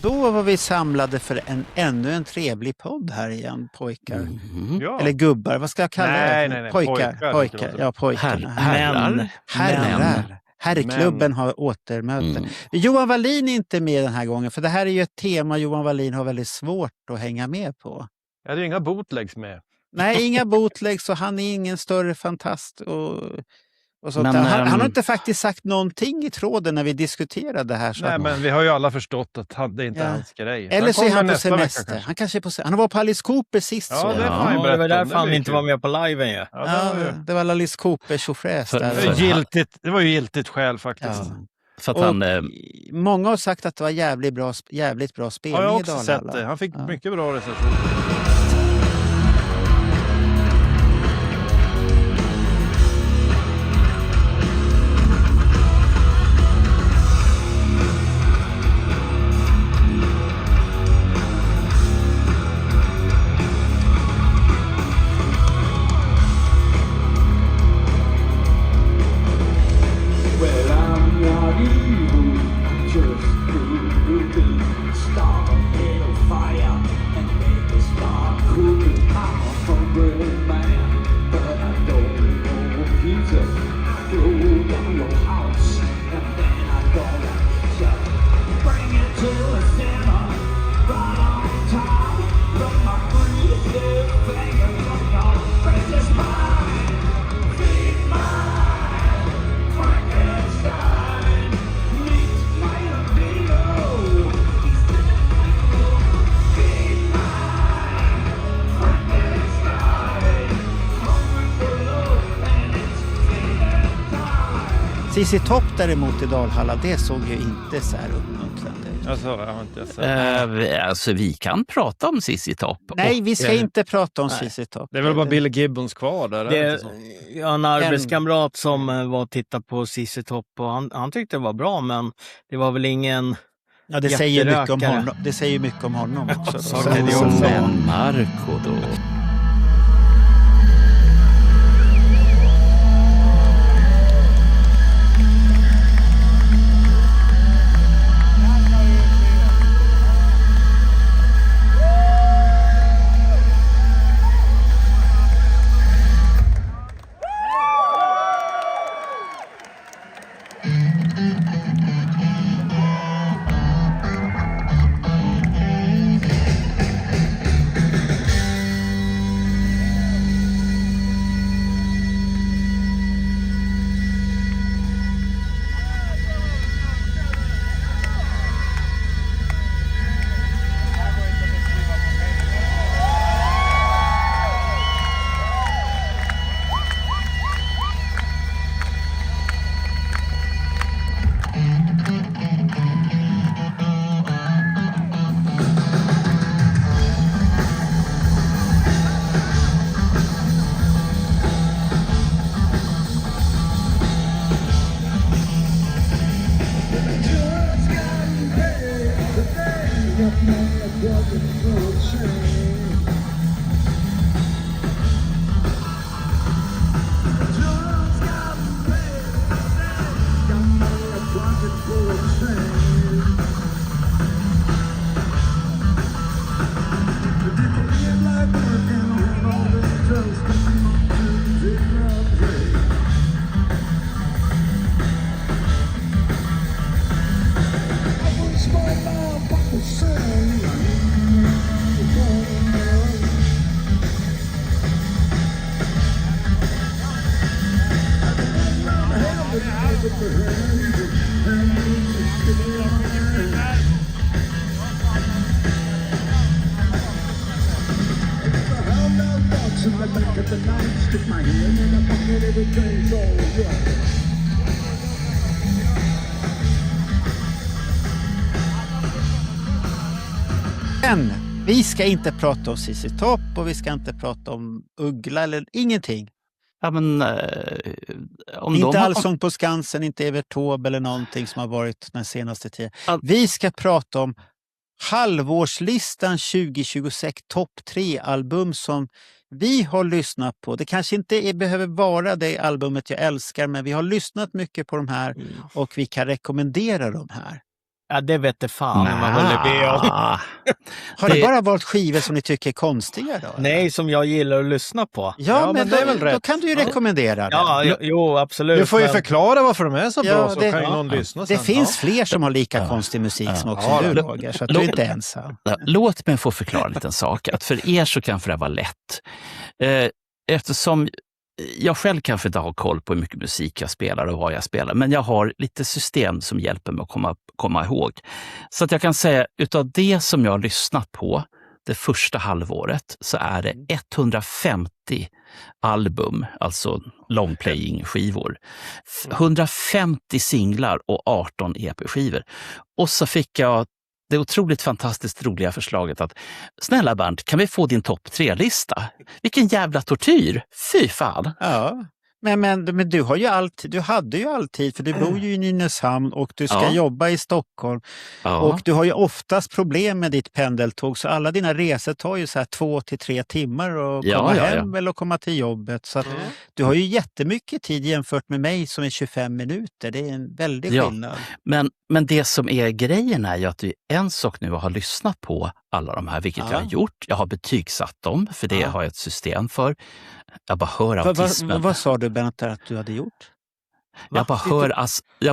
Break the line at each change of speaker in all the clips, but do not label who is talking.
Då var vi samlade för ännu en trevlig podd här igen, pojkar.
Mm.
Ja.
Eller gubbar, vad ska jag kalla det?
Nej.
Pojkar. Ja, pojkarna. Herrar. Herrklubben har återmöte. Johan Wallin är inte med den här gången, för det här är ju ett tema Johan Wallin har väldigt svårt att hänga med på.
Jag hade ju inga bootlegs med.
Nej, inga bootlegs, och han är ingen större fantast och sånt
Men,
där. Han har inte faktiskt sagt någonting i tråden när vi diskuterade det här. Så
Nej, men vi har ju alla förstått att det inte är hans grej.
Eller så är han på
nästa vecka
semester.
kanske.
Han kanske är på han var på Alice Cooper sist.
Ja,
så.
det får han ju
Ja,
berätta
det var
om.
därför han
blir
inte
kul.
var med på liven ju.
Ja,
Det var Alice Cooper tjofräs där.
det var ju giltigt skäl faktiskt.
Ja.
För att
Och
han...
många har sagt att det var jävligt bra spelning
Ja, jag har
i
också
Dalhalla.
sett det. Han fick mycket bra recensioner.
Well, I'm not evil, just moving. Start a little fire and make it start cooking. I'm a hungry man, but I don't know pizza. I blow down your house and then I go like pizza. Bring it to a simmer, right on top. Put my greasy fingers on your precious mind. Feed mine, Frankenstein. Meet my amigo. Feed mine, Frankenstein. Hungry for love and it's feeding time.
CC Topp däremot i Dalhalla, det såg ju inte så här uppmuntrande ut.
Alltså, jag har inte sett.
alltså vi kan prata om Sissi Topp.
Nej, vi ska inte prata om CC Topp.
Det är väl bara Billy Gibbons kvar där.
Det
är
är
inte så?
en arbetskamrat som var och tittade på Cissi Topp och han tyckte det var bra, men det var väl ingen...
Ja, det säger mycket om
Jätterökare.
honom. Det säger mycket om honom också.
så
Så-
kan det ju
så-
också vara.
Marco då.
Men vi ska inte prata om CC Topp och vi ska inte prata om Uggla eller ingenting.
Ja, men, om
Inte
de har...
Allsång på Skansen, inte Evert Taube eller någonting som har varit den senaste tiden.
Ja.
Vi ska prata om halvårslistan 2026 topp 3-album som vi har lyssnat på. Det kanske inte behöver vara det albumet jag älskar, men vi har lyssnat mycket på de här och vi kan rekommendera de här.
Ja, det vet jag fan om man håller med om.
Har ni bara valt skivor som ni tycker är konstiga då?
Nej, som jag gillar att lyssna på.
Ja, men
det är väl
då
rätt.
kan du ju rekommendera det.
Ja, jo, absolut.
Du får ju
men-
förklara varför de är så
Ja,
bra så
det-
kan ju någon lyssna sen.
Det finns fler som har lika konstig musik som också
Ja,
du,
det-
Roger, så att du är inte ensam.
Låt mig få förklara en liten sak. Att för er så kan det vara lätt. Eftersom jag själv kanske inte har koll på hur mycket musik jag spelar och vad jag spelar, men jag har lite system som hjälper mig att komma ihåg. Så att jag kan säga, utav det som jag har lyssnat på det första halvåret så är det 150 album, alltså longplaying-skivor, 150 singlar och 18 EP-skivor. Och så fick jag det otroligt fantastiskt roliga förslaget att snälla Bernt, kan vi få din topp 3-lista? Vilken jävla tortyr! Fy fan!
Ja, men du hade ju alltid, för du bor ju i Nynäshamn och du ska jobba i Stockholm.
Ja.
Och du har ju oftast problem med ditt pendeltåg, så alla dina resor tar ju så här 2 till 3 timmar att komma hem eller komma till jobbet. Så att du har ju jättemycket tid jämfört med mig som är 25 minuter. Det är en väldig skillnad.
Men det som är grejen är ju att du en sak nu har lyssnat på alla de här, vilket jag har gjort. Jag har betygsatt dem, för det har jag ett system för. Jag bara hör autismen.
Vad sa du, Bennett, att du hade gjort?
Jag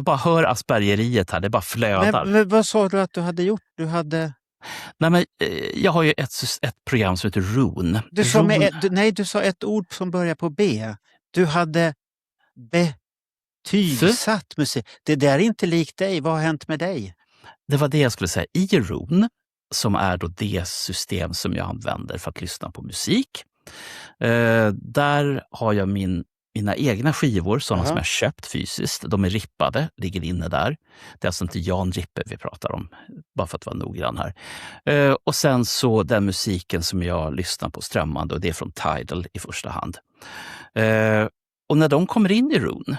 bara hör aspergeriet här, det bara flödar.
Men vad sa du att du hade gjort? Du hade...
Nej, men, jag har ju ett program som heter Roon.
Du sa ett ord som börjar på B. Du hade betygsatt musik. Det där är inte likt dig. Vad har hänt med dig?
Det var det jag skulle säga. I Roon, som är då det system som jag använder för att lyssna på musik. Där har jag mina egna skivor, sådana som jag köpt fysiskt. De är rippade, ligger inne där. Det är alltså inte Jan Rippe vi pratar om, bara för att vara noggrann här. Och sen så den musiken som jag lyssnar på strömmande, och det är från Tidal i första hand. Och när de kommer in i Roon,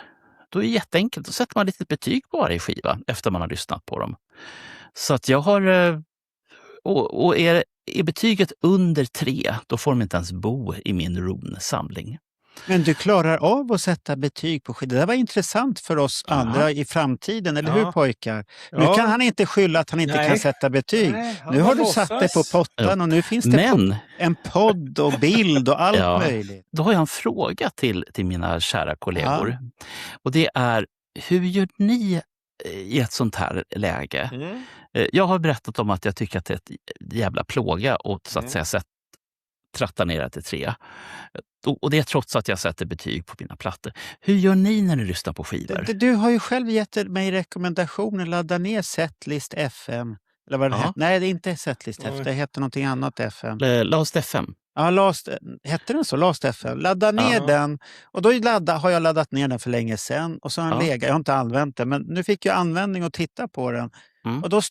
då är det jätteenkelt. Då sätter man lite betyg på varje skiva efter man har lyssnat på dem. Så att jag har... Och är betyget under 3, då får de inte ens bo i min Roon-samling.
Men du klarar av att sätta betyg på skidor. Det var intressant för oss andra i framtiden, eller hur pojkar? Nu kan han inte skylla att han inte kan sätta betyg. Nu har du satt det på pottan och nu finns det en podd och bild och allt möjligt.
Då har jag en fråga till mina kära kollegor. Och det är, hur gör ni i ett sånt här läge? Jag har berättat om att jag tycker att det är ett jävla plåga och så att säga tratta ner det till 3. Och det är trots att jag sätter betyg på mina plattor. Hur gör ni när ni lyssnar på skivor?
Du har ju själv gett mig rekommendationer. Ladda ner Setlist FM. Eller vad det heter. Nej, det är inte Setlist FM. Det heter någonting annat FM.
Last FM.
Ja, hette den så? Last FM. Ladda ner den. Och då har jag laddat ner den för länge sedan. Och så har den legat. Jag har inte använt den. Men nu fick jag användning att titta på den. Och då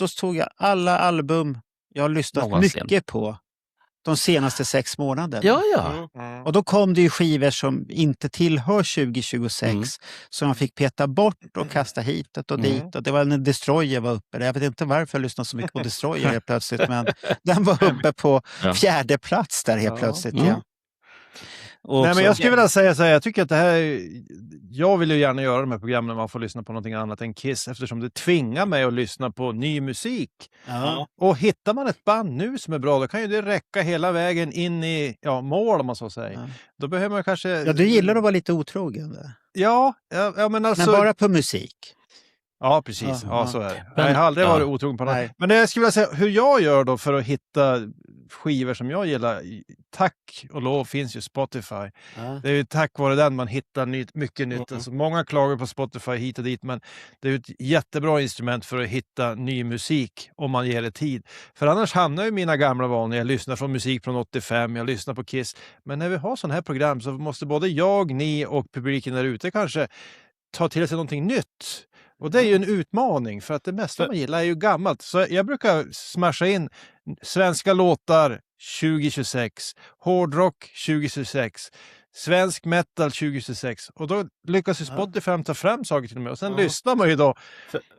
stod jag alla album jag har lyssnat mycket på de senaste 6 månaderna. Och då kom det ju skivor som inte tillhör 2026 som man fick peta bort och kasta hitåt och dit. Och det var när Destroyer var uppe. Jag vet inte varför jag lyssnade så mycket på Destroyer helt plötsligt, men den var uppe på 4:e plats där helt plötsligt.
Nej, men jag skulle vilja säga så här, jag tycker att det här, jag vill ju gärna göra de här programmen när man får lyssna på någonting annat än Kiss, eftersom det tvingar mig att lyssna på ny musik. Och hittar man ett band nu som är bra, då kan ju det räcka hela vägen in i mål, om man så säger. Då behöver man kanske...
Ja, du gillar att vara lite otrogen.
Ja, men alltså...
Men bara på musik.
Ja, precis. Ja, så är det. Jag har aldrig varit otrogen på något. Men jag skulle vilja säga hur jag gör då för att hitta skivor som jag gillar. Tack och lov finns ju Spotify. Det är ju tack vare den man hittar mycket nytt. Alltså, många klagar på Spotify hit och dit, men det är ett jättebra instrument för att hitta ny musik om man ger det tid. För annars hamnar ju mina gamla vanor. Jag lyssnar från musik från 85, jag lyssnar på Kiss. Men när vi har sådana här program så måste både jag, ni och publiken där ute kanske ta till sig någonting nytt. Och det är ju en utmaning, för att det mesta man gillar är ju gammalt. Så jag brukar smasha in svenska låtar 2026, hårdrock 2026, svensk metal 2026. Och då lyckas ju Spotify ta fram saker till mig. Och sen lyssnar man ju då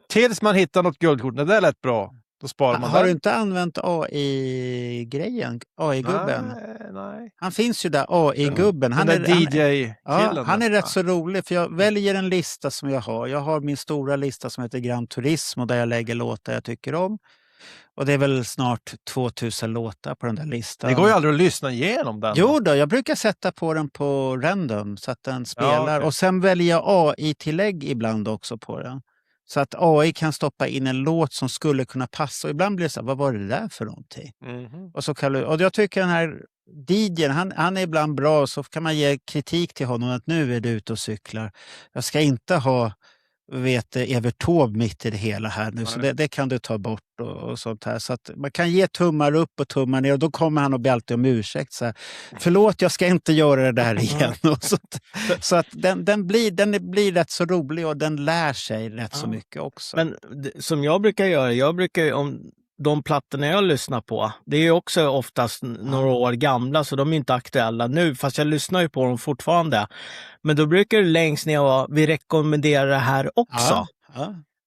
tills man hittar något guldkort. Det där lät bra. Då sparar man
Har du inte använt AI-grejen? AI-gubben?
Nej.
Han finns ju där, AI-gubben.
Han är DJ-killen.
Han är rätt så rolig, för jag väljer en lista som jag har. Jag har min stora lista som heter Gran Turismo där jag lägger låtar jag tycker om. Och det är väl snart 2000 låtar på den där listan.
Det går ju aldrig att lyssna igenom den.
Jo då, jag brukar sätta på den på random så att den spelar.
Ja, okay.
Och sen väljer jag AI-tillägg ibland också på den. Så att AI kan stoppa in en låt som skulle kunna passa. Och ibland blir det så här, vad var det där för någonting? Och jag tycker den här DJ:n, han är ibland bra, så kan man ge kritik till honom att nu är du ute och cyklar. Jag ska inte ha Evert Taube mitt i det hela här nu, så det kan du ta bort och sånt här. Så att man kan ge tummar upp och tummar ner och då kommer han att be alltid om ursäkt. Så här, förlåt, jag ska inte göra det där igen. Så att den blir rätt så rolig och den lär sig rätt så mycket också.
Men som jag brukar göra, om de plattorna jag lyssnar på, det är ju också oftast några år gamla, så de är inte aktuella nu, fast jag lyssnar ju på dem fortfarande. Men då brukar det längst ner vara, vi rekommenderar det här också.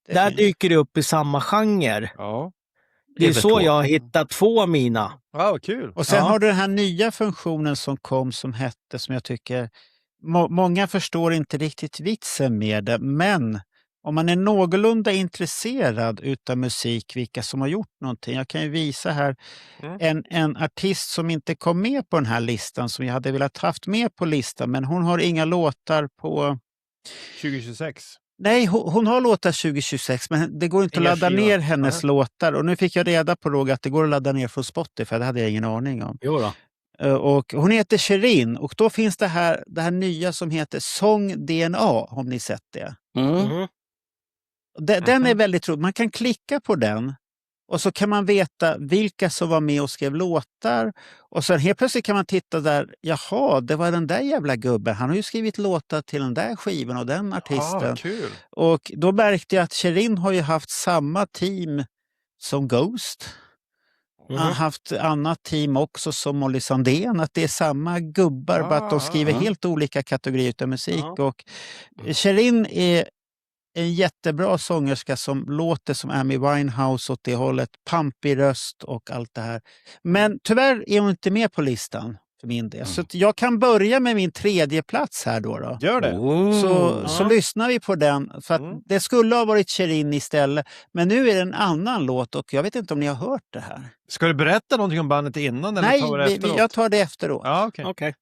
Där dyker det upp i samma genre.
Ja.
Det är så jag har hittat 2 av mina.
Ja, kul.
Och sen har du den här nya funktionen som kom som jag tycker, många förstår inte riktigt vitsen med det, men om man är någorlunda intresserad utav musik, vilka som har gjort någonting. Jag kan ju visa här en artist som inte kom med på den här listan, som jag hade velat haft med på listan, men hon har inga låtar på
2026.
Nej, hon har låtar 2026, men det går inte att ladda ner hennes låtar. Och nu fick jag reda på, Roger, att det går att ladda ner från Spotify. Det hade jag ingen aning om.
Jo då.
Och hon heter Shirin, och då finns det här nya som heter Sång DNA, om ni sett det. Den är väldigt rolig. Man kan klicka på den och så kan man veta vilka som var med och skrev låtar. Och sen helt plötsligt kan man titta där, jaha, det var den där jävla gubben. Han har ju skrivit låtar till den där skivan och den artisten.
Kul.
Och då märkte jag att Shirin har ju haft samma team som Ghost. Han har haft annat team också som Molly Sandén. Att det är samma gubbar, bara att de skriver helt olika kategorier av musik. Och Shirin är en jättebra sångerska som låter som Amy Winehouse åt det hållet. Pampig röst och allt det här. Men tyvärr är hon inte med på listan för min del. Så jag kan börja med min 3:e plats här då.
Gör det.
Så lyssnar vi på den. För att det skulle ha varit Shirin istället. Men nu är det en annan låt och jag vet inte om ni har hört det här.
Ska du berätta någonting om bandet innan? Eller
Nej,
tar det efteråt?
jag tar det efteråt.
Ja,
okej.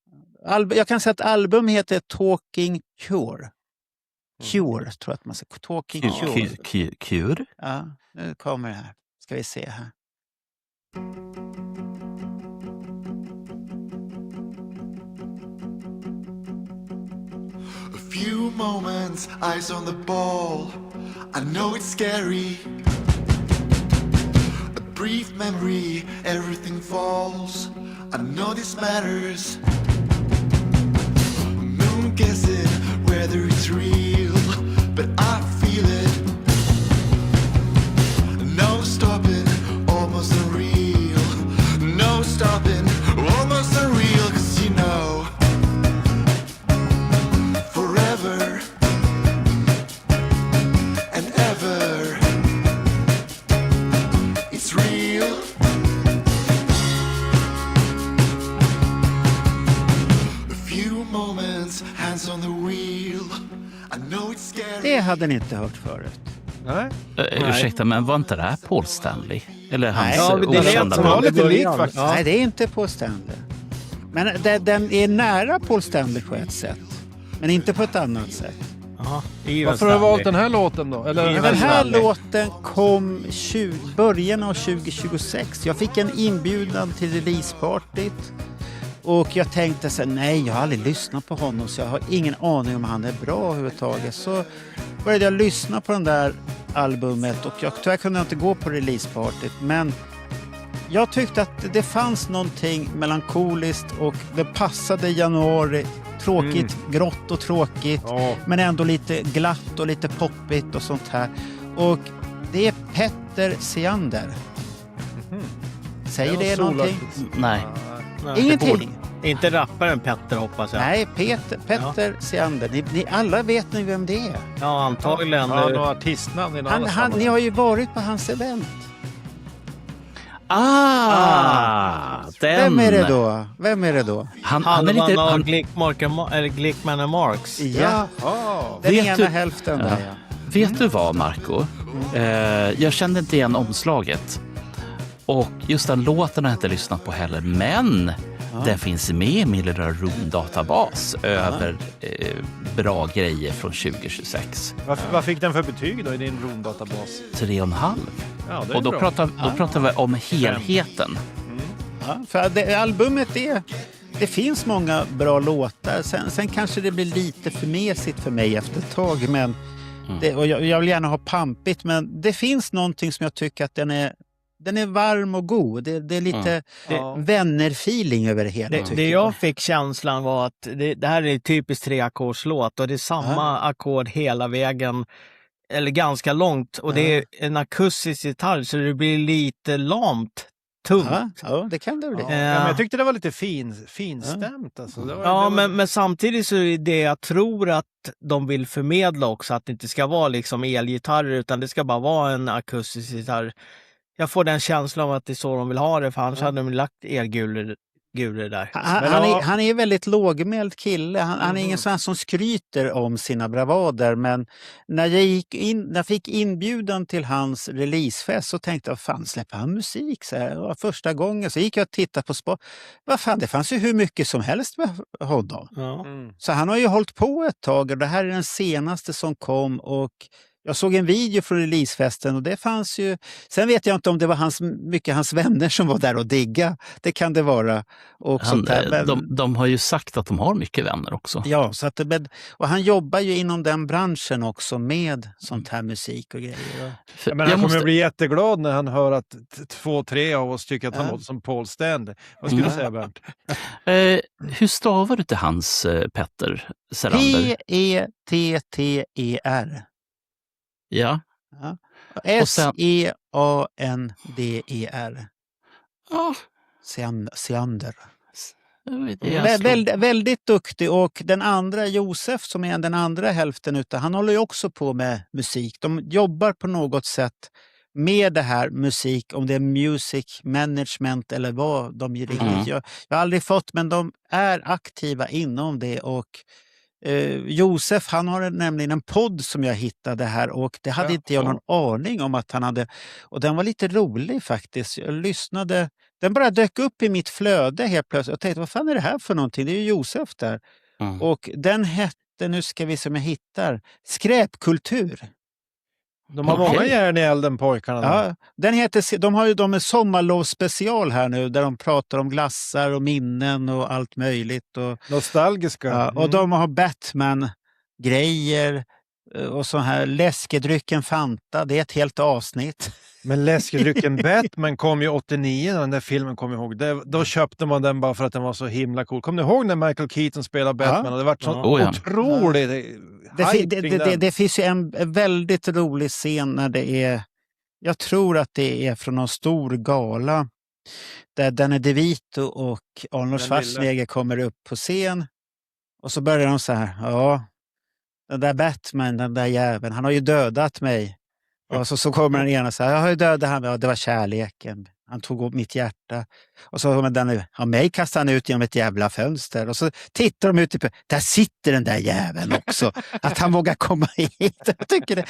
Jag kan säga att album heter Talking Cure. Cure, tror jag att man säger. Talking Cure.
Cure?
Ja, nu kommer det här. Ska vi se här.
A few moments, eyes on the ball. I know it's scary. A brief memory, everything falls. I know this matters. Moon guessing whether it's real, but I feel it. No stopping, almost unreal. No stopping, almost unreal, 'cause you know forever and ever it's real. A few moments, hands on the wheel. I know it's scary.
Det hade ni inte hört förut.
Nej.
Ursäkta, men var inte det här Paul Stanley? Eller hans
det
okända
var
namn?
lite likt faktiskt.
Nej, det är inte Paul Stanley. Men den är nära Paul Stanley på ett sätt. Men inte på ett annat sätt.
Varför har du valt den här låten då? Eller
Den här låten kom början av 2026. Jag fick en inbjudan till releasepartyt. Och jag tänkte så här, nej, jag har aldrig lyssnat på honom, så jag har ingen aning om han är bra överhuvudtaget. Så började jag lyssna på den där albumet och tyvärr kunde jag inte gå på releasepartyt. Men jag tyckte att det fanns någonting melankoliskt och det passade januari. Tråkigt, grått och tråkigt, men ändå lite glatt och lite poppigt och sånt här. Och det är Petter Seander. Säger det någonting?
Nej.
Ingenting.
Inte rapparen Petter, hoppas jag.
Nej, Petter Seander. Ni alla vet ni vem det är.
Ja, antagligen.
Ja, några artistnamn i någon
Ni har ju varit på hans event. Vem är det då?
Han är lite... Glickman och Marx.
Ja, den ena hälften där, ja.
Vet du vad, Marco? Jag kände inte igen omslaget. Och just den låten har jag inte lyssnat på heller. Men den finns med i min lilla Room-databas över bra grejer från 2026.
Vad fick den för betyg då i din Room-databas?
3,5.
Ja,
och då pratar vi om helheten.
Ja, för albumet det finns många bra låtar. Sen kanske det blir lite för mesigt för mig efter ett tag. Men och jag vill gärna ha pampigt. Men det finns någonting som jag tycker att den är varm och god. Det är lite vänner-feeling över det hela.
Det jag fick känslan var att det här är typiskt 3-ackordslåt och det är samma ackord hela vägen. Eller ganska långt. Och det är en akustisk gitarr så det blir lite lamt. Tungt.
Ja, det kan det bli.
Men jag tyckte det var lite finstämt. Alltså.
Men samtidigt så är det jag tror att de vill förmedla också. Att det inte ska vara liksom elgitarrer utan det ska bara vara en akustisk gitarr. Jag får den känslan av att det är så de vill ha det. För annars hade de lagt elgulor där.
Han är väldigt lågmäld kille. Han är ingen sån som skryter om sina bravader. Men när jag fick inbjudan till hans releasefest så tänkte jag, fan släpper han musik? Så här, första gången så gick jag och tittade på spår. Vad fan, det fanns ju hur mycket som helst med honom. Ja. Så han har ju hållit på ett tag och det här är den senaste som kom och jag såg en video från releasefesten och det fanns ju... Sen vet jag inte om det var mycket hans vänner som var där och digga. Det kan det vara. Och
de har ju sagt att de har mycket vänner också.
Ja, så att och han jobbar ju inom den branschen också med sånt här musik och grejer.
Men han kommer att bli jätteglad när han hör att 2-3 av oss tycker att han låter som Paul Stanley. Vad skulle du säga, Bernt?
Hur stavar du till hans Petter Serander?
Petter.
Ja.
Seander.
Ja.
Seander.
Väldigt,
väldigt duktig och den andra Josef som är den andra hälften utav, han håller ju också på med musik. De jobbar på något sätt med det här musik, om det är music management eller vad de riktigt gör. Jag har aldrig fått, men de är aktiva inom det och Josef, han har nämligen en podd som jag hittade här och det hade inte jag någon aning om att han hade, och den var lite rolig faktiskt. Jag lyssnade, den bara dök upp i mitt flöde helt plötsligt och tänkte, vad fan är det här för någonting? Det är ju Josef där. Och den hette, nu ska vi se om jag hittar, Skräpkultur.
De har många järn i elden, pojkarna.
Ja, den heter, de har ju en sommarlovsspecial här nu där de pratar om glassar och minnen och allt möjligt. Och,
nostalgiska.
Ja, och de har Batman-grejer och så här läskedrycken Fanta. Det är ett helt avsnitt.
Men läskedrycken Batman kom ju 89 när den där filmen kom ihåg. Då köpte man den bara för att den var så himla cool. Kommer ni ihåg när Michael Keaton spelade Batman? Och det var så otroligt...
Det finns ju en väldigt rolig scen när det är, jag tror att det är från någon stor gala där Danny DeVito och Arnold Schwarzenegger kommer upp på scen och så börjar de så här, den där Batman, den där jäveln, han har ju dödat mig. Och så kommer den ena så här, jag har ju dödat han, det var kärleken. Han tog upp mitt hjärta. Och så kommer den, mig kastade han ut genom ett jävla fönster. Och så tittar de ut på, där sitter den där jäveln också. Att han vågar komma hit. Jag tycker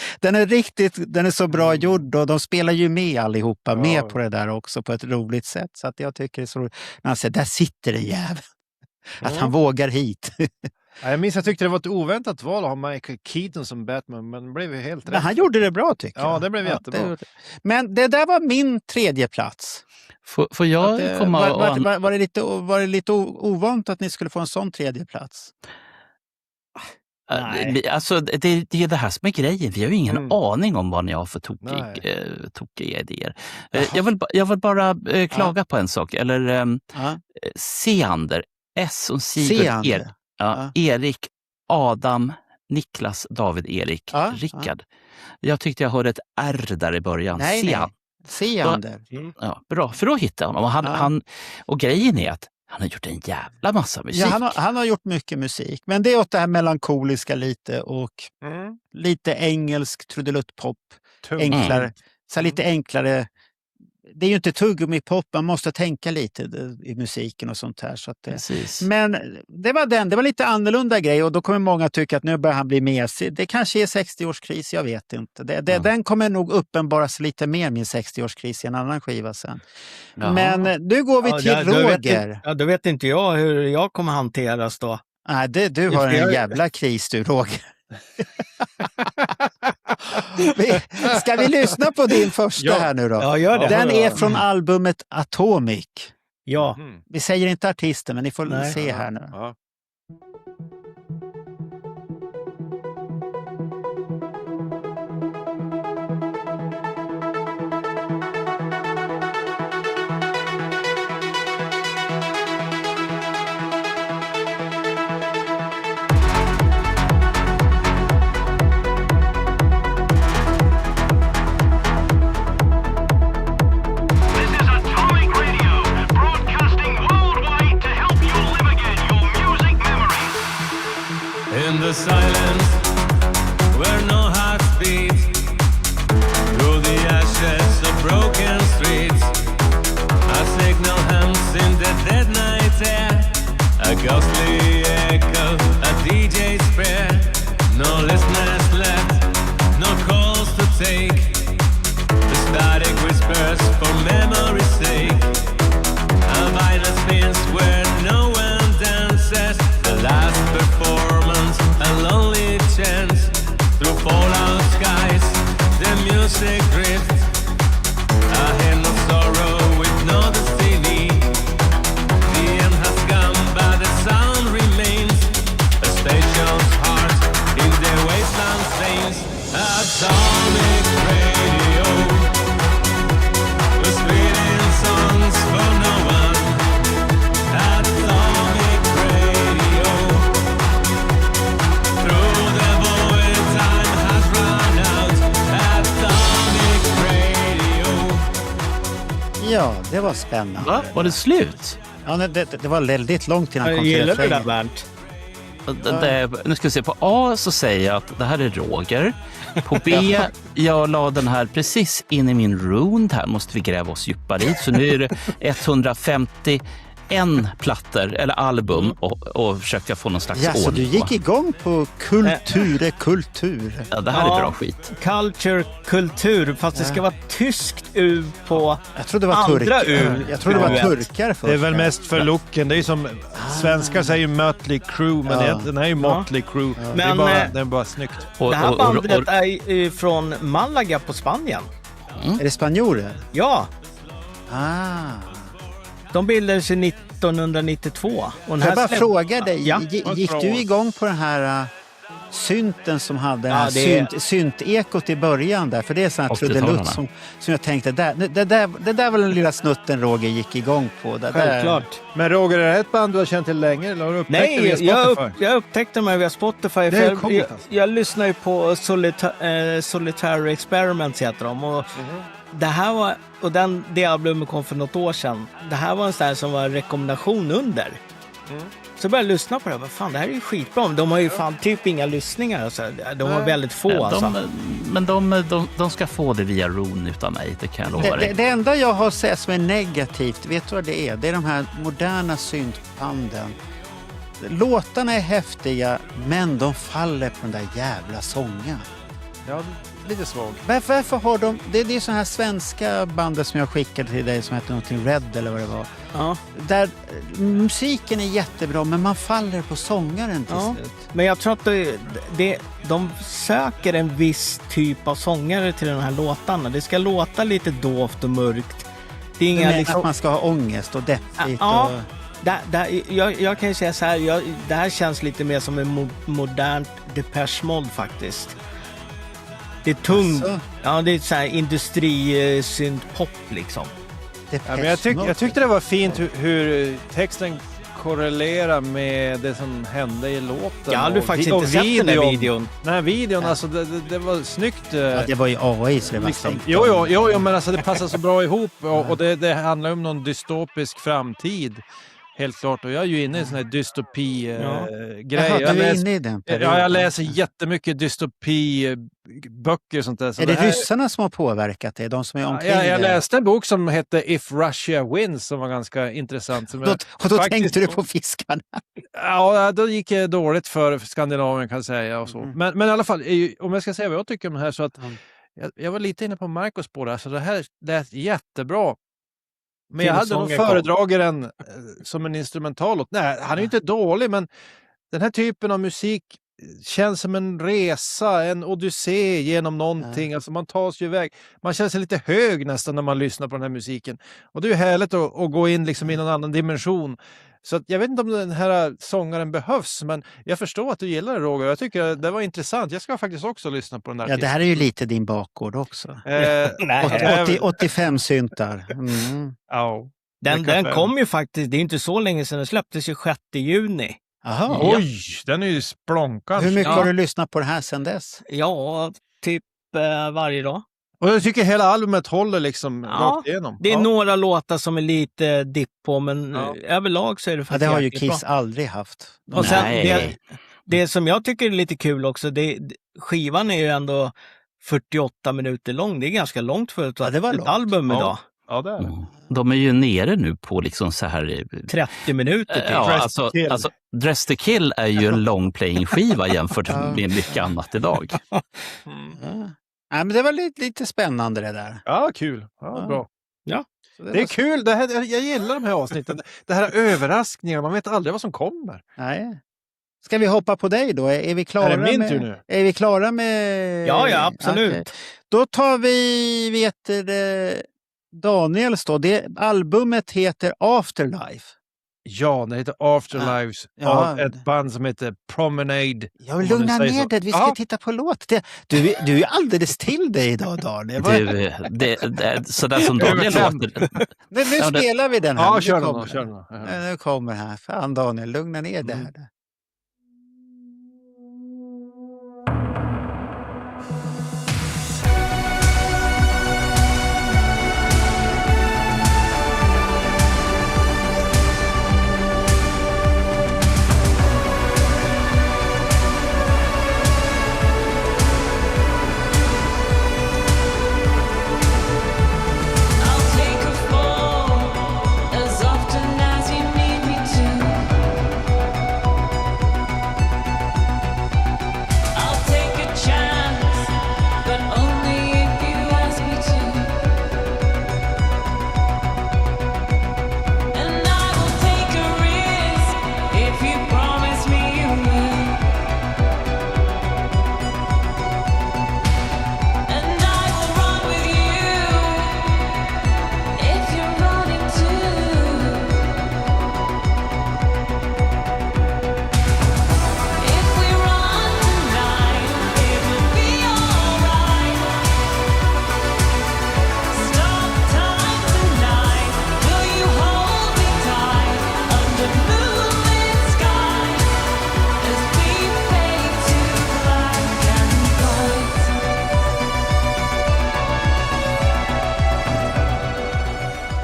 den är så bra gjord och de spelar ju med allihopa med på det där också på ett roligt sätt. Så att jag tycker det är så roligt. När han säger, där sitter den jäveln. Att han vågar hit.
Jag minns, jag tyckte det var ett oväntat val att ha Michael Keaton som Batman, men det blev ju helt rätt.
Men han gjorde det bra tycker jag.
Ja, det blev jättebra.
Men det där var min tredje plats.
Får jag komma
var det lite ovant att ni skulle få en sån tredje plats?
Alltså, det är det här som är grejen. Vi har ju ingen aning om vad ni har för tokiga idéer. Jag vill bara klaga på en sak. Eller Seander. S som Sigurd. Erik, Adam, Niklas, David, Erik, Rickard. Jag tyckte jag hörde ett R där i början.
Seander.
Ja, bra, för då hittade jag honom. Och grejen är att han har gjort en jävla massa musik.
Ja, han har gjort mycket musik. Men det är åt det här melankoliska lite och lite engelsk trudeluttpop. Enklare. Så lite enklare det är ju inte tuggummi-pop, man måste tänka lite i musiken och sånt här. Så att men det var lite annorlunda grej och då kommer många tycka att nu börjar han bli mesig. Det kanske är 60-årskris, jag vet inte. Den kommer nog uppenbaras lite mer min 60-årskris i en annan skiva sen. Jaha. Men nu går vi till Roger.
Då vet inte jag hur jag kommer hanteras då.
Nej, du har en jävla kris du, Roger. Ska vi lyssna på din första här nu då?
Ja, gör det.
Den är från albumet Atomic.
Ja.
Vi säger inte artisten, men ni får se här nu.
Ja.
The silence where no heart beats through the ashes of broken streets. A signal hums in the dead night air, a ghostly echo, a DJ's prayer. No listeners left, no calls to take. The static whispers for memory's sake. A violent spins where no one dances. The last performance, a lonely chance. Through fallout skies, the music drifts. A hymn of sorrow with no destiny. The end has come, but the sound remains. A station's heart in the wasteland veins. Atomic radio was reading songs for no one. Atomic radio. Through the void, time has run out. Atomic radio.
Ja, det var spännande.
Va? Var det slut?
Ja, det var väldigt långt innan han kom till
Gillar du det
refrängen.
Bernt?
Nu ska vi se, på A så säger jag att det här är Roger. På B, jag la den här precis in i min rund. Här måste vi gräva oss djupare i. Så nu är det 151 plattor eller album och försökte få någon slags ordning.
Så du gick igång på kultur.
Ja, det här är bra skit.
Kultur, fast det ska vara tyskt U på
jag trodde det var
andra U.
Jag trodde det var turkar först.
Det är väl mest för looken. Det är ju som svenskar säger Mötley Crüe, men den här är ju Motley Crue.
Men,
det är bara snyggt.
Det här bandet är från Malaga på Spanien.
Är det spanjorer?
Ja.
Ah.
De bildades 1992. Och
jag bara fråga dig,
Ja.
gick du igång på den här synten som hade den här syntekot i början där? För det är sån här trudelutt som jag tänkte, det där var den lilla snutten Roger gick igång på.
Självklart.
Men Roger, är det ett band du har känt till länge? Eller har du upptäckt det via Spotify?
Jag upptäckte mig via Spotify.
Det är coolt, alltså.
Jag lyssnar ju på Solitary Experiments heter de. Och det här var, och det albumet kom för något år sedan. Det här var en sån här som var en rekommendation under. Så började jag lyssna på det. Vad fan, det här är ju skitbra. De har ju fan typ inga lyssningar. Alltså. De har väldigt få. Alltså.
Men de ska få det via Rune utan mig, det kan jag lova dig.
Det enda jag har sett som är negativt, vet du vad det är? Det är de här moderna syntbanden. Låtarna är häftiga, men de faller på den där jävla sången.
Ja, lite svag.
Varför har de... Det är såna här svenska bandet som jag skickade till dig som heter någonting Red eller vad det var.
Ja.
Där musiken är jättebra, men man faller på sångaren till slut.
Men jag tror att de söker en viss typ av sångare till den här låtarna. Det ska låta lite dovt och mörkt. Det är inga
att man ska ha ångest och deppigt.
Ja. Jag kan ju säga så här, det här känns lite mer som en modernt Depeche Mode faktiskt. Det är tungt. Ja, det är så här industri-synt-pop liksom.
Ja, men jag tyckte det var fint hur texten korrelerar med det som hände i låten.
Jag hade faktiskt inte sett den här videon.
Den här videon, alltså det var snyggt.
Ja, det var ju AI så det var
liksom, jo, men alltså det passar så bra ihop och det handlar om någon dystopisk framtid. Helt klart. Och jag är ju inne i en sån här dystopi-grej.
Jaha, du är inne i den perioden.
Ja, jag läser jättemycket dystopi-böcker och sånt där. Så
är det ryssarna som har påverkat det? De som är omkring
jag läste en bok som hette If Russia Wins som var ganska intressant. Som
och då tänkte du på fiskarna?
Ja, då gick det dåligt för Skandinavien kan jag säga. Och så. Men i alla fall, om jag ska säga vad jag tycker om det här så att jag var lite inne på Marcos spår där, så det här lät jättebra. Men jag hade nog föredragit den som en instrumental. Nej, han är ju inte dålig, men den här typen av musik känns som en resa, en odyssé genom någonting. Alltså man tar sig iväg. Man känner sig lite hög nästan när man lyssnar på den här musiken. Och det är ju härligt att gå in liksom i någon annan dimension. Så att jag vet inte om den här sångaren behövs, men jag förstår att du gillar det, Roger. Jag tycker det var intressant. Jag ska faktiskt också lyssna på den här.
Ja, det här är ju lite din bakgård också. 85 syntar.
Ja.
Den kom ju faktiskt, det är inte så länge sedan den släpptes, 6 juni.
Aha.
Oj, den är ju splonkad.
Hur mycket har du lyssnat på det här sedan dess?
Ja, typ varje dag.
Och jag tycker hela albumet håller liksom rakt igenom.
Det är några låtar som är lite dipp på, men överlag så är det faktiskt
det har ju Kiss
bra.
Aldrig haft.
Och sen, det som jag tycker är lite kul också, skivan är ju ändå 48 minuter lång. Det är ganska långt för ett album idag.
Ja, det är det.
De är ju nere nu på liksom så här
30 minuter till.
Ja, alltså Dress to Kill är ju en long playing skiva jämfört med mycket annat idag.
Ja, men det var lite spännande det där.
Ja, kul. Ja, bra.
Ja.
Det är kul. Jag gillar de här avsnitten. Det här överraskningar. Man vet aldrig vad som kommer.
Nej. Ska vi hoppa på dig då? Är vi klara
är det min tur nu?
Är vi klara med...
Ja, absolut.
Okay. Då tar vi, Daniels då. Albumet heter Afterlife.
Ja, det heter Afterlives av ett band som heter Promenade.
Jag vill lugna ner det. Vi ska titta på låt. Du är ju alldeles till dig idag, Daniel.
Sådär som Daniel låter.
Nu spelar vi den här.
Ja, kör den.
Nu kommer här. Fan, Daniel, lugna ner det här.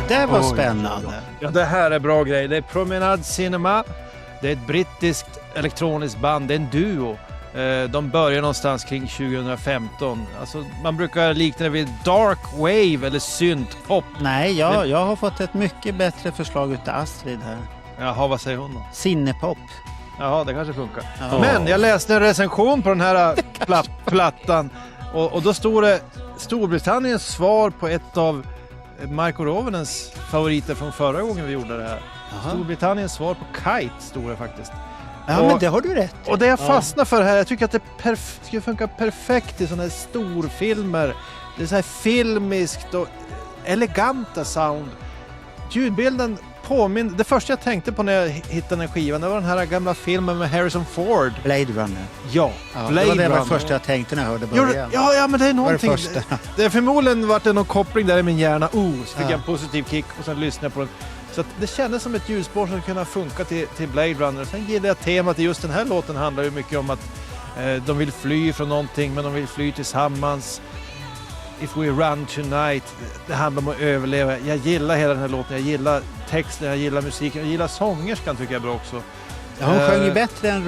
Det var spännande.
Ja, det här är bra grej. Det är Promenade Cinema. Det är ett brittiskt elektroniskt band. Det är en duo. De börjar någonstans kring 2015. Alltså, man brukar likna det vid dark wave eller syntpop.
Nej, jag har fått ett mycket bättre förslag utav Astrid här.
Jaha, vad säger hon då?
Sinnepop.
Jaha, det kanske funkar. Ja. Men jag läste en recension på den här plattan. Och då stod det Storbritanniens svar på ett av Marco Rovenens favoriter från förra gången vi gjorde det här. Aha. Storbritanniens svar på Kite stod det faktiskt.
Ja, men det har du rätt.
Och det jag fastnar för här, jag tycker att det skulle funka perfekt i sådana här storfilmer. Det är så här filmiskt och eleganta sound. Ljudbilden påminner... Det första jag tänkte på när jag hittade den skivan, det var den här gamla filmen med Harrison Ford.
Blade Runner.
Ja,
Blade Runner. Det var det första jag tänkte när jag hörde början.
Ja, men det är någonting. Det är förmodligen varit det någon koppling där i min hjärna. Så fick jag en positiv kick och sen lyssnade jag på den. Så att det kändes som ett ljusspår som kunde funka till Blade Runner. Sen gillar jag temat i just den här låten. Handlar ju mycket om att de vill fly från någonting, men de vill fly tillsammans. If we run tonight, det handlar om att överleva. Jag gillar hela den här låten. Jag gillar texten, jag gillar musiken, jag gillar sångerskan tycker jag är bra också.
Ja, hon sjöng ju bättre än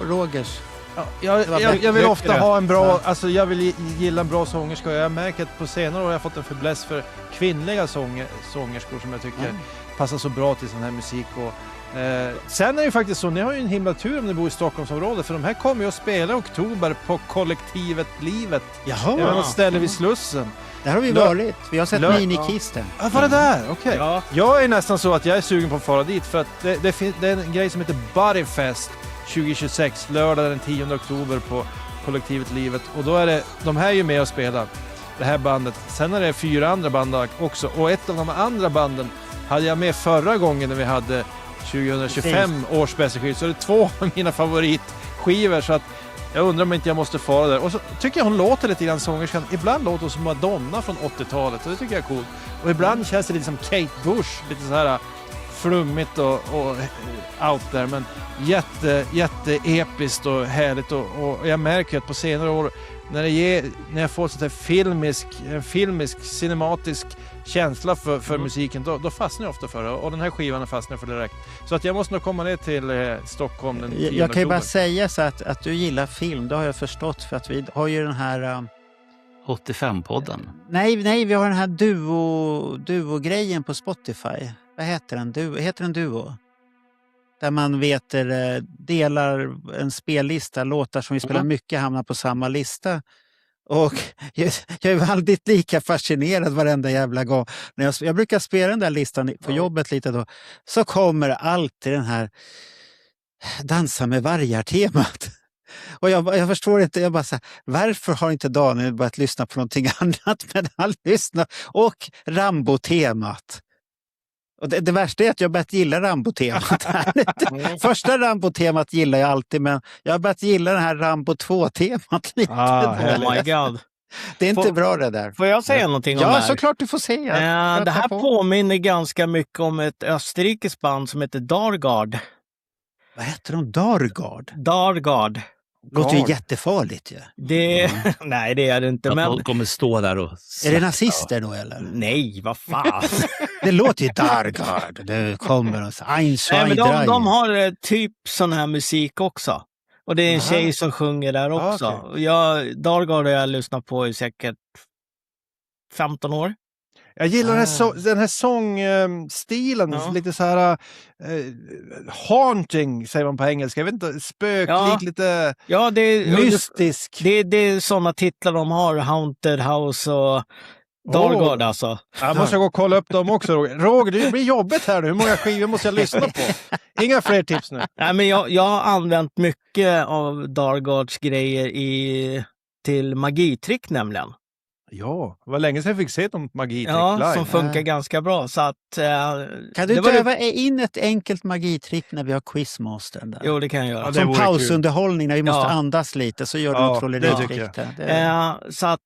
Rogers.
Ja, jag vill ofta ha en bra, alltså jag vill gilla en bra sångerska. Jag märker att på senare år har jag fått en förbläss för kvinnliga sångerskor som jag tycker passar så bra till sån här musik. Och, sen är det ju faktiskt så, ni har ju en himla tur om ni bor i Stockholmsområdet, för de här kommer ju att spela i oktober på kollektivet Livet.
Jaha.
Det var något ställe vid Slussen.
Där har vi varit. Vi har sett Minikiss där.
Ja, var det där? Okej. Ja. Jag är nästan så att jag är sugen på att fara dit, för att det är en grej som heter Buddyfest 2026, lördag den 10 oktober på kollektivet Livet. Och då är det, de här är ju med och spelar, det här bandet. Sen är det 4 andra band också. Och ett av de andra banden hade jag med förra gången när vi hade 2025 års specialskiv. Så det är 2 av mina favoritskivor, så att jag undrar om inte jag måste fara där. Och så tycker jag hon låter lite grann sångerskan. Ibland låter hon som Madonna från 80-talet, och det tycker jag är coolt. Och ibland känns det lite som Kate Bush, lite så här flummigt och out there, men jätte episkt och härligt. Och jag märker att på senare år när jag får sånt här filmisk cinematisk känsla för musiken, då fastnar jag ofta för det. Och den här skivan fastnar för direkt. Så att jag måste nog komma ner till Stockholm den 10
Jag kan ju bara säga så att du gillar film, det har jag förstått, för att vi har ju den här
85-podden.
Nej, vi har den här duo-grejen på Spotify. Vad heter den? Heter den Duo? Där man delar en spellista, låtar som vi spelar mycket hamnar på samma lista. Och jag är väldigt lika fascinerad varenda jävla gång. När jag brukar spela den där listan på jobbet lite då, så kommer alltid den här dansa med vargar-temat. Och jag förstår inte, jag bara så här, varför har inte Daniel börjat lyssna på någonting annat? Men han lyssnar. Och Rambo-temat. Och det värsta är att jag har börjat gilla Rambo-temat. Första Rambo-temat gillar jag alltid, men jag har börjat gilla den här Rambo 2-temat lite.
Oh my god.
Det är inte bra det där.
Får jag säga någonting om det här?
Ja, såklart du får säga.
Det här påminner ganska mycket om ett österrikiskt band som heter Dargard.
Vad heter de? Dargard?
Dargard.
Låter ju jättefarligt ju.
Nej, det är det inte. Men
de kommer stå där och...
Är det nazister då eller?
Nej, vad fan.
Det låter ju Dargard. Det kommer och så.
Nej, men de har typ sån här musik också. Och det är en tjej som sjunger där också. Okay. Dargard har jag lyssnat på i säkert 15 år.
Jag gillar den här sångstilen, lite så här haunting säger man på engelska. Jag vet inte, spöklik, lite mystisk.
Det är sådana titlar de har, Haunted House och Dargard alltså.
Jag måste gå och kolla upp dem också, Roger. Det blir jobbigt här nu. Hur många skivor måste jag lyssna på? Inga fler tips nu.
Nej, men jag har använt mycket av Dargards grejer till magitrick nämligen.
Ja, det var länge sedan jag fick se dem magitrick live.
Som funkar ganska bra. Så att,
kan du inte öva in ett enkelt magitrick när vi har quizmastern där?
Jo, det kan jag göra.
Ja, som pausunderhållning när vi måste andas lite, så gör du en trolleritrick.
Så att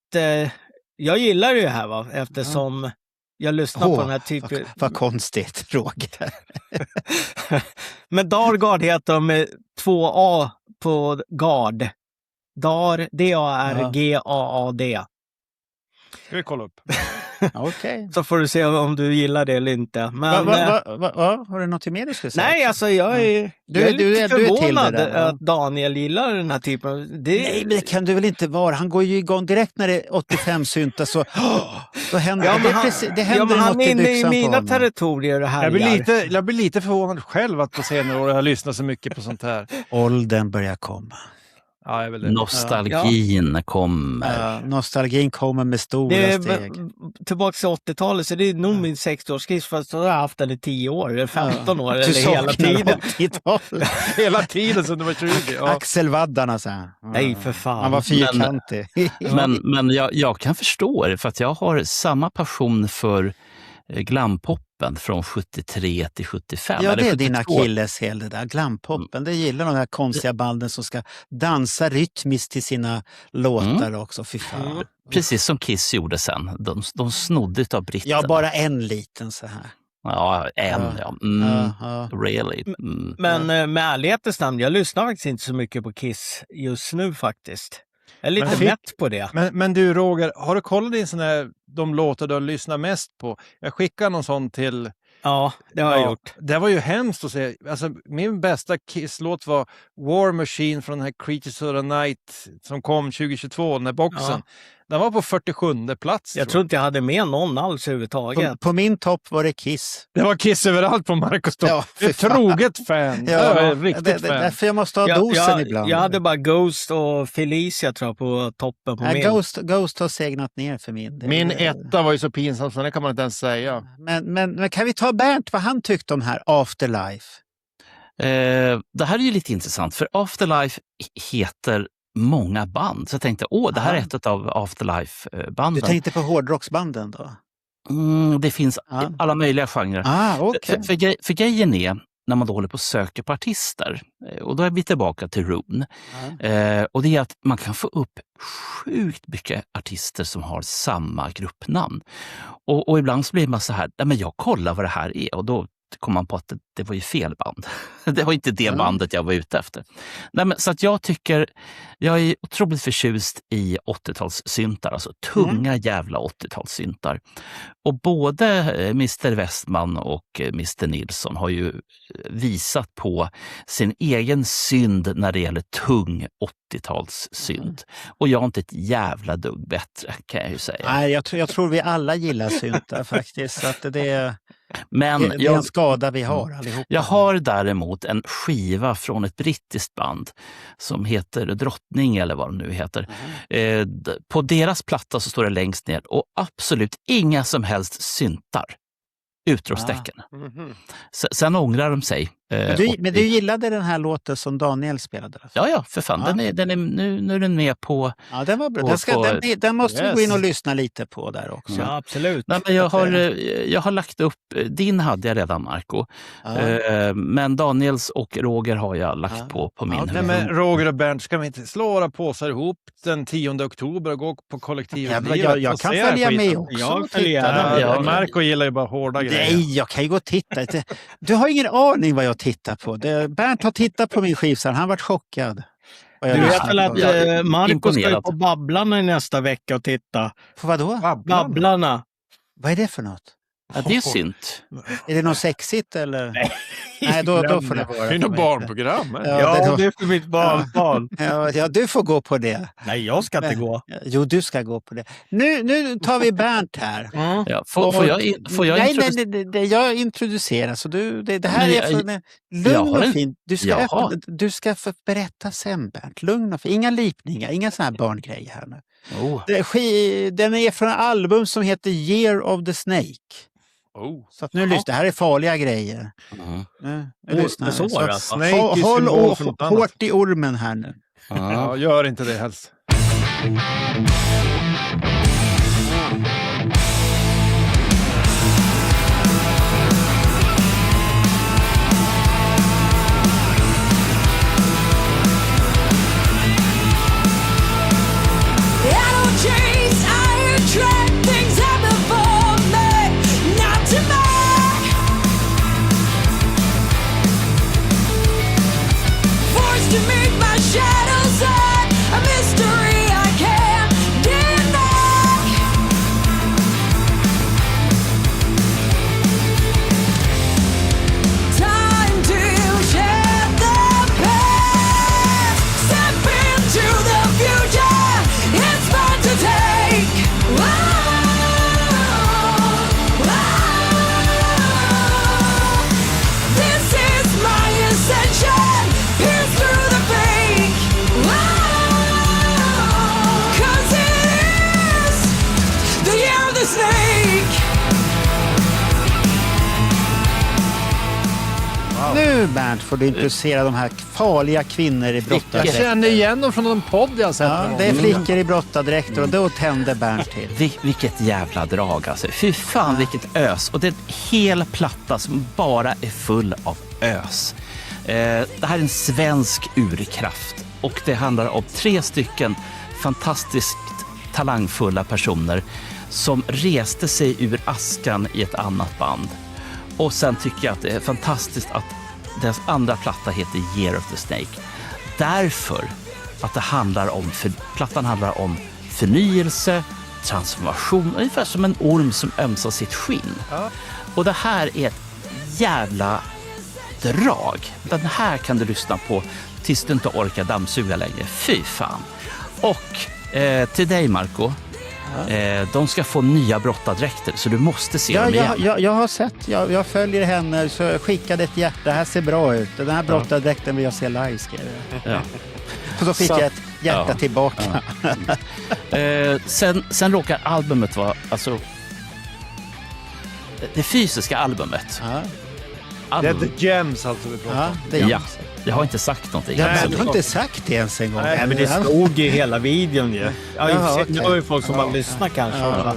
jag gillar det här, va? Eftersom jag lyssnar på den här typen.
Vad konstigt, Roger.
Men Dargard heter de med 2A på Gard. D-A-R-G-A-A-D.
Ska vi kolla upp?
Okej.
Så får du se om du gillar det eller inte. Men,
har du något mer du skulle säga?
Nej, alltså jag är lite förvånad att Daniel gillar den här typen.
Nej, men det kan du väl inte vara. Han går ju igång direkt när det är 85 synta, så då händer det händer
han
något
är inne i mina territorier det här.
Jag blir lite förvånad själv att på senare år jag har lyssnat så mycket på sånt här.
Åldern börjar komma.
Ja, jag vill det.
Nostalgin kommer.
Nostalgin kommer med stora steg.
Tillbaka till 80-talet, så det är nog min 60-årskris, fast jag har haft den i 10 år, eller 15 år, eller hela tiden.
Hela tiden som du var 20. Ja.
Axelvaddarna så här.
Nej, för fan.
Han var fyrkantig.
Men jag kan förstå det, för att jag har samma passion för glampoppen från 73 till 75.
Ja, det är din akilleshäl, det där. Glampoppen, det gillar de här konstiga banden som ska dansa rytmiskt till sina låtar också. Fy fan.
Precis som Kiss gjorde sen. De snodde av britterna.
Ja, bara en liten så här.
Ja, really.
Men med ärlighetens namn, jag lyssnar faktiskt inte så mycket på Kiss just nu faktiskt. Jag är lite mätt på det.
Men du Roger, har du kollat in de låtar du lyssnar mest på? Jag skickar någon sån till
Ja, det har jag gjort.
Det var ju hemskt att se. Alltså, min bästa Kiss-låt var War Machine från den här Creatures of the Night som kom 2022, den här boxen. Ja. Den var på 47:e plats.
Jag tror inte jag hade med någon alls överhuvudtaget.
På min topp var det Kiss.
Det var Kiss överallt på Marcus topp. Ja, ett troget fan.
Ja,
riktigt fan.
Därför jag måste ha dosen ibland.
Jag hade bara Ghost och Felicia tror jag på toppen på min.
Ghost har segnat ner för min.
Min etta var ju så pinsam så det kan man inte ens säga.
Men kan vi ta Bernt vad han tyckte om här Afterlife?
Det här är ju lite intressant för Afterlife heter många band. Så jag tänkte, det här är ett av Afterlife-banden.
Du tänkte på hårdrocksbanden då?
Det finns alla möjliga genrer.
Okay.
För grejen är, när man då håller på och söker på artister, och då är vi tillbaka till Roon, och det är att man kan få upp sjukt mycket artister som har samma gruppnamn. Och ibland så blir man så här, men jag kollar vad det här är, och då kom man på att det var ju fel band. Det var inte det bandet jag var ute efter. Nej, men, så att jag är otroligt förtjust i 80-talssyntar, alltså tunga jävla 80-talssyntar. Och både Mr. Westman och Mr. Nilsson har ju visat på sin egen synd när det gäller tung 80-talssynt. Och jag är inte ett jävla dugg bättre, kan jag ju säga.
Nej, jag tror vi alla gillar syntar faktiskt. Så att det är en skada vi har allihopa.
Jag har däremot en skiva från ett brittiskt band som heter Drottning eller vad de nu heter. På deras platta så står det längst ner och absolut inga som helst syntar. Utropstecken. Sen ångrar de sig.
Men du gillade den här låten som Daniel spelade?
Ja, för fan. Nu är den med på...
Ja, den var bra. Den måste vi gå in och lyssna lite på där också.
Ja, absolut.
Nej, men jag har lagt upp... Din hade jag redan, Marco. Men Daniels och Roger har jag lagt på min.
Nej, men Roger och Bernt, ska vi inte slå våra påsar ihop den 10 oktober och gå på kollektivet?
Jag kan följa med också.
Jag följer.
Marco gillar ju bara hårda grejer.
Nej, jag kan ju gå och titta. Du har ingen aning vad jag tittar på. Bernt har tittat på min skivsamling. Han har varit chockad.
Du vet väl att Marco ska ju på Babblarna nästa vecka och titta.
På vad då?
Babblarna.
Vad är det för något?
Ja, det är synt.
Är det något sexigt eller? Nej, då får det vara.
Det är något barnprogram.
Ja, det är för mitt barn.
Ja, du får gå på det.
Nej, jag ska inte gå.
Jo, du ska gå på det. Nu tar vi Bernt här.
Ja, får jag
Nej, jag introducerar. Så det här är för lugn och fint. Du ska få berätta sen, Bernt. Lugn och fint. Inga lipningar, inga såna här barngrejer här nu. Den är från en album som heter Year of the Snake. Så att nu lyssna, det här är farliga grejer. Nu lyssna. Håll hårt i ormen här nu.
Ja, gör inte det helst.
Nu, Bernt, får du introducera de här farliga kvinnor i brottardräkter.
Jag känner igen dem från någon podd jag sett.
Ja, det är flickor i brottardräkter och då tänder Bernt till.
Vilket jävla drag alltså. Fy fan vilket ös. Och det är en hel platta som bara är full av ös. Det här är en svensk urkraft. Och det handlar om 3 stycken fantastiskt talangfulla personer som reste sig ur askan i ett annat band. Och sen tycker jag att det är fantastiskt att deras andra platta heter Year of the Snake. Därför att plattan handlar om förnyelse, transformation, ungefär som en orm som ömsar sitt skinn. Ja. Och det här är ett jävla drag. Den här kan du lyssna på tills du inte orkar dammsuga längre. Fy fan. Och till dig, Marco. De ska få nya brottardräkter, så du måste se dem igen.
Jag har sett, jag följer henne, så jag skickade ett hjärta. Det här ser bra ut. Den här brottardräkten vill jag se live, skrev jag.
Ja.
Och så fick jag ett hjärta tillbaka.
Sen råkar albumet vara, alltså, det fysiska albumet.
Det är The Gems alltså vi pratar om.
Det är
gems. Jag har inte sagt någonting.
Jag har inte sagt det ens en gång.
Nej, men det stod i hela videon ju. Nu har ju folk som bara lyssnar kanske.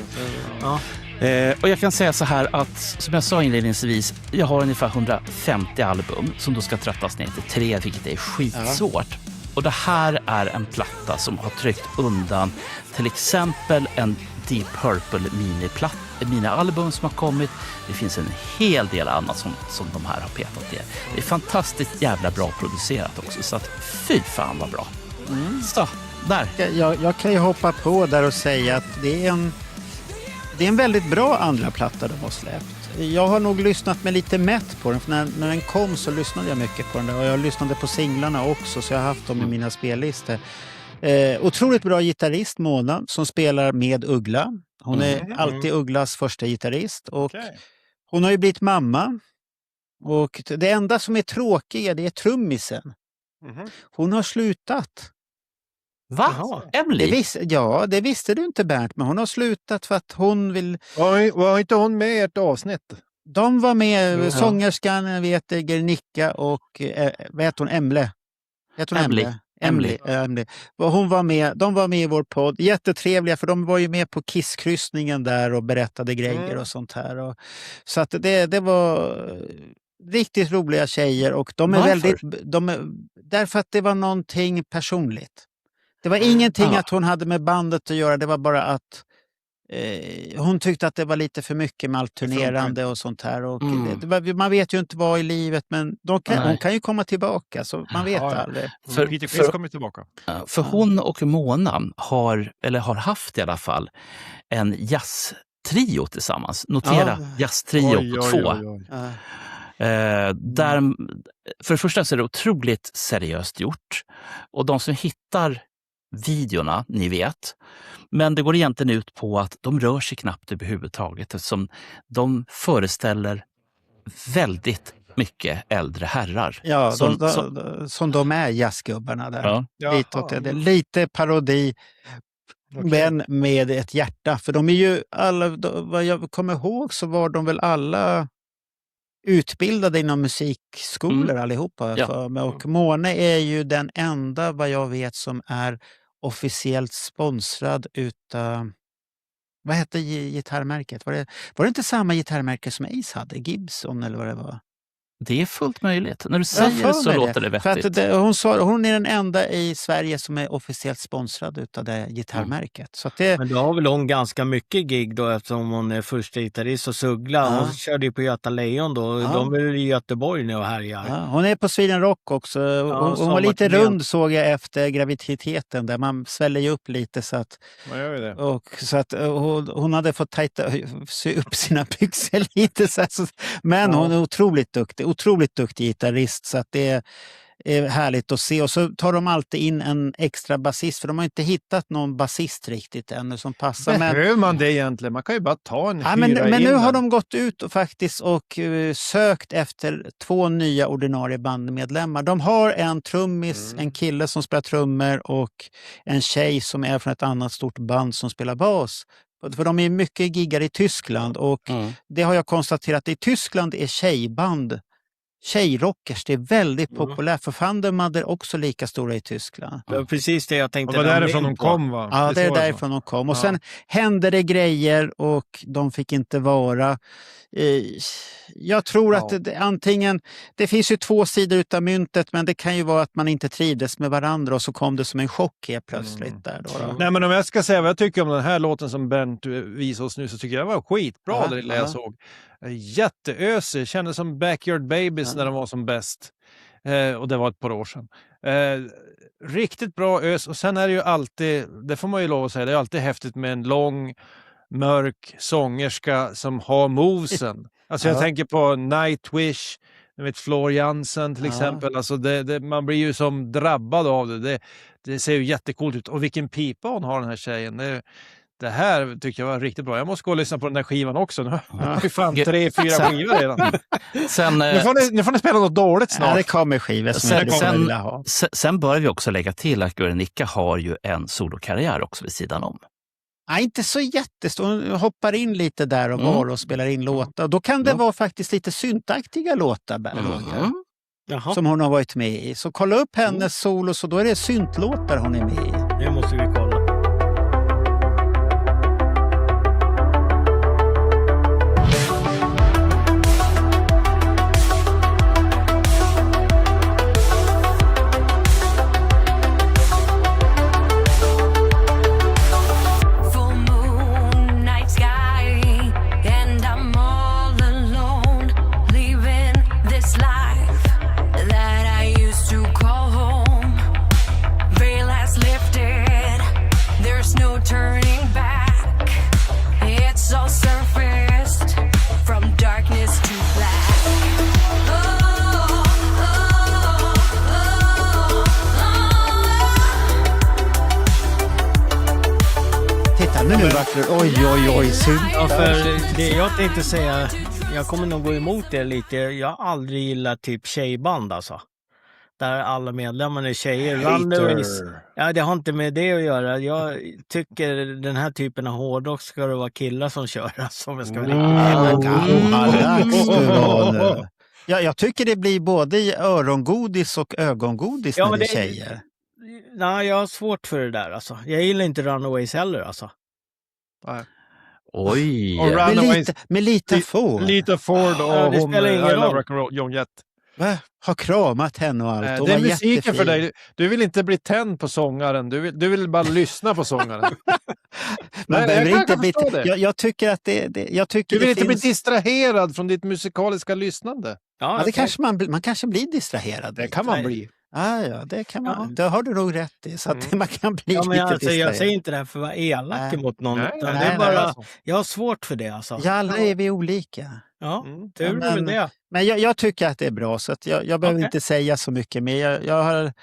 Och jag kan säga så här att, som jag sa inledningsvis, jag har ungefär 150 album som då ska trattas ner till 3, vilket är skitsvårt. Och det här är en platta som har tryckt undan till exempel en Deep Purple mini-album som har kommit. Det finns en hel del annat som de här har petat ner. Det är fantastiskt jävla bra producerat också, så att fy fan vad bra. Så, där.
Jag kan ju hoppa på där och säga att det är en väldigt bra andra platta de har släppt. Jag har nog lyssnat med lite mätt på den, för när den kom så lyssnade jag mycket på den där, och jag lyssnade på singlarna också, så jag har haft dem i mina spellistor. Otroligt bra gitarrist, Mona, som spelar med Uggla. Hon är alltid Ugglas första gitarrist, och hon har ju blivit mamma. Och det enda som är tråkigt, det är trummisen. Hon har slutat.
Va? Emily?
Det visste du inte, Bernt, men hon har slutat för att hon vill...
Var inte hon med i ett avsnitt?
De var med, sångerskan, Gernicka och vad heter hon, Emily. Emily. Hon var med, de var med i vår podd. Jättetrevliga, för de var ju med på Kisskryssningen där och berättade grejer och sånt här. Så att det var riktigt roliga tjejer, och de är därför att det var någonting personligt. Det var ingenting att hon hade med bandet att göra, det var bara att hon tyckte att det var lite för mycket med allt turnerande och sånt här. Och man vet ju inte vad i livet, men hon kan ju komma tillbaka, så man vet aldrig.
Peter Criss kommer tillbaka.
För hon och Mona har haft i alla fall en jazztrio tillsammans. Notera jazztrio på 2. Där, för det första så är det otroligt seriöst gjort. Och de som hittar videorna, ni vet. Men det går egentligen ut på att de rör sig knappt överhuvudtaget, eftersom de föreställer väldigt mycket äldre herrar.
Ja, som de är, jazzgubbarna där. Ja. Lite parodi, men med ett hjärta. För de är ju alla, vad jag kommer ihåg så var de väl alla utbildade inom musikskolor allihopa. Och Måne är ju den enda, vad jag vet, som är officiellt sponsrad utav, vad hette gitarrmärket? Var det inte samma gitarrmärke som Ace hade? Gibson eller vad det var?
Det är fullt möjligt. När du säger så låter det vettigt.
För att hon är den enda i Sverige som är officiellt sponsrad utav det gitarrmärket. Så att
men då har väl hon ganska mycket gig då, eftersom hon är första gitarrist och Uggla. Hon körde ju på Göta Lejon då. De är i Göteborg nu och härjar.
Hon är på Sweden Rock också. Hon var lite rund, såg jag, efter graviditeten där. Man sväller ju upp lite så att...
Man gör ju det.
Och så att hon hade fått sy upp sina byxor lite. Men hon är otroligt duktig gitarrist, så att det är härligt att se. Och så tar de alltid in en extra basist, för de har inte hittat någon basist riktigt ännu som passar.
Behöver man det egentligen? Man kan ju bara ta en
men nu har de gått ut och faktiskt sökt efter 2 nya ordinarie bandmedlemmar. De har en trummis, en kille som spelar trummor och en tjej som är från ett annat stort band som spelar bas. För de är mycket giggar i Tyskland, och det har jag konstaterat. I Tyskland är tjejrockers, det är väldigt populärt. För Thundermother är också lika stora i Tyskland.
Det var precis det jag tänkte.
Och det var därifrån de kom, va?
Ja, det är därifrån de kom. Och sen hände det grejer och de fick inte vara. Jag tror att antingen, det finns ju 2 sidor utav myntet, men det kan ju vara att man inte trivdes med varandra och så kom det som en chock helt plötsligt där då.
Nej, men om jag ska säga vad jag tycker om den här låten som Bernt visade oss nu, så tycker jag det var skitbra det lilla jag såg. Jätteösig, kändes som Backyard Babies när de var som bäst. Och det var ett par år sedan. Riktigt bra ös, och sen är det ju alltid, det får man ju lov att säga, det är alltid häftigt med en lång, mörk sångerska som har movesen. Alltså jag tänker på Nightwish, jag vet Floor Jansen till exempel. Alltså man blir ju som drabbad av det. Det ser ju jättecoolt ut. Och vilken pipa hon har, den här tjejen. Det här tycker jag var riktigt bra. Jag måste gå och lyssna på den här skivan också. Nu har vi fan 3-4 skivor redan. Nu får ni spela något dåligt snart.
Ja, det kommer skivor som jag vill ha.
Sen bör vi också lägga till att Guernica har ju en solokarriär också vid sidan om.
Ja, inte så jättestor. Hon hoppar in lite där och var och spelar in låtar. Då kan det vara faktiskt lite syntaktiga låtar, som hon har varit med i. Så kolla upp hennes solo, så då är det syntlåtar hon är med i.
Det måste vi kolla.
Oj, synd.
Ja, för det jag tänkte säga, jag kommer nog gå emot det lite. Jag har aldrig gillat typ tjejband alltså. Där alla medlemmar är tjejer. Runaways. Ja, det har inte med det att göra. Jag tycker den här typen av hårdrock ska det vara killar som kör. Alltså, om jag ska
jag tycker det blir både örongodis och ögongodis när det är tjejer.
Nej, jag har svårt för det där alltså. Jag gillar inte Runaways heller alltså.
Nej.
Oj!
Med lite Ford.
Lite Ford och
det spelar ingen roll.
John Jett.
Har kramat henne och allt.
Det är musiken för dig. Du vill inte bli tänd på sångaren. Du vill bara lyssna på sångaren.
Jag tycker att
du vill inte bli distraherad från ditt musikaliska lyssnande.
Ja, det kanske man kanske blir distraherad.
Det kan man bli.
Ja, det kan man. Ja. Det har du nog rätt i. Så att man kan bli lite distraherad.
Jag säger inte det här för att vara elak mot någon. Det är bara, jag har svårt för det alltså.
Ja, alla är vi olika.
Ja, tur med det.
Men jag tycker att det är bra, så att jag behöver inte säga så mycket mer. Jag har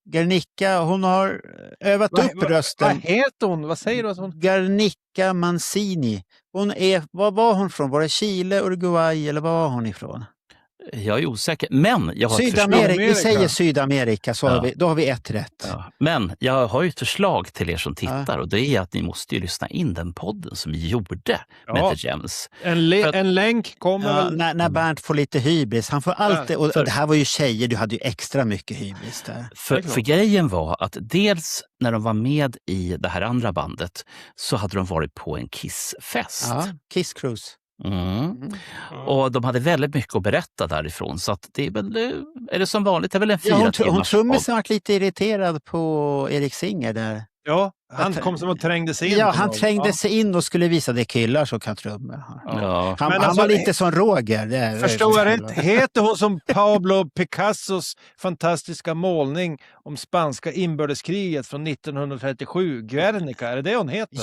Guernica, hon har övat upp rösten.
Vad heter hon? Vad säger du?
Guernica Mancini. Var var hon från? Var det Chile, Uruguay eller var var hon ifrån?
Jag är osäker, men jag har
Sydamerika. Vi säger Sydamerika, så då har vi ett rätt.
Ja. Men jag har ju ett förslag till er som tittar och det är att ni måste ju lyssna in den podden som vi gjorde med The Gems.
En länk kommer väl...
När Bernt får lite hybris. Han får alltid, och det här var ju tjejer, du hade ju extra mycket hybris där.
För grejen var att dels när de var med i det här andra bandet så hade de varit på en Kiss-fest.
Ja, Kiss Cruise.
Och de hade väldigt mycket att berätta därifrån, så att det är väl, är det som vanligt, det är väl en 4 timmars
hon trummisen var lite irriterad på Erik Singer där.
Ja, han kom som och trängde sig in.
Ja, han trängde sig in och skulle visa det killar som kan trumma.
Ja.
Han var lite som Roger.
Förstår jag rätt? Heter hon som Pablo Picassos fantastiska målning om spanska inbördeskriget från 1937, Guernica? Är det hon heter?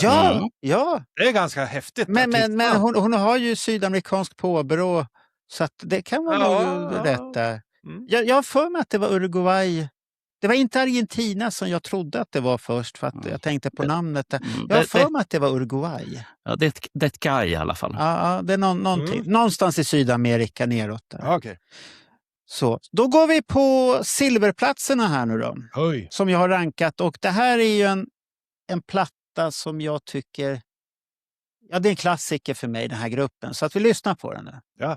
Ja.
Det är ganska häftigt.
Men hon har ju sydamerikanskt påbrå, så att det kan vara nog rätt där. Jag har för mig att det var Uruguay. Det var inte Argentina som jag trodde att det var först, för att jag tänkte på namnet. Jag har för mig att det var Uruguay.
Ja, det är ett guy i alla fall.
Ja, det är någonting. Någonstans i Sydamerika neråt där.
Okay.
Så, då går vi på silverplatserna här nu då.
Oj.
Som jag har rankat. Och det här är ju en platta som jag tycker... Ja, det är en klassiker för mig, den här gruppen. Så att vi lyssnar på den nu.
Ja.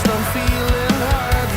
I'm feeling hurt.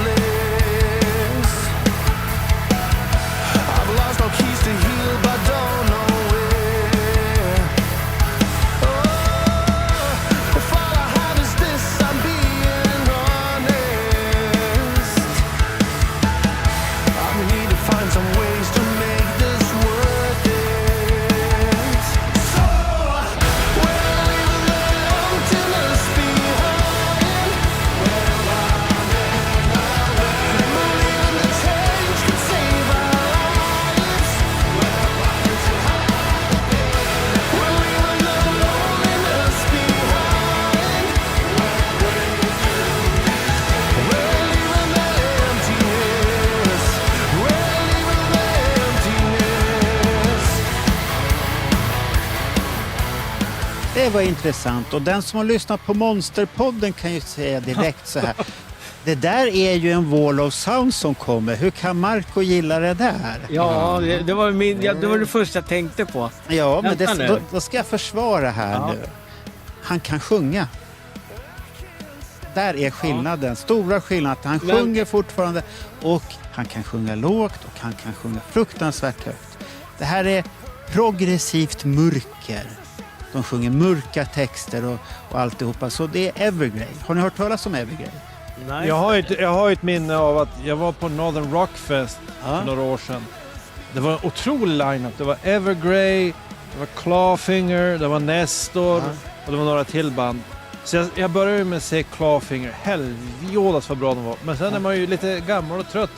Det var intressant. Och den som har lyssnat på Monsterpodden kan ju säga direkt så här. Det där är ju en wall of sound som kommer. Hur kan Marco gilla det där?
Ja, det var det första jag tänkte på.
Ja, men då ska jag försvara här nu. Han kan sjunga. Där är skillnaden. Stora skillnaden. Han sjunger fortfarande och han kan sjunga lågt och han kan sjunga fruktansvärt högt. Det här är progressivt mörker. De sjunger mörka texter och alltihopa. Så det är Evergrey. Har ni hört talas om Evergrey?
Nej.
Jag har ett minne av att jag var på Northern Rockfest för några år sedan. Det var en otrolig line-up. Det var Evergrey, det var Clawfinger, det var Nestor och det var några till band. Så jag började med att se Clawfinger. Helvjodas vad bra de var. Men sen är man ju lite gammal och trött.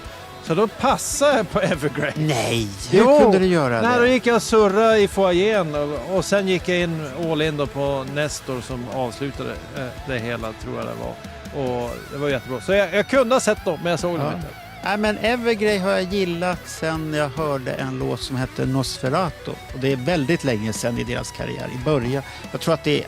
Så då passade jag på Evergrey.
Nej, hur kunde du göra det?
Då gick jag och surra i foajén och sen gick jag in all in då på Nestor som avslutade det hela, tror jag det var. Och det var jättebra. Så jag kunde ha sett dem, men jag såg dem inte.
Nej, men Evergrey har jag gillat sen jag hörde en låt som heter Nosferatu. Och det är väldigt länge sedan i deras karriär, i början. Jag tror att det är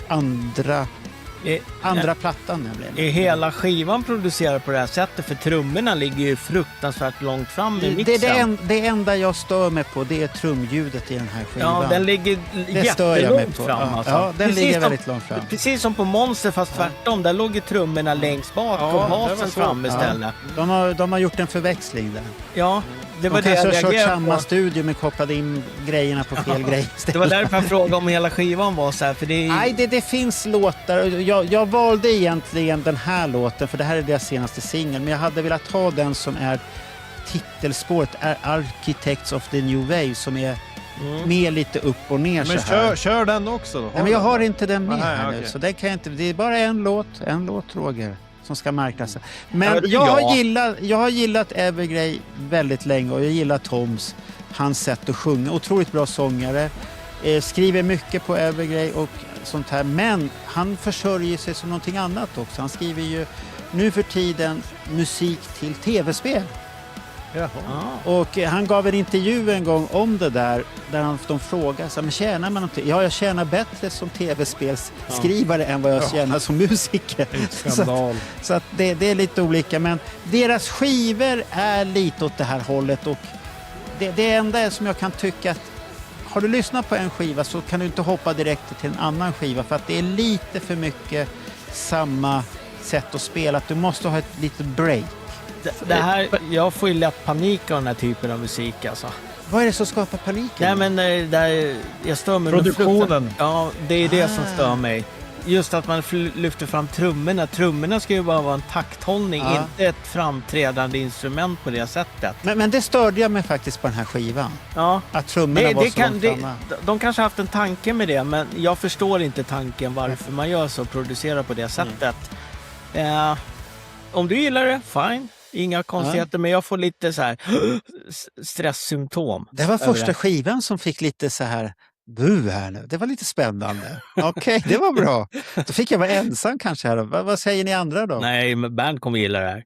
andra plattan nämligen.
Är hela skivan producerad på det här sättet? För trummorna ligger ju fruktansvärt långt fram i mixen.
Det enda jag stör mig på, det är trumljudet i den här skivan.
Ja, den ligger jättelångt fram. Alltså.
Ja, den ligger väldigt långt fram.
Precis som på Monster, fast tvärtom. Där låg ju trummorna längst bak och basen fram istället.
De har gjort en förväxling där.
Ja, det var
de
det jag
kanske har kört samma
på.
studio men kopplade in grejerna på fel grej.
Det var därför jag frågade om hela skivan var så här. För det är...
Nej, det finns låtar. Jag valde egentligen den här låten, för det här är deras senaste singel. Men jag hade velat ha den som är titelspåret, är Architects of the New Wave, som är med lite upp och ner.
Men
så här.
Kör den också då.
Nej, men jag har inte den med här
okay.
nu. Så det kan jag inte. Det är bara en låt Roger, som ska marknadsföras. Men jag har gillat Evergrey väldigt länge och jag gillar Toms, hans sätt att sjunga. Otroligt bra sångare. Skriver mycket på Evergrey och sånt här. Men han försörjer sig som någonting annat också. Han skriver ju nu för tiden musik till tv-spel.
Jaha.
Och han gav en intervju en gång om det där de frågade så, men tjänar man någonting? Ja, jag tjänar bättre som tv-spelsskrivare än vad jag tjänar som musiker. Så att det är lite olika, men deras skivor är lite åt det här hållet, och det enda är som jag kan tycka att har du lyssnat på en skiva så kan du inte hoppa direkt till en annan skiva, för att det är lite för mycket samma sätt att spela, att du måste ha ett litet break.
Det här, jag får ju lätt panik av den här typen av musik alltså.
Vad är det som skapar paniken?
Nej, men jag stör mig
produktionen.
Ja, det är det som stör mig. Just att man lyfter fram trummorna. Trummorna ska ju bara vara en takthållning, inte ett framträdande instrument på det sättet.
Men det störde jag mig faktiskt på den här skivan.
Ja.
Att trummorna var så långt framme.
De kanske har haft en tanke med det, men jag förstår inte tanken varför man gör så och producerar på det sättet. Om du gillar det, fine. Inga konstigheter, men jag får lite så här stresssymptom.
Det var första skivan som fick lite så här här nu. Det var lite spännande. Okej, det var bra. Då fick jag vara ensam kanske här. Vad säger ni andra då?
Nej, men Bernt kommer gilla det här.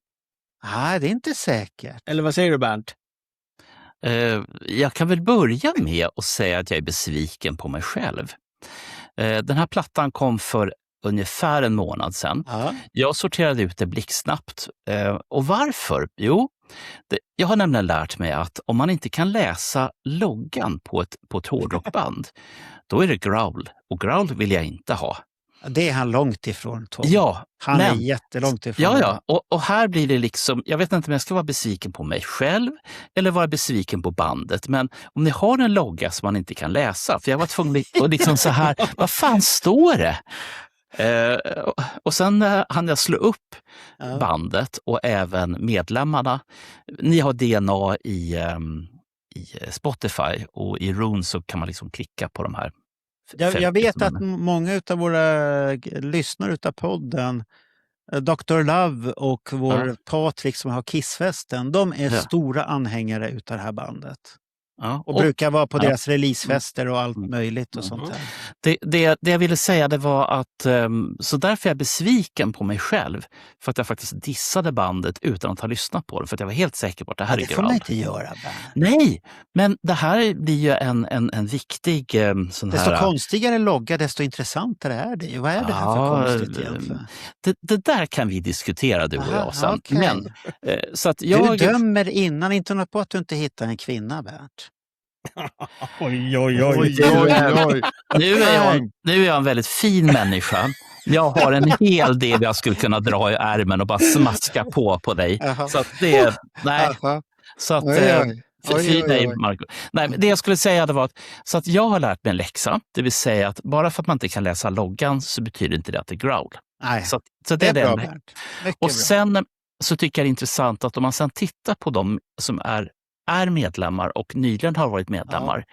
Nej, det är inte säkert.
Eller vad säger du, Bernt?
Jag kan väl börja med att säga att jag är besviken på mig själv. Den här plattan kom för ungefär en månad sedan. Jag sorterade ut det blixtsnabbt. Och varför? Jo, jag har nämligen lärt mig att om man inte kan läsa loggan på ett hårdrockband, då är det growl. Och growl vill jag inte ha.
Det är han långt ifrån, Tom.
Ja,
han är jättelångt ifrån.
Ja. Och här blir det liksom, jag vet inte om jag ska vara besviken på mig själv eller vara besviken på bandet. Men om ni har en logga som man inte kan läsa, för jag var tvungen att liksom så här, vad fan står det? Och sen hann jag slå upp bandet och även medlemmarna. Ni har DNA i Spotify, och i Rune så kan man liksom klicka på de här.
Jag vet att många av våra lyssnare utav podden, Dr. Love och vår Patrik som har Kissfesten, de är stora anhängare utav det här bandet. Ja, och brukar vara på deras releasefester och allt möjligt och sånt där.
Det jag ville säga det var att så därför är jag besviken på mig själv för att jag faktiskt dissade bandet utan att ha lyssnat på det, för att jag var helt säker på att det här är
Det får man inte göra.
Nej, men det här blir ju en viktig sån här...
Desto konstigare logga, desto intressantare är det. Vad är det här för konstigt egentligen?
Det där kan vi diskutera, du och jag sen.
Okay.
Men, så att jag...
Du dömer innan, inte något på att du inte hittar en kvinna, Bernt.
Oj.
Nu är jag en väldigt fin människa. Jag har en hel del jag skulle kunna dra i ärmen och bara smaska på dig. Så att det... Nej. Så att... Nej, Marco. Nej, men det jag skulle säga det var att, så att jag har lärt mig en läxa. Det vill säga att bara för att man inte kan läsa loggan så betyder inte det att det är growl.
Nej,
så det är
bra,
det. Och
bra.
sen så tycker jag det är intressant att om man sen tittar på dem som är medlemmar och nyligen har varit medlemmar,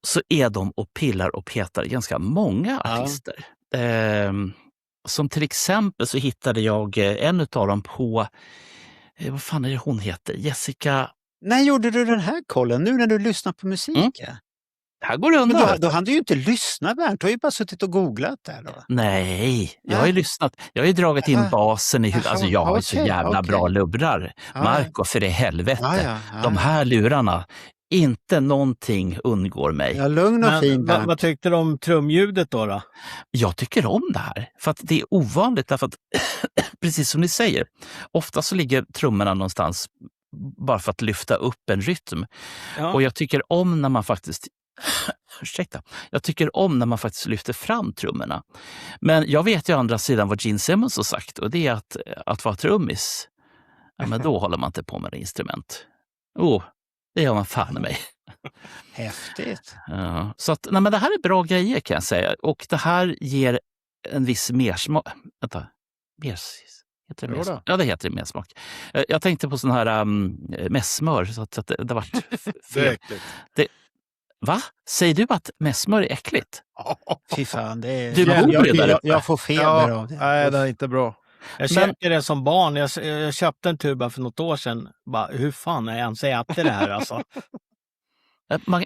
så är de och pillar och petar ganska många artister. Som till exempel så hittade jag en av dem på, vad fan är det hon heter? Jessica...
När gjorde du den här kollen? Nu när du lyssnar på musik?
Här går det undan.
Då hann du ju inte lyssna, Bernt. Du har ju bara suttit och googlat där då.
Nej, jag har ju lyssnat. Jag har ju dragit in basen i huvudet. Alltså jag har ju så jävla bra lurar. Marco, för det helvete. De här lurarna, inte någonting undgår mig.
Ja, lugn och fin, Bernt.
Vad tyckte du om trumljudet då?
Jag tycker om det här. För att det är ovanligt. Därför att, precis som ni säger, ofta så ligger trummorna någonstans bara för att lyfta upp en rytm. Och jag tycker om när man faktiskt Jag tycker om när man faktiskt lyfter fram trummorna. Men jag vet ju å andra sidan vad Gene Simmons har sagt, och det är att vara trummis, men då håller man inte på med instrument. Det gör man fan i mig.
Häftigt.
Så att, men det här är bra grejer kan jag säga. Och det här ger en viss mersmak. Vänta, heter det mersmak? Ja, det heter det mersmak. Jag tänkte på sån här mässmör, så att det var fel. Va? Säger du att mässmör är äckligt?
Fy fan, det är... Jag får feber av det.
Nej, det är inte bra.
Jag käkade det som barn. Jag köpte en tuba för något år sedan. Bara, hur fan är jag ens äter det här alltså?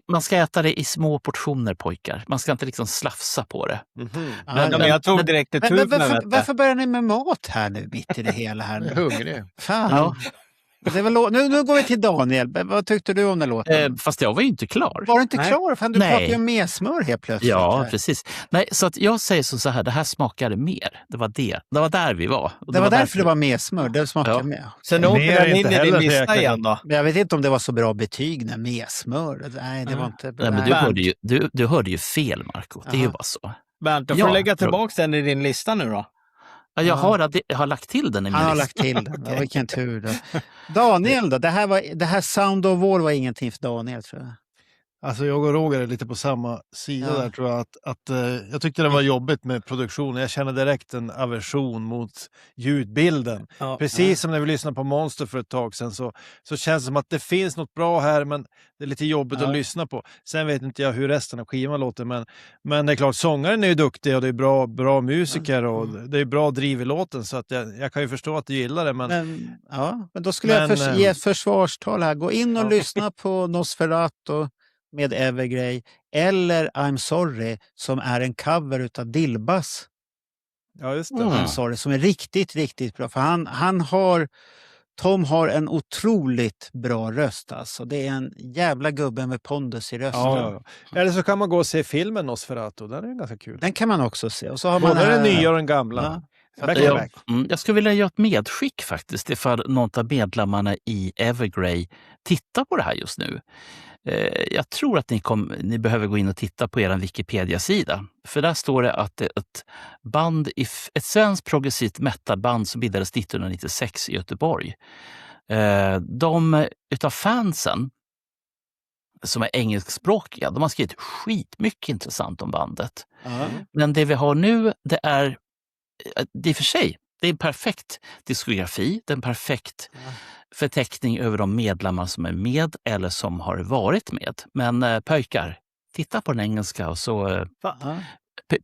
Man ska äta det i små portioner, pojkar. Man ska inte liksom slafsa på det.
Men jag tog direkt till tuben.
Varför börjar ni med mat här nu, mitt i det hela här?
Jag är hungrig.
Fan. Ja. Nu går vi till Daniel. Vad tyckte du om den låten?
Fast jag var ju inte klar.
Var du inte klar? Fan, du pratade ju om mer smör helt plötsligt.
Ja, precis. Nej, så att jag säger så här, det här smakade mer. Det var det. Det var där vi var.
Det var därför det var mer smör. Det smakade mer.
Sen åker den in i din lista igen då.
Men jag vet inte om det var så bra betyg när mer smör. Nej, det var inte bra.
Nej, men du hörde ju fel, Marco. Det är ju bara så.
Bernt, då får du lägga tillbaka den i din lista nu då.
Ja, jag har lagt till den i min lista.
Han har lagt till den. Ja, vilken tur då. Daniel då? Det här Sound of War var ingenting för Daniel, tror jag.
Alltså jag och Roger är lite på samma sida där, tror jag. Jag tyckte det var jobbigt med produktionen. Jag känner direkt en aversion mot ljudbilden. Precis som när vi lyssnade på Monster för ett tag sedan, så känns det som att det finns något bra här, men det är lite jobbigt att lyssna på. Sen vet inte jag hur resten av skivan låter, men det är klart, sångaren är ju duktig och det är bra musiker och det är bra driv i låten, så att jag kan ju förstå att du gillar det. Men
då skulle jag ge ett försvarstal här. Gå in och lyssna på Nosferatu med Evergrey eller I'm Sorry, som är en cover utav Dilbas.
Ja, just det.
I'm Sorry, som är riktigt, riktigt bra. För Tom har en otroligt bra röst alltså. Det är en jävla gubbe med pondus i rösten.
Ja. Eller så kan man gå och se filmen Nosferatu. Den är ganska kul.
Den kan man också se. Och så har
både
man
den nya och den gamla.
Jag skulle vilja göra ett medskick faktiskt, ifall någon av medlemmarna i Evergrey tittar på det här just nu. Jag tror att ni behöver gå in och titta på er Wikipedia-sida. För där står det att ett svenskt progressivt metalband som bildades 1996 i Göteborg. De utav fansen som är engelskspråkiga, de har skrivit skitmycket intressant om bandet. Men det vi har nu, det är för sig, det är en perfekt diskografi, det är en perfekt förteckning över de medlemmar som är med eller som har varit med. Men pojkar, titta på den engelska och så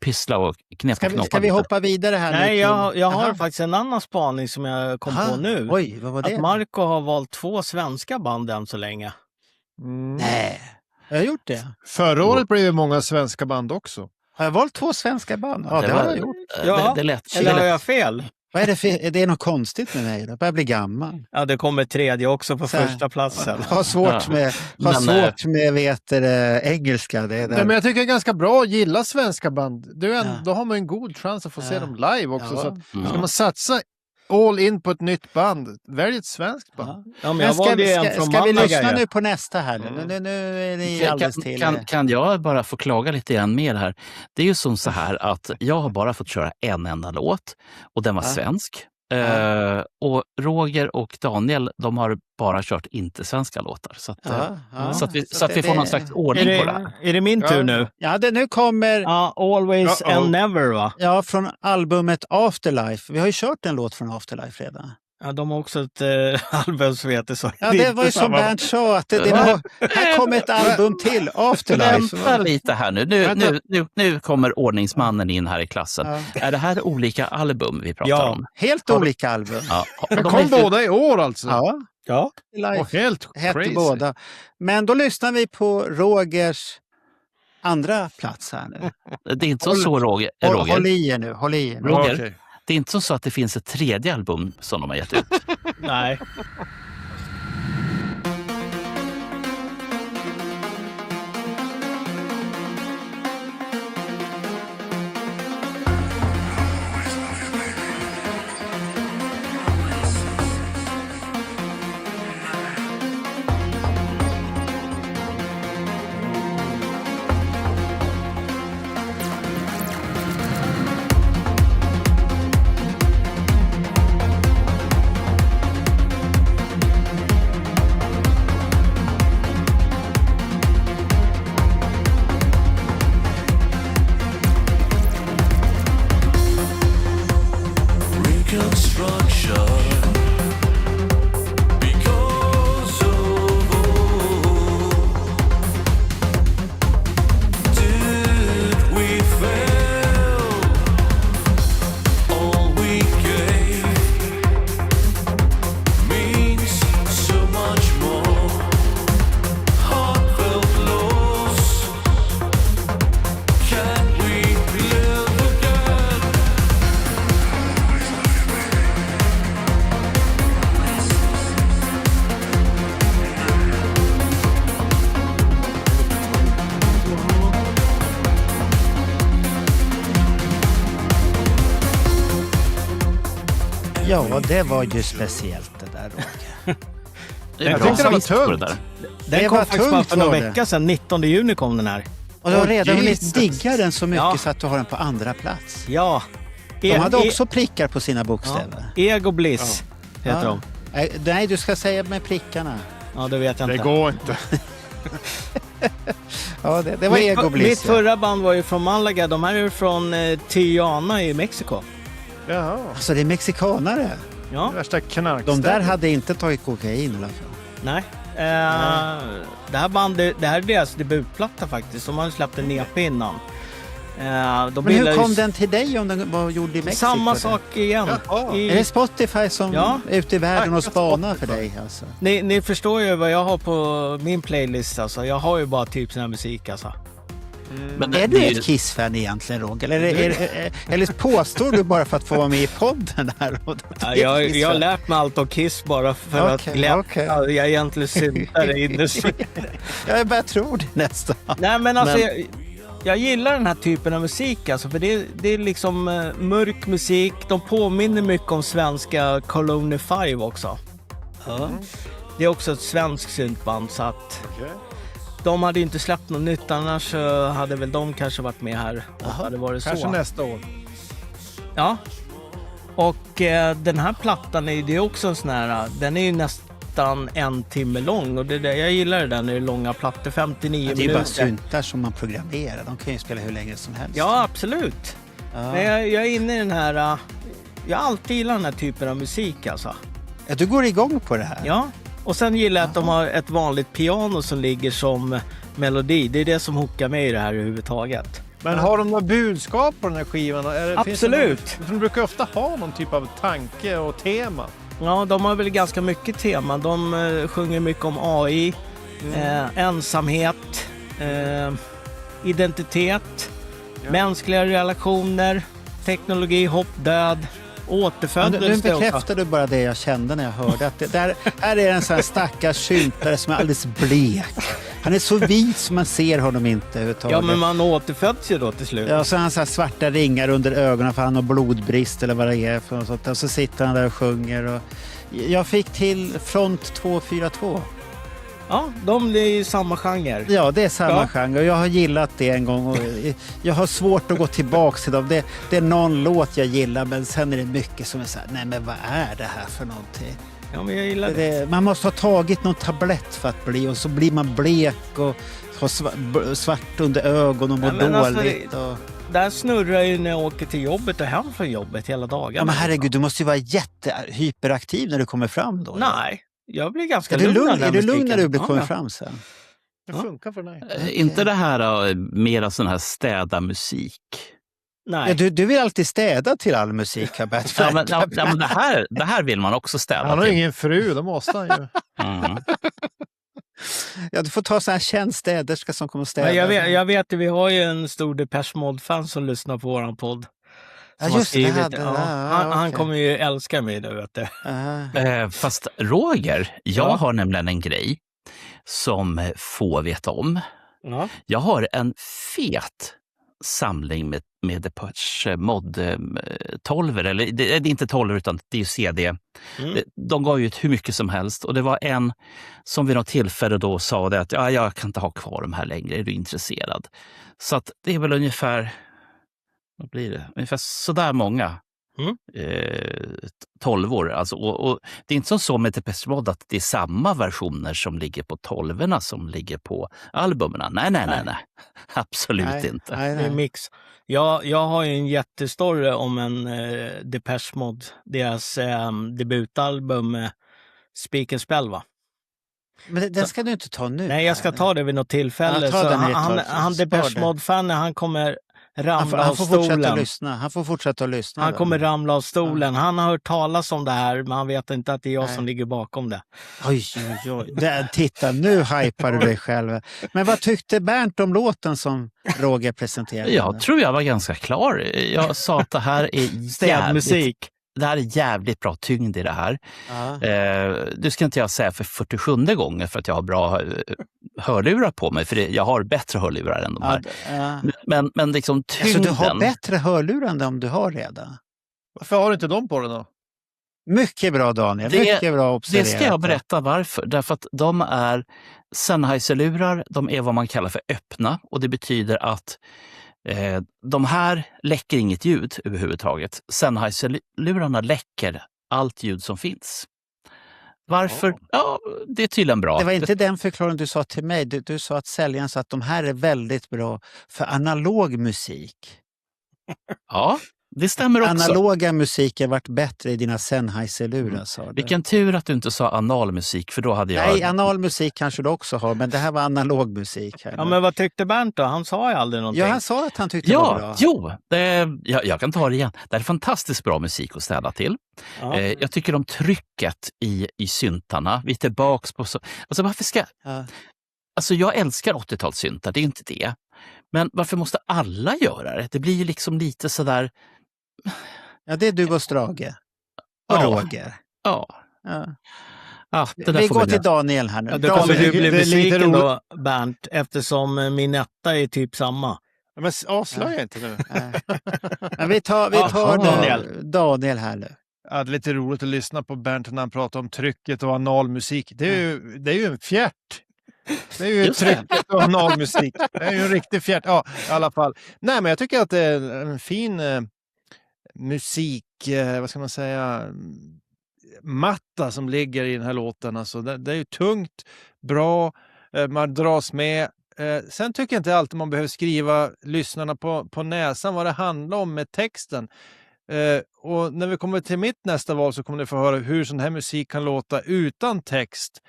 pyssla och knäppa knoppar.
Ska vi hoppa vidare här?
Nej, jag har faktiskt en annan spaning som jag kom på nu.
Oj, vad var det?
Att Marco har valt 2 svenska band än så länge.
Nej, jag har gjort det.
Förra året blev det många svenska band också.
Har jag valt 2 svenska band? Ja, det har jag gjort.
Ja,
det lätt.
eller har jag fel?
Vad är det för... Det är något konstigt med mig. Jag börjar bli gammal.
Ja, det kommer 3 också på första platsen.
Har svårt med engelska.
Nej, men jag tycker det är ganska bra att gilla svenska band. Då har man en god chans att få se dem live också. Så att, ska man satsa all in på ett nytt band, välj ett svenskt band.
Ja, men
ska vi lyssna nu på nästa här? Nu är ni alldeles till.
Kan jag bara få klaga lite grann mer här? Det är ju som så här att jag har bara fått köra en enda låt och den var svensk. Och Roger och Daniel, de har bara kört inte svenska låtar. Så att vi får någon slags ordning på det här.
Är det min tur nu?
Ja, nu kommer...
Ja, Always and Never, va?
Ja, från albumet Afterlife. Vi har ju kört en låt från Afterlife redan.
Ja, de har också ett album som heter så.
Ja, det var ju som Bernt sa, att här kommer ett album till, Afterlife.
Vänta lite här nu kommer ordningsmannen in här i klassen. Är det här olika album vi pratar om?
Helt olika album.
Ja.
De kom båda i år alltså?
Ja.
Och helt
hette
crazy.
Båda. Men då lyssnar vi på Rogers andra plats här nu.
Det är inte så Roger.
Håll i er nu.
Roger.
Okay.
Det är inte så att det finns ett 3:e album som de har gett ut.
Nej.
Ja, det var ju speciellt det där, Roger.
Jag tyckte det var tungt.
Den kom faktiskt bara för några veckor sedan. 19 juni kom den här.
Och du har redan hunnit digga den så mycket så att du har den på andra plats.
Ja.
De hade också prickar på sina bokstäver.
Ego Bliss heter de.
Nej, du ska säga med prickarna.
Ja, det vet jag inte.
Det går inte.
Ja, det var Ego Bliss.
Mitt förra band var ju från Malaga. De här är från Tijuana i Mexiko.
Jaha.
Alltså det är mexikanare.
Ja.
Värsta knark.
De där hade inte tagit kokain i alla fall.
Nej. Det här är deras debutplatta faktiskt. De hade släppt en EP innan.
Men hur kom den till dig om den var gjord i Mexiko?
Samma sak igen.
Är det Spotify som är ute i världen och spanar för dig? Alltså? Ni
förstår ju vad jag har på min playlist. Alltså. Jag har ju bara typ sån här musik. Alltså.
Men är du ett Kiss-fan egentligen, Roger? Eller påstår du bara för att få vara med i podden här?
Jag har lärt mig allt om Kiss bara för att jag egentligen syndar inne.
Jag bara tror det nästan.
Nej, men alltså... Jag gillar den här typen av musik, alltså, för det är liksom mörk musik. De påminner mycket om svenska Colony 5 också. Det är också ett svenskt syntband, så att de hade inte släppt något nytt, annars hade väl de kanske varit med här. Hade varit
kanske
så.
Nästa år.
Ja. Och den här plattan är det också en sån här, den är ju nästan 1 timme lång, och jag gillar det där när det är långa plattor, 59 minuter.
Det är bara syntar som man programmerar, de kan ju spela hur länge som helst.
Ja, absolut. Men jag är inne i den här, jag har alltid gillat den här typen av musik alltså.
Ja, du går igång på det här.
Ja, och sen gillar jag att de har ett vanligt piano som ligger som melodi. Det är det som hookar mig i det här överhuvudtaget.
Men har de några budskap på den här skivan?
Absolut.
De brukar ofta ha någon typ av tanke och tema.
Ja, de har väl ganska mycket tema. De sjunger mycket om AI. ensamhet, identitet, mänskliga relationer, teknologi, hopp, död, återfödelse.
Nu bekräftar du bara det jag kände när jag hörde. Att här är en sån här stackars syntare som är alldeles blek. Han är så vit som man ser honom inte överhuvudtaget.
Ja, men man återföds ju då till slut.
Ja, så har han så här svarta ringar under ögonen för han har blodbrist eller vad det är för något sånt. Och så sitter han där och sjunger. Och jag fick till Front 242.
Ja, de är ju samma genre.
Ja, det är samma genre. Och jag har gillat det en gång. Och jag har svårt att gå tillbaka till dem. Det är någon låt jag gillar, men sen är det mycket som är så här, nej men vad är det här för någonting?
Ja, men jag gillar det.
Man måste ha tagit någon tablett för att bli, och så blir man blek och har svart under ögonen och mår dåligt.
Där snurrar ju när jag åker till jobbet och hem från jobbet hela dagen.
Ja, men herregud, du måste ju vara jättehyperaktiv när du kommer fram då.
Nej, jag blir ganska
lugn. Är du lugn när du kommer fram sen?
Det funkar för mig.
Inte det här mera sån här städa musik.
Nej.
Ja, du vill alltid städa till all musik, Herbert.
Ja, men det här vill man också städa till.
Han har ingen fru, då måste han ju.
Ja, du får ta så här tjänststäderska som kommer att städa.
Ja, jag vet, vi har ju en stor Depeche Mode-fan som lyssnar på våran podd.
Ja, just det.
Han kommer ju älska mig nu, vet du.
Fast Roger, jag har nämligen en grej som få vet om.
Ja.
Jag har en fet samling med Depeche Mode 12, eller det är inte 12 utan det är CD. De gav ju ut hur mycket som helst, och det var en som vid något tillfälle då sa det att jag kan inte ha kvar de här längre, är du intresserad? Så att det är väl ungefär, vad blir det? Ungefär sådär många 12 år. Alltså, och det är inte så med Depeche Mode att det är samma versioner som ligger på 12-erna som ligger på albumen. Nej. Absolut inte.
Nej. Det är mix. Jag har ju en jättestory om en Depeche Mode, deras debutalbum Speak and Spell, va?
Men den ska du inte ta nu.
Nej, jag ska ta det vid något tillfälle. Han Depeche Mode-fanen, han kommer ramla av stolen.
Han får fortsätta att lyssna.
Han kommer ramla av stolen. Han har hört talas om det här, men han vet inte att det är jag som ligger bakom det.
Oj. Titta, nu hypar du dig själv. Men vad tyckte Bernt om låten som Roger presenterade?
Jag tror jag var ganska klar. Jag sa att det här är
städmusik.
Det här är jävligt bra tyngd i det här. Du ska inte jag säga för 47:e gången för att jag har bra hörlurar på mig. För jag har bättre hörlurar än de här. Men liksom tyngden...
Alltså, du har bättre hörlurar än de du har redan?
Varför har du inte dem på dig då?
Mycket bra, Daniel. Mycket bra observerat.
Det ska jag berätta varför. Därför att de är Sennheiser-lurar. De är vad man kallar för öppna. Och det betyder att de här läcker inget ljud överhuvudtaget. Sennheiser-lurarna läcker allt ljud som finns. Varför? Ja, det är tydligen bra.
Det var inte den förklaringen du sa till mig. Du sa att säljaren sa att de här är väldigt bra för analog musik.
Ja, det stämmer också.
Analoga musik har varit bättre i dina Sennheiser-lurar, sa du.
Vilken tur att du inte sa analmusik, för då hade jag...
Nej, analmusik kanske du också har, men det här var analog musik. Här.
Ja, men vad tyckte Bernt då? Han sa ju aldrig någonting.
Ja, han sa att han tyckte det var bra.
Jag kan ta det igen. Det är fantastiskt bra musik att ställa till.
Ja.
Jag tycker om trycket i syntarna. Vi är tillbaks på... Alltså, varför ska...
Ja.
Alltså, jag älskar 80-talssyntar, det är inte det. Men varför måste alla göra det? Det blir ju liksom lite sådär...
Ja, det är du och Strage. Och Roger.
Ja.
Vi går till Daniel här nu.
Ja, då kommer du bli besviken då, Bernt, eftersom min etta är typ samma.
Men avslöja inte nu.
Men vi tar Daniel här nu.
Ja, det är lite roligt att lyssna på Bernt när han pratar om trycket och analmusik. Det är ju en fjärt. Det är ju trycket och analmusik. Det är ju en riktig fjärt. Ja, i alla fall. Nej, men jag tycker att det är en fin musik, vad ska man säga, matta som ligger i den här låten. Alltså, det är ju tungt, bra, man dras med. Sen tycker jag inte alltid man behöver skriva lyssnarna på näsan vad det handlar om med texten. Och när vi kommer till mitt nästa val så kommer ni få höra hur sån här musik kan låta utan text.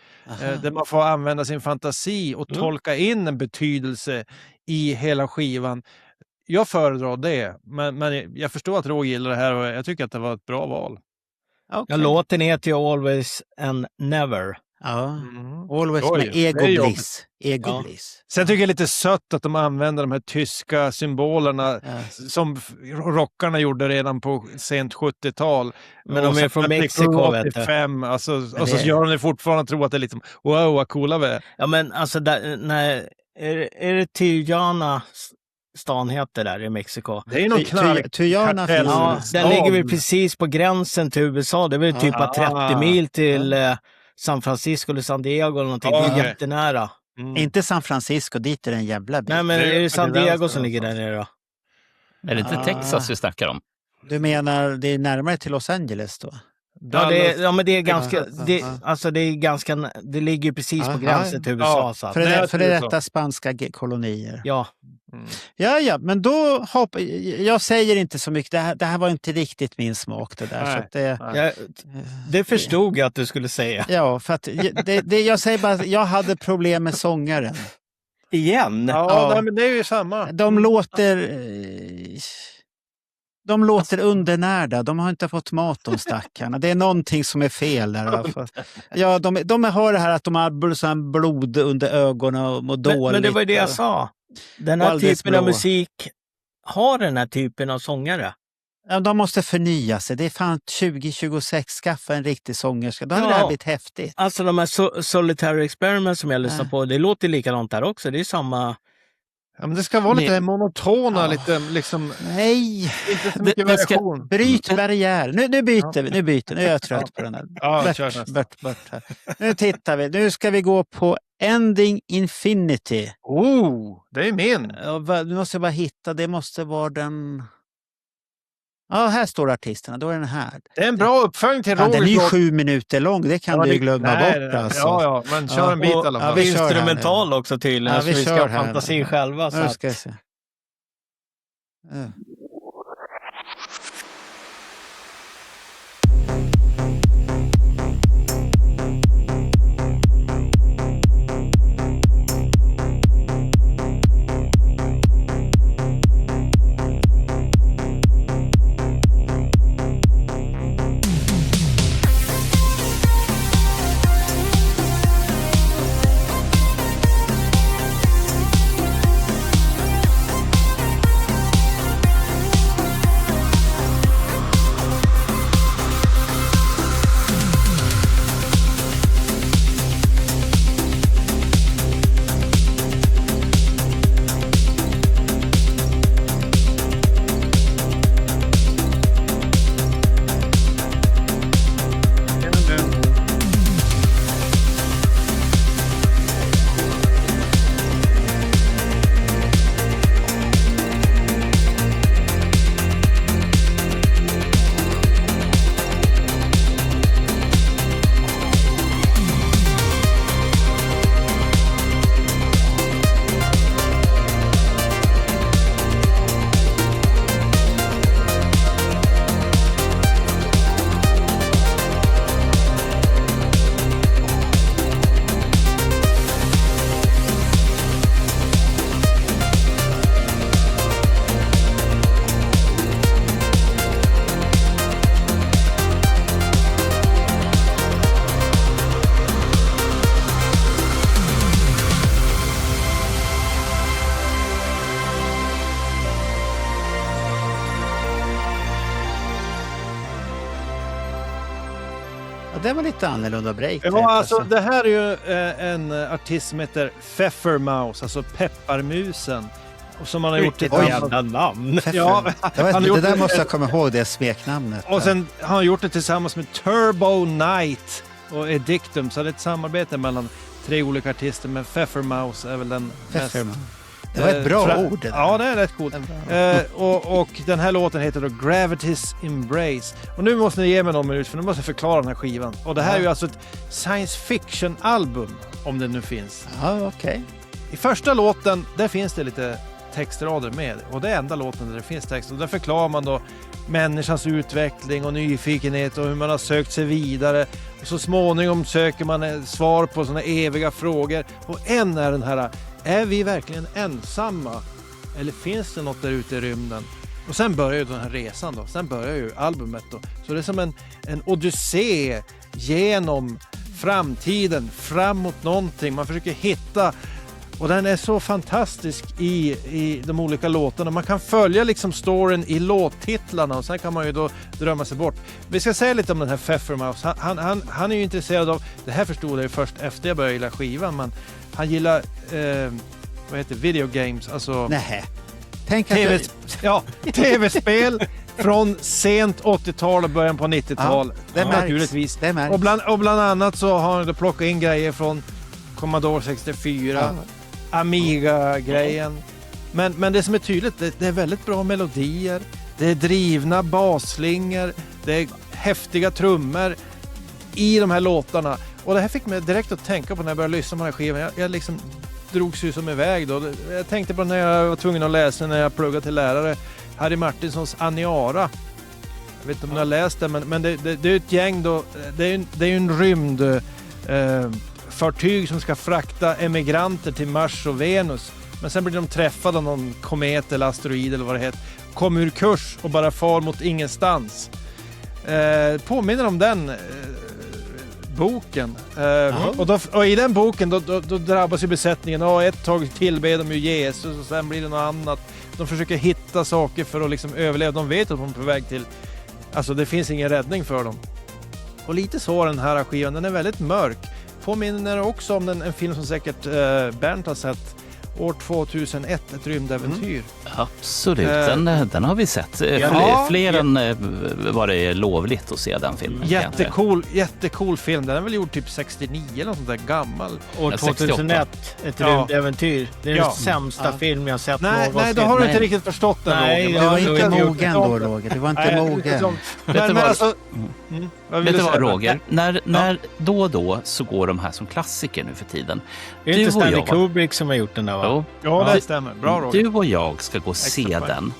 Där man får använda sin fantasi och tolka in en betydelse i hela skivan. Jag föredrar det, men jag förstår att Roger gillar det här och jag tycker att det var ett bra val.
Okay. Ja, låten heter ju Always and Never.
Ja, always med ego-bliss. Ego-bliss.
Sen tycker jag det är lite sött att de använder de här tyska symbolerna som rockarna gjorde redan på sent 70-tal.
Men de är från Mexiko,
85, alltså, och så gör de det fortfarande och tror att det är liksom, wow, vad coola vi är.
Ja, men alltså, är det Tijuana stan heter där i Mexiko?
Det är nog
Tijuana.
Ja, den ligger väl precis på gränsen till USA. Det är väl typ 30 mil till San Francisco eller San Diego eller någonting. Det är jättenära.
Inte San Francisco, dit är det en jävla bit.
Nej, men är det San Diego som ligger där nere då?
Är det inte Texas vi snackar om?
Du menar det är närmare till Los Angeles då?
Ja, men det är ganska, det ligger ju precis på gränsen till USA. Så.
För det är detta spanska kolonier.
Ja.
Ja, men då jag säger inte så mycket. Det här var inte riktigt min smak det där. Så att
det förstod jag att du skulle säga.
Ja, för att jag säger bara att jag hade problem med sångaren.
Igen?
Ja. Nej, men det är ju samma.
De låter undernärda. De har inte fått mat, de stackarna. Det är någonting som är fel där. Ja, de har det här att de har blod under ögonen och mår dåligt.
Men det var ju det jag sa. Den här typen av musik har den här typen av sångare.
Ja, de måste förnya sig. Det är fan 2026. Skaffa en riktig sångerska. Då hade det här blivit häftigt.
Alltså de här Solitary Experiment som jag lyssnar på, det låter likadant där också. Det är samma...
Ja, men det ska vara lite monotona, lite liksom...
Nej!
Inte så mycket variation.
Bryt barriär. Nu byter vi. Nu är jag trött på den här. Bört här. Nu tittar vi. Nu ska vi gå på Ending Infinity.
Det är min.
Nu måste jag bara hitta. Det måste vara den... Ja, här står artisterna. Då är den här.
Det är en bra uppföljning till Rogers.
Den är ju 7 minuter lång. Det kan du ju glömma bort. Alltså.
Ja, men kör en bit i alla fall.
Instrumental också tydligen.
Ja, vi
ska
kör
fantasi själva. Så
ska jag se. Det var lite annorlunda break.
Ja, alltså, det här är ju en artist som heter Pfeffermaus, alltså pepparmusen. Och som han har gjort ett
jävla namn.
Ja,
det där måste jag komma ihåg, det smeknamnet.
Och sen har han gjort det tillsammans med Turbo Knight och Edictum. Så det är ett samarbete mellan 3 olika artister, men Pfeffermaus är väl den mest...
Det var ett bra ord. Det
ja, det är rätt coolt. Och den här låten heter då Gravity's Embrace. Och nu måste ni ge mig någon minut, för nu måste jag förklara den här skivan. Och det här är ju alltså ett science fiction-album, om det nu finns.
Ja, okej.
I första låten, där finns det lite textrader med. Och det är enda låten där det finns text. Och där förklarar man då människans utveckling och nyfikenhet och hur man har sökt sig vidare. Och så småningom söker man svar på sådana eviga frågor. Och en är den här: är vi verkligen ensamma? Eller finns det något där ute i rymden? Och sen börjar ju den här resan då. Sen börjar ju albumet då. Så det är som en odyssé genom framtiden, framåt någonting. Man försöker hitta, och den är så fantastisk i de olika låtarna. Man kan följa liksom storyn i låttitlarna och sen kan man ju då drömma sig bort. Vi ska säga lite om den här Pfeffermouse. Han är ju intresserad av, det här förstod jag ju först efter jag började gilla skivan, men han gillar vad heter video games, alltså
Tänk att
tv-spel från sent 80-tal och början på 90-tal.
Det
naturligtvis. Och bland annat så har han då plockat in grejer från Commodore 64, Amiga-grejen. Men det som är tydligt, det är väldigt bra melodier, det är drivna basslingor, det är häftiga trummor i de här låtarna. Och det här fick mig direkt att tänka på när jag började lyssna på den här skivan. Jag liksom drogs ju som iväg då. Jag tänkte på när jag var tvungen att läsa när jag pluggade till lärare, Harry Martinsons Aniara. Jag vet inte om ni har läst det, men det är ett gäng då. Det är ju en rymd fartyg som ska frakta emigranter till Mars och Venus. Men sen blir de träffade av någon komet eller asteroid eller vad det heter. Kommer ur kurs och bara far mot ingenstans. Påminner om den boken. Och i den boken då drabbas ju besättningen. Ett tag tillber de ju Jesus och sen blir det något annat. De försöker hitta saker för att liksom överleva. De vet att de är på väg till... Alltså det finns ingen räddning för dem. Och lite så den här skivan. Den är väldigt mörk. Påminner också om en film som säkert Bernt har sett. År 2001, ett rymdäventyr.
Absolut, den har vi sett. Fler än var det lovligt att se den filmen.
Jättecool film. Den är väl gjord typ 69 eller något sånt där gammal.
År 2001, ett rymdäventyr. Det är den sämsta film jag sett någonsin.
Nej, då har du inte riktigt förstått den.
Nej, du var inte mogen då, Roger. Du var inte mogen.
Vet du vad, Roger? När då och då så går de här som klassiker nu för tiden.
Det är inte Stanley Kubrick som har gjort den där, va?
Ja, det stämmer. Bra, Roger.
Du och jag ska gå och se den.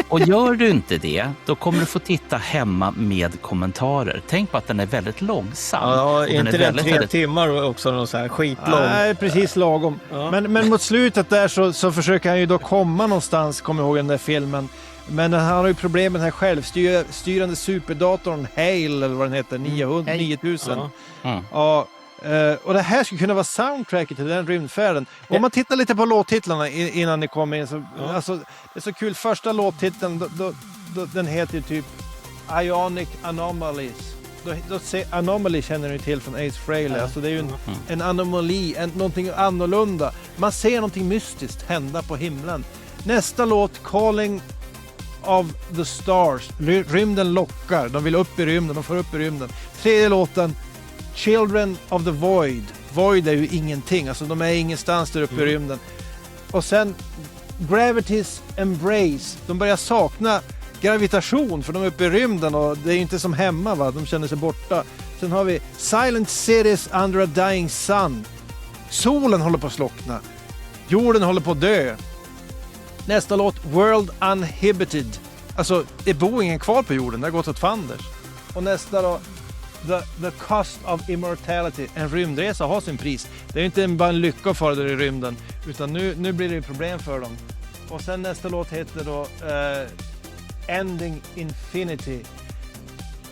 Och gör du inte det, då kommer du få titta hemma med kommentarer. Tänk på att den är väldigt långsam.
Ja, inte det 3 timmar också, någon så här skitlång.
Nej, precis lagom. Ja. Men mot slutet där så försöker han ju då komma någonstans, kommer ihåg den där filmen. Men han har ju problem med den här självstyrande superdatorn Hale, eller vad den heter, 9000. Ja. Och det här skulle kunna vara soundtracket till den rymdfärden. Om man tittar lite på låttitlarna innan ni kommer in så, alltså, det är så kul. Första låttiteln den heter ju typ Ionic Anomalies. Anomaly känner ni till från Ace Frehley. Alltså det är ju en anomali, någonting annorlunda. Man ser någonting mystiskt hända på himlen. Nästa låt, Calling of the Stars. Rymden lockar. De vill upp i rymden. De får upp i rymden. Tredje låten, Children of the Void. Void är ju ingenting. Alltså de är ingenstans där uppe i rymden. Och sen Gravity's Embrace. De börjar sakna gravitation för de är uppe i rymden och det är inte som hemma, va? De känner sig borta. Sen har vi Silent Cities Under a Dying Sun. Solen håller på att slockna. Jorden håller på att dö. Nästa låt, World Uninhibited. Alltså, det bor ingen kvar på jorden. Det har gått åt fanders. Och nästa då, The Cost of Immortality. En rymdresa har sin pris. Det är ju inte bara en lycka att fara där i rymden. Utan nu blir det problem för dem. Och sen nästa låt heter då Ending Infinity.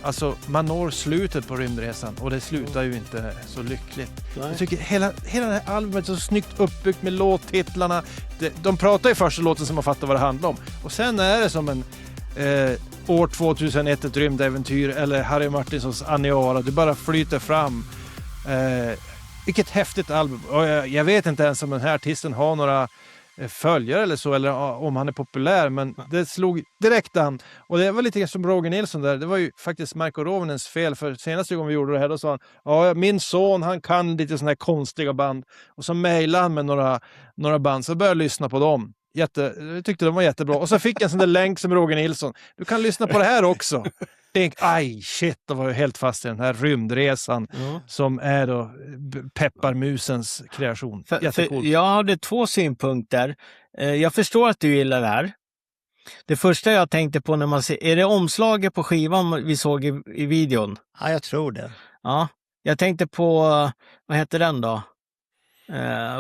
Alltså, man når slutet på rymdresan. Och det slutar ju inte så lyckligt. Nej. Jag tycker hela det här albumet är så snyggt uppbyggt med låttitlarna. De pratar i första låten som man fattar vad det handlar om. Och sen är det som en år 2001, ett rymdäventyr, eller Harry Martinsons Aniara. Det bara flyter fram. Vilket häftigt album. Och jag vet inte ens om den här artisten har några följare eller så, eller om han är populär, men det slog direkt an. Och det var lite som Roger Nilsson där. Det var ju faktiskt Marko Rovonens fel, för senaste gången vi gjorde det här då sa han, ja, min son, han kan lite såna här konstiga band. Och så mejlade han med några band, så började jag lyssna på dem. Jag tyckte de var jättebra. Och så fick jag en sån där länk som Roger Nilsson. Du kan lyssna på det här också. Tänk, aj, shit, då var jag helt fast i den här rymdresan som är då Pepparmusens kreation. Jättecool.
Jag hade 2 synpunkter. Jag förstår att du gillar det här. Det första jag tänkte på när man ser, är det omslaget på skivan vi såg i videon?
Ja, jag tror det.
Ja, jag tänkte på, vad heter den då?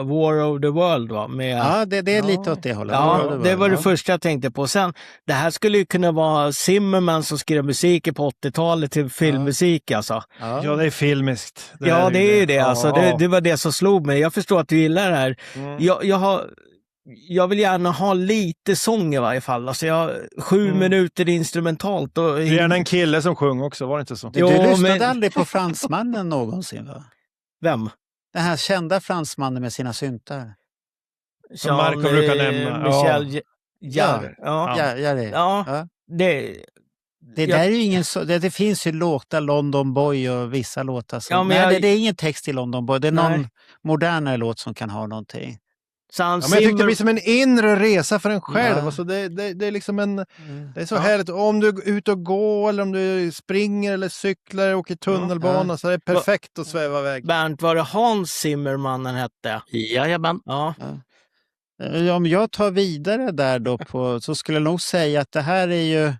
War of the World, va?
Ja, det är lite åt det hållet.
Ja, det var det första jag tänkte på. Sen, det här skulle ju kunna vara Zimmerman som skrev musik på 80-talet till filmmusik alltså.
Ja, det är filmiskt.
Det är ju det. Alltså. Det var det som slog mig. Jag förstår att du gillar det här. Jag vill gärna ha lite sång i varje fall. Alltså 7 minuter instrumentalt. Och...
Det är gärna en kille som sjunger också, var det inte så?
Du lyssnade aldrig på fransmannen någonsin, va?
Vem?
Den här kända fransmannen med sina syntar.
Som Marco brukar nämna.
Michel Jarre.
Det där är ju ingen det finns ju låtar, London Boy och vissa låtar som... det är ingen text till London Boy. Det är någon modernare låt som kan ha någonting.
Men jag tyckte det blir som en inre resa för en själv. Alltså det är liksom en... Det är så härligt. Om du är ute och går eller om du springer eller cyklar och åker tunnelbana så är det perfekt att sväva iväg.
Bernt, var det Hans Zimmerman han hette?
Jajamän.
Ja.
Om jag tar vidare där då så skulle jag nog säga att det här är ju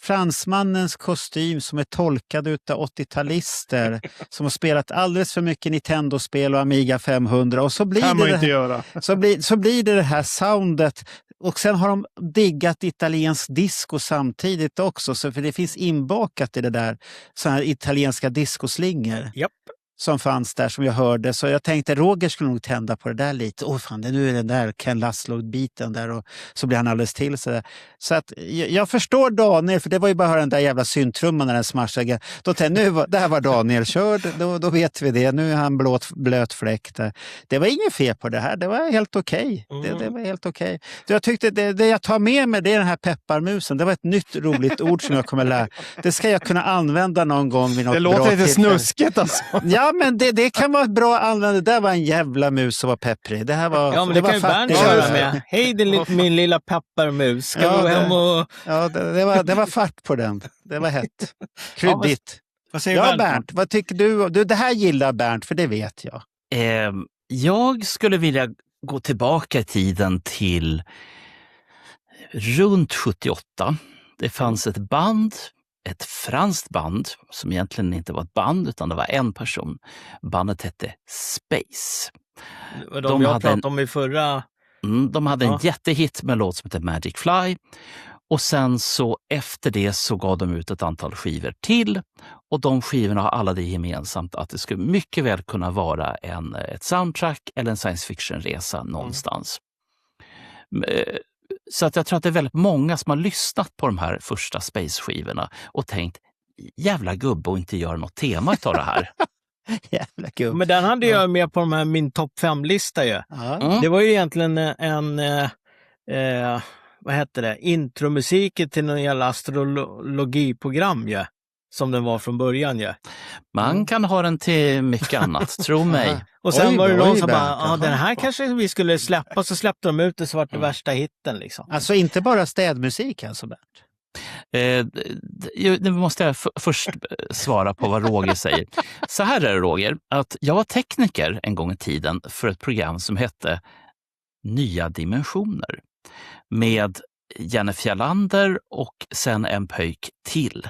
fransmannens kostym som är tolkad utav 80-talister som har spelat alldeles för mycket Nintendo-spel och Amiga 500 och så blir så blir det här soundet och sen har de diggat italiensk disco samtidigt också så för det finns inbakat i det där såna här italienska discoslingor.
Japp.
Som fanns där som jag hörde. Så jag tänkte Roger skulle nog tända på det där lite. Nu är den där Ken Laszlo-biten där och så blir han alldeles till sig. Så att jag förstår Daniel, för det var ju bara den där jävla syntrumman när den smashade. Då tänkte jag, det här var Daniel körd, då vet vi det. Nu är han blöt fläck där. Det var ingen fel på det här, det var helt okej. Det var helt okej. Jag tyckte det jag tar med mig det är den här pepparmusen. Det var ett nytt roligt ord som jag kommer lära. Det ska jag kunna använda någon gång vid något
det
bra
låter lite
tillfälle.
snuskigt alltså.
Ja, men det kan vara ett bra användande. Det där var en jävla mus som var pepprig. Det här var...
Ja, men det kan ju Bernt köra med. Hej, min lilla pepparmus. Ska gå hem och...
Ja, det var fart på den. Det var hett. Kryddigt.
Vad säger
Bernt, vad tycker du? Det här gillar Bernt, för det vet jag.
Jag skulle vilja gå tillbaka i tiden till runt 78. Det fanns ett band, ett franskt band som egentligen inte var ett band utan det var en person. Bandet hette Space.
De jag pratade om i förra...
De hade en jättehit med en låt som heter Magic Fly. Och sen så efter det så gav de ut ett antal skivor till. Och de skivorna har alla det gemensamt att det skulle mycket väl kunna vara ett soundtrack eller en science fiction-resa någonstans. Så att jag tror att det är väldigt många som har lyssnat på de här första Space-skivorna och tänkt, jävla gubbe och inte göra något tema av det här.
Jävla gubbe.
Men den hade jag med på min topp 5-lista ju. Det var ju egentligen en vad heter det? Intromusiken till någon jävla astrologiprogram ju. Som den var från början ju.
Man kan ha den till mycket annat, tro mig.
Och sen var det någon som bara, den här kanske vi skulle släppa, så släppte de ut det så var det värsta hitten liksom.
Alltså inte bara städmusik alltså, Bernt?
Nu måste jag först svara på vad Roger säger. Så här är det, Roger, att jag var tekniker en gång i tiden för ett program som hette Nya dimensioner med Jenny Fjellander och sen en pöjk till.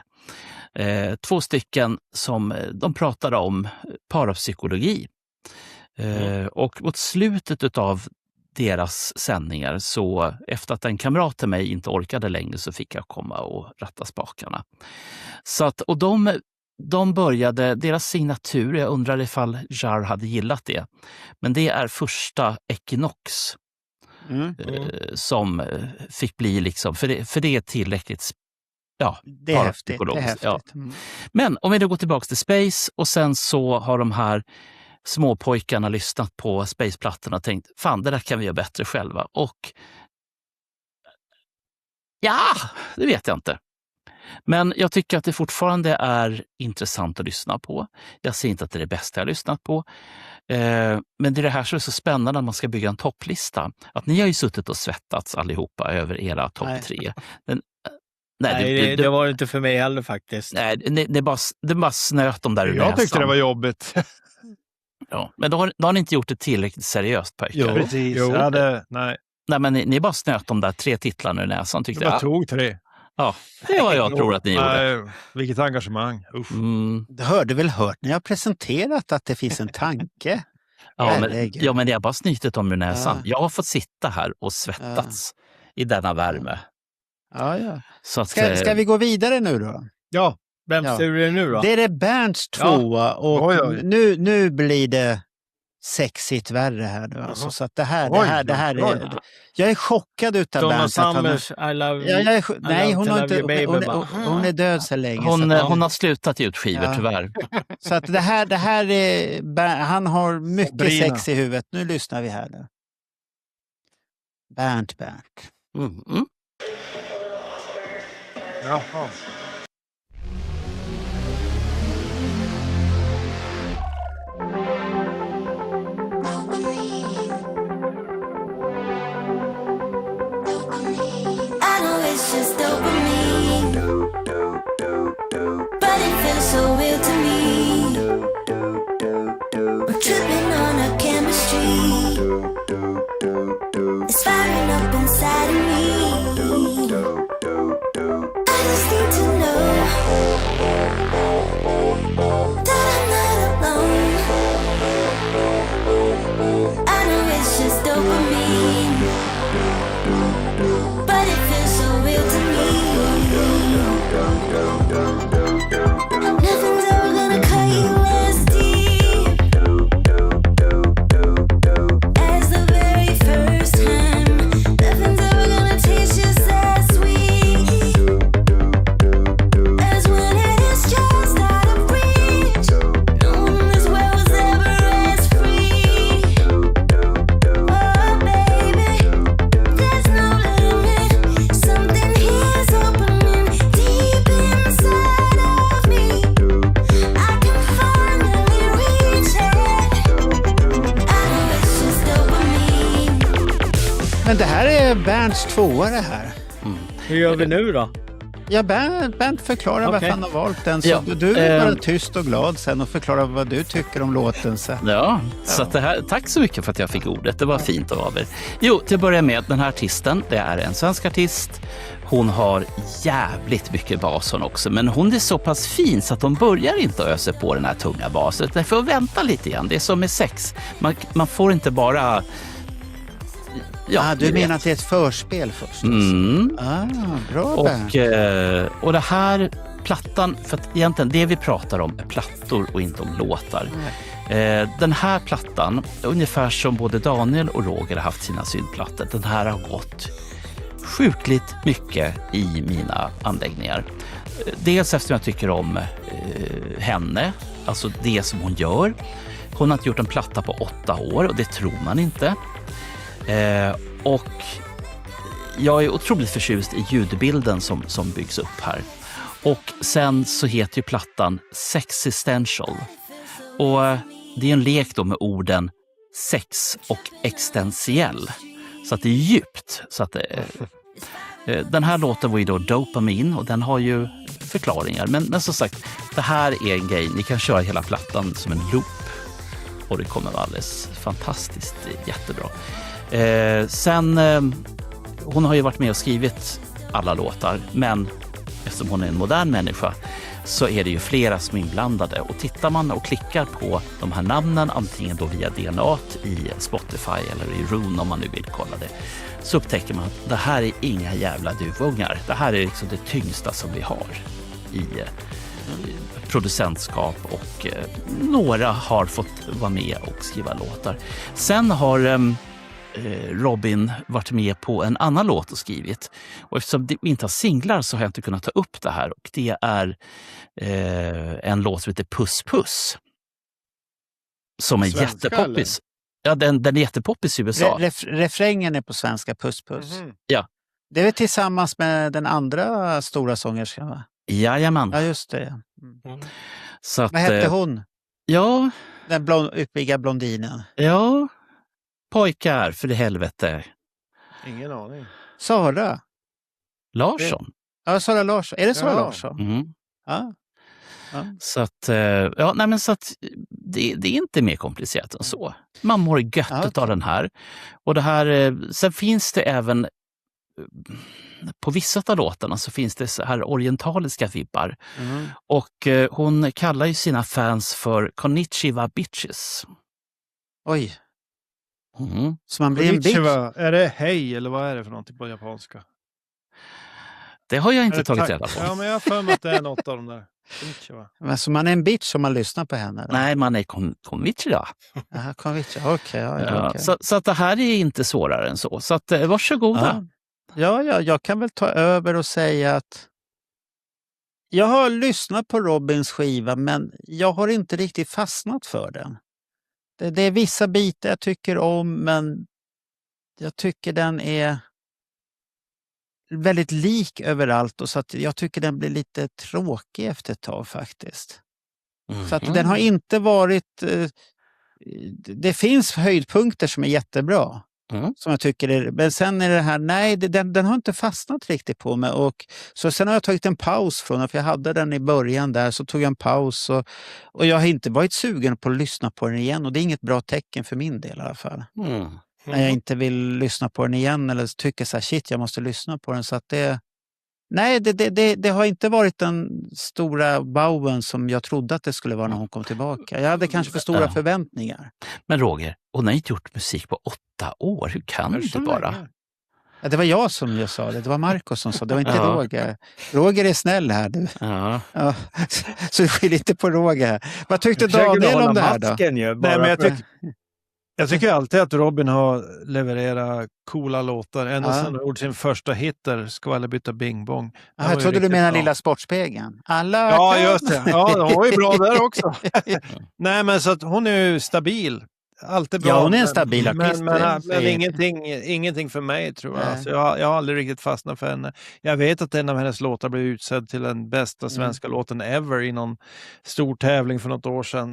2 stycken som de pratade om parapsykologi. Och mot slutet av deras sändningar så efter att en kamrat till mig inte orkade längre så fick jag komma och ratta spakarna. Så att, och de började, deras signatur, jag undrar ifall Jar hade gillat det, men det är första Equinox som fick bli liksom, för det är tillräckligt
det är häftigt. Det är häftigt.
Ja. Men om vi då går tillbaka till Space och sen så har de här småpojkarna lyssnat på Space-plattorna och tänkt, fan det där kan vi göra bättre själva. Och det vet jag inte. Men jag tycker att det fortfarande är intressant att lyssna på. Jag ser inte att det är det bästa jag har lyssnat på. Men det är det här som är så spännande när man ska bygga en topplista. Att ni har ju suttit och svettats allihopa över era topp 3.
Nej, det var inte för mig heller faktiskt.
Nej, det bara snöt de där ur näsan.
Jag tyckte det var jobbigt.
Ja, men då har ni inte gjort det tillräckligt seriöst, pojkar.
Jo, precis.
Nej, men ni bara snöt de där 3 titlarna ur näsan, tyckte jag.
Det tog 3.
Ja, det var jag tror att ni gjorde.
Vilket engagemang.
Du hörde väl hört när jag presenterat att det finns en tanke.
Men jag har bara snytit om ur näsan. Ja. Jag har fått sitta här och svettats i denna värme.
Ja.
Så att,
ska vi gå vidare nu då?
Ja.
Vem ser det nu då?
Det är Bernts tvåa och nu blir det sexigt värre här nu. Alltså. Så att det här är... Jag är chockad utav Bernt.
Summers, I love
nej, hon är död så länge.
Hon har slutat ge ut skivor tyvärr.
Så att det här är... Han har mycket sex i huvudet. Nu lyssnar vi här nu. Bernt.
Jaha.
It's just dopamine, but it feels so real to me. We're tripping on our chemistry. It's firing up inside of me. I just need to know that I'm not alone. I know it's just dopamine, but it feels so real to me. Nothing's ever gonna cut you as deep as the very first time. Nothing's ever gonna taste just as sweet as when it is just out of reach. No one in this world was ever as free. Oh baby, there's no limit. Something here's opening deep inside of me. I can finally reach it. I know it's just dopamine.
Men det här är Bernts tvåa det här.
Hur gör vi nu då?
Ja, Bernt förklarar varför han har valt den. Så du är bara tyst och glad sen och förklarar vad du tycker om låten sen.
Så att det här, tack så mycket för att jag fick ordet. Det var fint av er. Jo, till att börja med, den här artisten, det är en svensk artist. Hon har jävligt mycket bas hon också, men hon är så pass fin så att hon börjar inte ösa på den här tunga basen. Det får vänta lite igen. Det är som med sex. Man får inte bara...
du menar att det är ett förspel först? Bra Bernt.
Och det här plattan, för att egentligen det vi pratar om är plattor och inte om låtar. Den här plattan, ungefär som både Daniel och Roger har haft sina syntplattor, den här har gått sjukligt mycket i mina anläggningar. Dels eftersom jag tycker om henne, alltså det som hon gör. Hon har inte gjort en platta på 8 år och det tror man inte. Och jag är otroligt förtjust i ljudbilden som byggs upp här. Och sen så heter ju plattan Sexistential. Och det är en lek då med orden sex och existentiell. Så att det är djupt. Så att den här låten var ju då Dopamine och den har ju förklaringar. Men som sagt, det här är en grej. Ni kan köra hela plattan som en loop. Och det kommer vara alldeles fantastiskt, jättebra. Hon har ju varit med och skrivit alla låtar, men eftersom hon är en modern människa så är det ju flera som är inblandade. Och tittar man och klickar på de här namnen, antingen då via DNA i Spotify eller i Rune om man nu vill kolla det, så upptäcker man att det här är inga jävla duvungar. Det här är liksom det tyngsta som vi har i producentskap och några har fått vara med och skriva låtar. Sen har Robin varit med på en annan låt och skrivit. Och eftersom det inte har singlar så har jag inte kunnat ta upp det här. Och det är en låt som heter Puss Puss. Som är jättepoppis. Ja, den är jättepoppis i USA.
Refrängen är på svenska, Puss Puss.
Ja.
Det är väl tillsammans med den andra stora sångerskan, va?
Jajamän.
Ja, just det.
Så att,
vad hette hon?
Ja.
Den uppiga blondinen.
Ja. Pojkar, för det helvete.
Ingen aning.
Sara
Larsson.
Ja, Sara Larsson. Är det Sara Larsson? Ja.
Så att, så att det är inte mer komplicerat än så. Man mår gött av den här. Och det här, sen finns det även på vissa av låtarna så finns det så här orientaliska vibbar. Och hon kallar ju sina fans för Konnichiwa bitches.
Oj.
Mm.
Så man blir en bitch.
Konnichiwa, är det hej eller vad är det för någonting på japanska?
Det har jag inte
Är det
tagit
tack?
reda på.
Ja, men jag har för mig att det är något av de där. Konnichiwa.
Men så man är en bitch om man lyssnar på henne? Då?
Nej, man är konnichiwa.
Jaha, konnichiwa. Okej.
Ja,
okej.
så att det här är inte svårare än så. Så att, varsågoda.
Ja, jag kan väl ta över och säga att jag har lyssnat på Robins skiva, men jag har inte riktigt fastnat för den. Det är vissa bitar jag tycker om, men jag tycker den är väldigt lik överallt, och så att jag tycker den blir lite tråkig efter ett tag faktiskt. Så att den har inte varit... Det finns höjdpunkter som är jättebra. Som jag tycker är, men sen är det här, nej, den har inte fastnat riktigt på mig. Och så sen har jag tagit en paus från den, för jag hade den i början där, så tog jag en paus och jag har inte varit sugen på att lyssna på den igen, och det är inget bra tecken för min del i alla fall. När jag inte vill lyssna på den igen eller tycker så här, shit, jag måste lyssna på den. Så att det har inte varit den stora wowen som jag trodde att det skulle vara när hon kom tillbaka. Jag hade kanske för stora förväntningar.
Men Roger, hon har inte gjort musik på 8 år. Hur kan du bara?
Ja, det var jag som jag sa det. Det var Marcus som sa det. Det var inte Roger. Roger är snäll här. Du.
Ja.
Ja. Så det skiljer lite på Roger här. Vad tyckte Daniel om det här då?
Nej, men jag tycker alltid att Robin har levererat coola låtar. Ända sedan han gjorde sin första hit där, Skvallerbytta Bing Bong.
Jag trodde du menade Lilla Sportspegeln.
Ja, just det. Ja, de var ju bra där också. Nej, men så att hon är ju stabil. Alltid bra.
Ja, hon är en stabil artist.
Men ingenting för mig, tror jag. Alltså, jag har aldrig riktigt fastnat för henne. Jag vet att en av hennes låtar blev utsedd till den bästa svenska låten ever i någon stor tävling för något år sedan.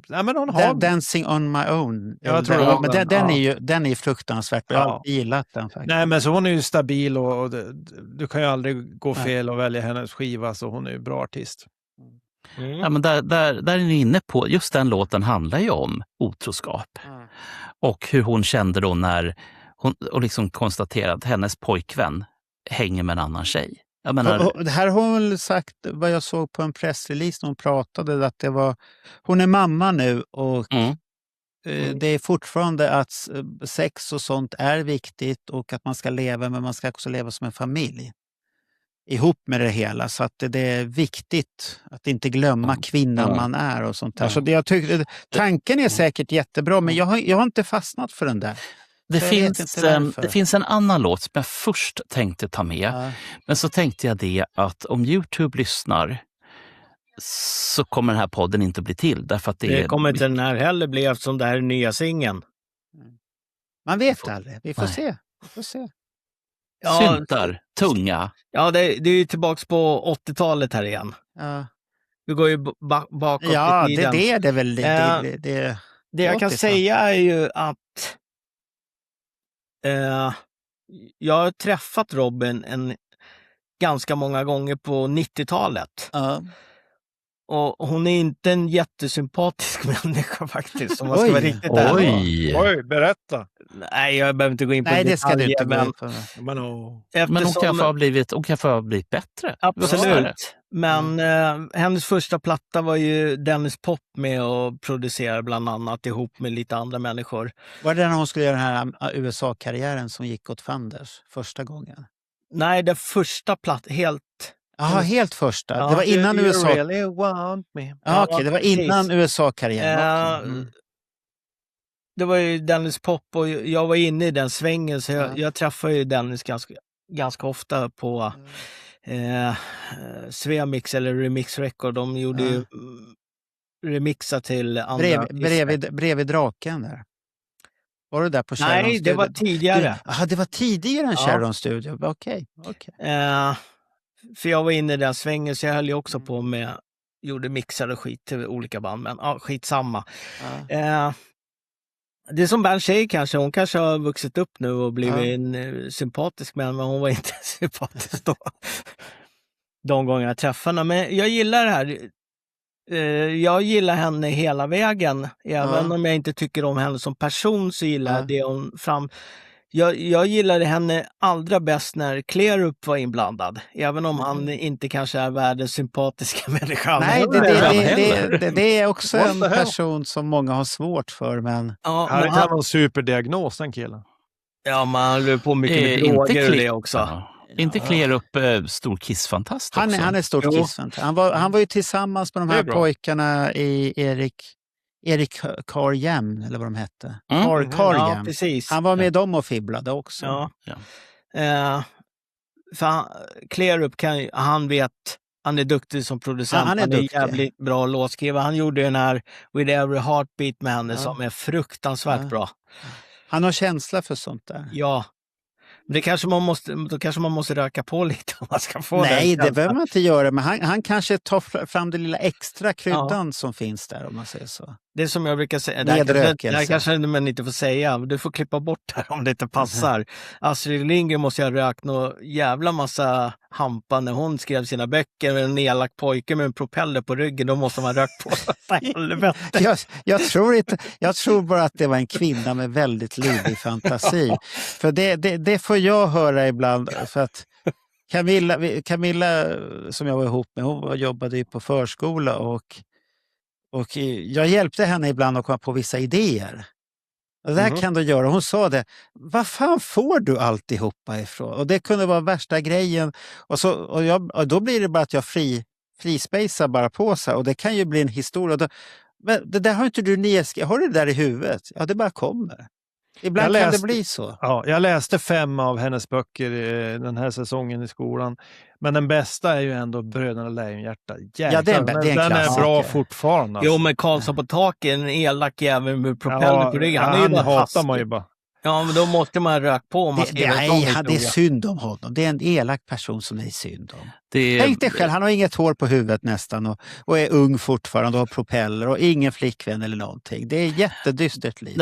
Men hon har...
Dancing on my own.
Jag tror det.
Men den är ju fruktansvärt. Jag har gillat den faktiskt. Nej,
men så hon är ju stabil och du kan ju aldrig gå fel och välja hennes skiva, så hon är ju en bra artist.
Ja, men där är ni inne på, just den låten handlar ju om otroskap. Och hur hon kände då när hon och liksom konstaterade att hennes pojkvän hänger med en annan tjej. Jag menar...
Det här har hon väl sagt, vad jag såg på en pressrelease när hon pratade, att det var, hon är mamma nu och det är fortfarande att sex och sånt är viktigt och att man ska leva, men man ska också leva som en familj ihop med det hela, så att det är viktigt att inte glömma kvinnan man är och sånt där. Så jag tycker, tanken är säkert jättebra, men jag har inte fastnat för den där.
Det finns en annan låt som jag först tänkte ta med, men så tänkte jag det att om YouTube lyssnar så kommer den här podden inte bli till. Därför att det
kommer inte den här heller bli, eftersom det här är nya singeln.
Man vet aldrig, vi får se.
Syntar, tunga.
Ja, det är ju tillbaks på 80-talet här igen.
Ja.
Vi går ju bakåt
i
tiden.
Det är väl
det jag kan säga är ju att jag har träffat Robin ganska många gånger på 90-talet. Och hon är inte en jättesympatisk människa faktiskt, om man ska vara riktigt ärlig.
Oj, berätta.
Nej, jag behöver inte gå in på
det ska du inte gå in på.
Men hon kan få ha blivit bättre.
Absolut. Men hennes första platta var ju Dennis Pop med och producerade bland annat ihop med lite andra människor.
Var det när hon skulle göra den här USA-karriären som gick åt fanders första gången?
Nej, det första helt
första. Det var innan USA.
Really want me.
Okej, det var innan USA-karriären.
Det var ju Dennis Pop och jag var inne i den svängen, så jag träffade ju Dennis ganska ofta på Svemix eller Remix Record. De gjorde ju remixar till andra.
Bredvid draken där. Var du där på Sharon Studio?
Nej, det var tidigare.
Det var tidigare än Sharon Studio. Okej.
För jag var inne i den svängen, så jag höll ju också på med, gjorde mixar och skit till olika band, men skitsamma. Det är som Bernt säger kanske, hon kanske har vuxit upp nu och blivit en sympatisk men hon var inte sympatisk då. De gånger jag träffade henne. Men jag gillar det här. Jag gillar henne hela vägen. Även om jag inte tycker om henne som person, så gillar jag det hon Jag gillade henne allra bäst när Klerup var inblandad. Även om han inte kanske är världens sympatiska människa.
Nej, det är också en person som många har svårt för. Men...
Ja, han har någon superdiagnos, den killen.
Ja, man håller på mycket med droger och det också.
Ja. Inte Klerup stor Kiss-fantast också?
Han är stor Kiss-fantast. Han var ju tillsammans med de här pojkarna i Erik Karjem, eller vad de hette. Karjem.
Ja, precis.
Han var med dem och fibblade också.
Ja. För Klerup han är duktig som producent. Han är jävligt bra låtskrivare. Han gjorde den här With Every Heartbeat med henne som är fruktansvärt bra.
Han har känsla för sånt där.
Ja. Men då kanske man måste röka på lite om man ska få det.
Nej, det behöver man inte göra. Men han kanske tar fram det lilla extra kryddan som finns där, om man säger så.
Det som jag brukar säga, det kanske man inte får säga. Du får klippa bort det om det inte passar. Astrid Lindgren måste jag rökt någon jävla massa hampa när hon skrev sina böcker med en elak pojke med en propeller på ryggen. Då måste man rökt på helvete.
Jag tror bara att det var en kvinna med väldigt livlig fantasi. För det får jag höra ibland. För att Camilla som jag var ihop med, hon jobbade ju på förskola och jag hjälpte henne ibland att komma på vissa idéer. Och det här kan du göra. Hon sa det. Vad fan får du alltihopa ifrån? Och det kunde vara värsta grejen. Och då blir det bara att jag frispejsar bara på sig. Och det kan ju bli en historia. Men det där har inte du nedskrivit. Har du det där i huvudet? Ja, det bara kommer. Ibland kan det bli så.
Ja, jag läste 5 av hennes böcker den här säsongen i skolan. Men den bästa är ju ändå Bröderna Lejonhjärta. Jäklar, den är bra fortfarande.
Alltså. Jo, men Karlsson på taket, en elak jävel med propeller på ryggen. Han
hatar man ju bara.
Ja, men då måste man röka på om man skriver
det är synd om honom. Det är en elak person som det är synd om. Tänk dig själv, han har inget hår på huvudet nästan och är ung fortfarande och har propeller och ingen flickvän eller någonting. Det är jättedystert liv.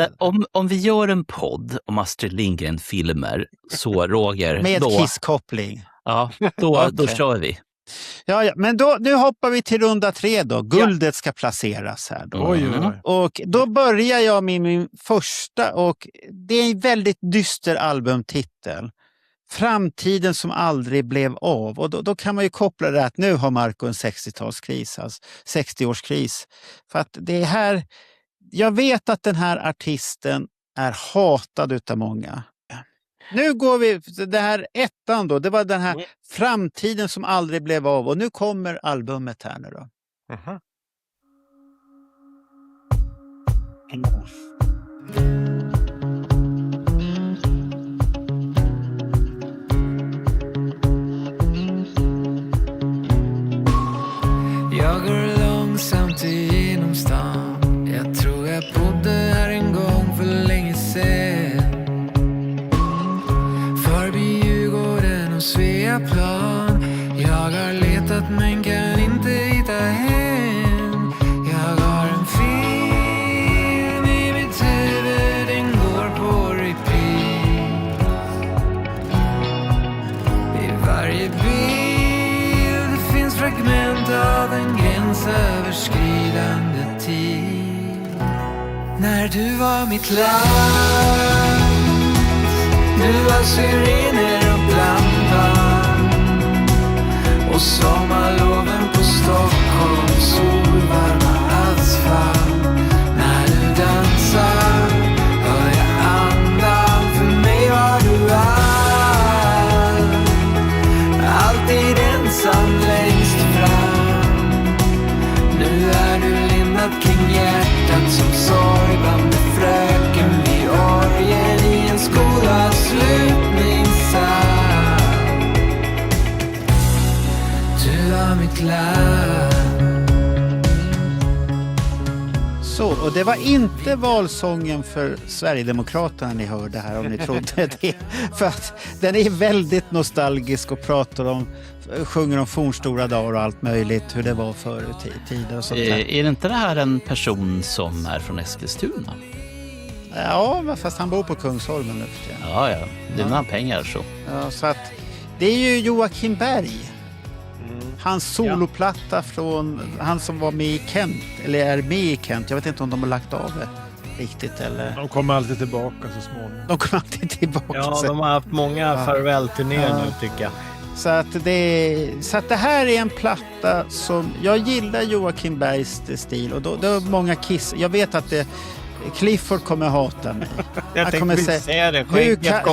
Om vi gör en podd om Astrid Lindgren-filmer, så Roger...
Med kisskoppling.
Ja, då kör vi.
Ja, men nu hoppar vi till runda 3 då. Guldet ska placeras här då.
Oj.
Och då börjar jag med min första, och det är en väldigt dyster albumtitel. Framtiden som aldrig blev av. Och då kan man ju koppla det att nu har Marco en 60-talskris, alltså 60-årskris. För att det här, jag vet att den här artisten är hatad utav många. Nu går vi, det här ettan då, det var den här framtiden som aldrig blev av, och nu kommer albumet här nu då.
Jag går långsamt igenom stan. Jag tror jag bodde här en gång för länge sedan. Förbi Djurgården och Sveaplan. Jag har letat men kan inte hitta hem. Jag har en film i mitt huvud, den går på repeat. I varje bild finns fragment av en gränsöverskridande tid. När du var mitt land, nu var sirener och blandband. Och sommarloven på Stockholms solvarma asfalt. När du dansar hör jag andan. För mig var du allt. Alltid ensam längst fram. Nu är du lindad kring hjärtat som sorgband. Fröken vid orgen i en skolavslutningssal. Du var mitt land.
Så, och det var inte valsången för Sverigedemokraterna ni hörde här, om ni trodde det. För att den är väldigt nostalgisk och sjunger om fornstora dagar och allt möjligt, hur det var förr i tiden och sånt där.
Är det inte det här en person som är från Eskilstuna?
Ja, fast han bor på Kungsholmen nu för tiden.
Ja, det är några pengar så.
Ja, så att det är ju Joakim Berg. Hans soloplatta från han som var med i Kent, eller är med i Kent. Jag vet inte om de har lagt av det riktigt. Eller?
De kommer alltid tillbaka så småningom.
De kommer alltid tillbaka.
Ja, de har haft många farvälturnéer nu tycker jag.
Så att det här är en platta som... Jag gillar Joakim Bergs stil och då är många Kiss... Jag vet att Clifford kommer hata mig.
Jag
kommer
säga det.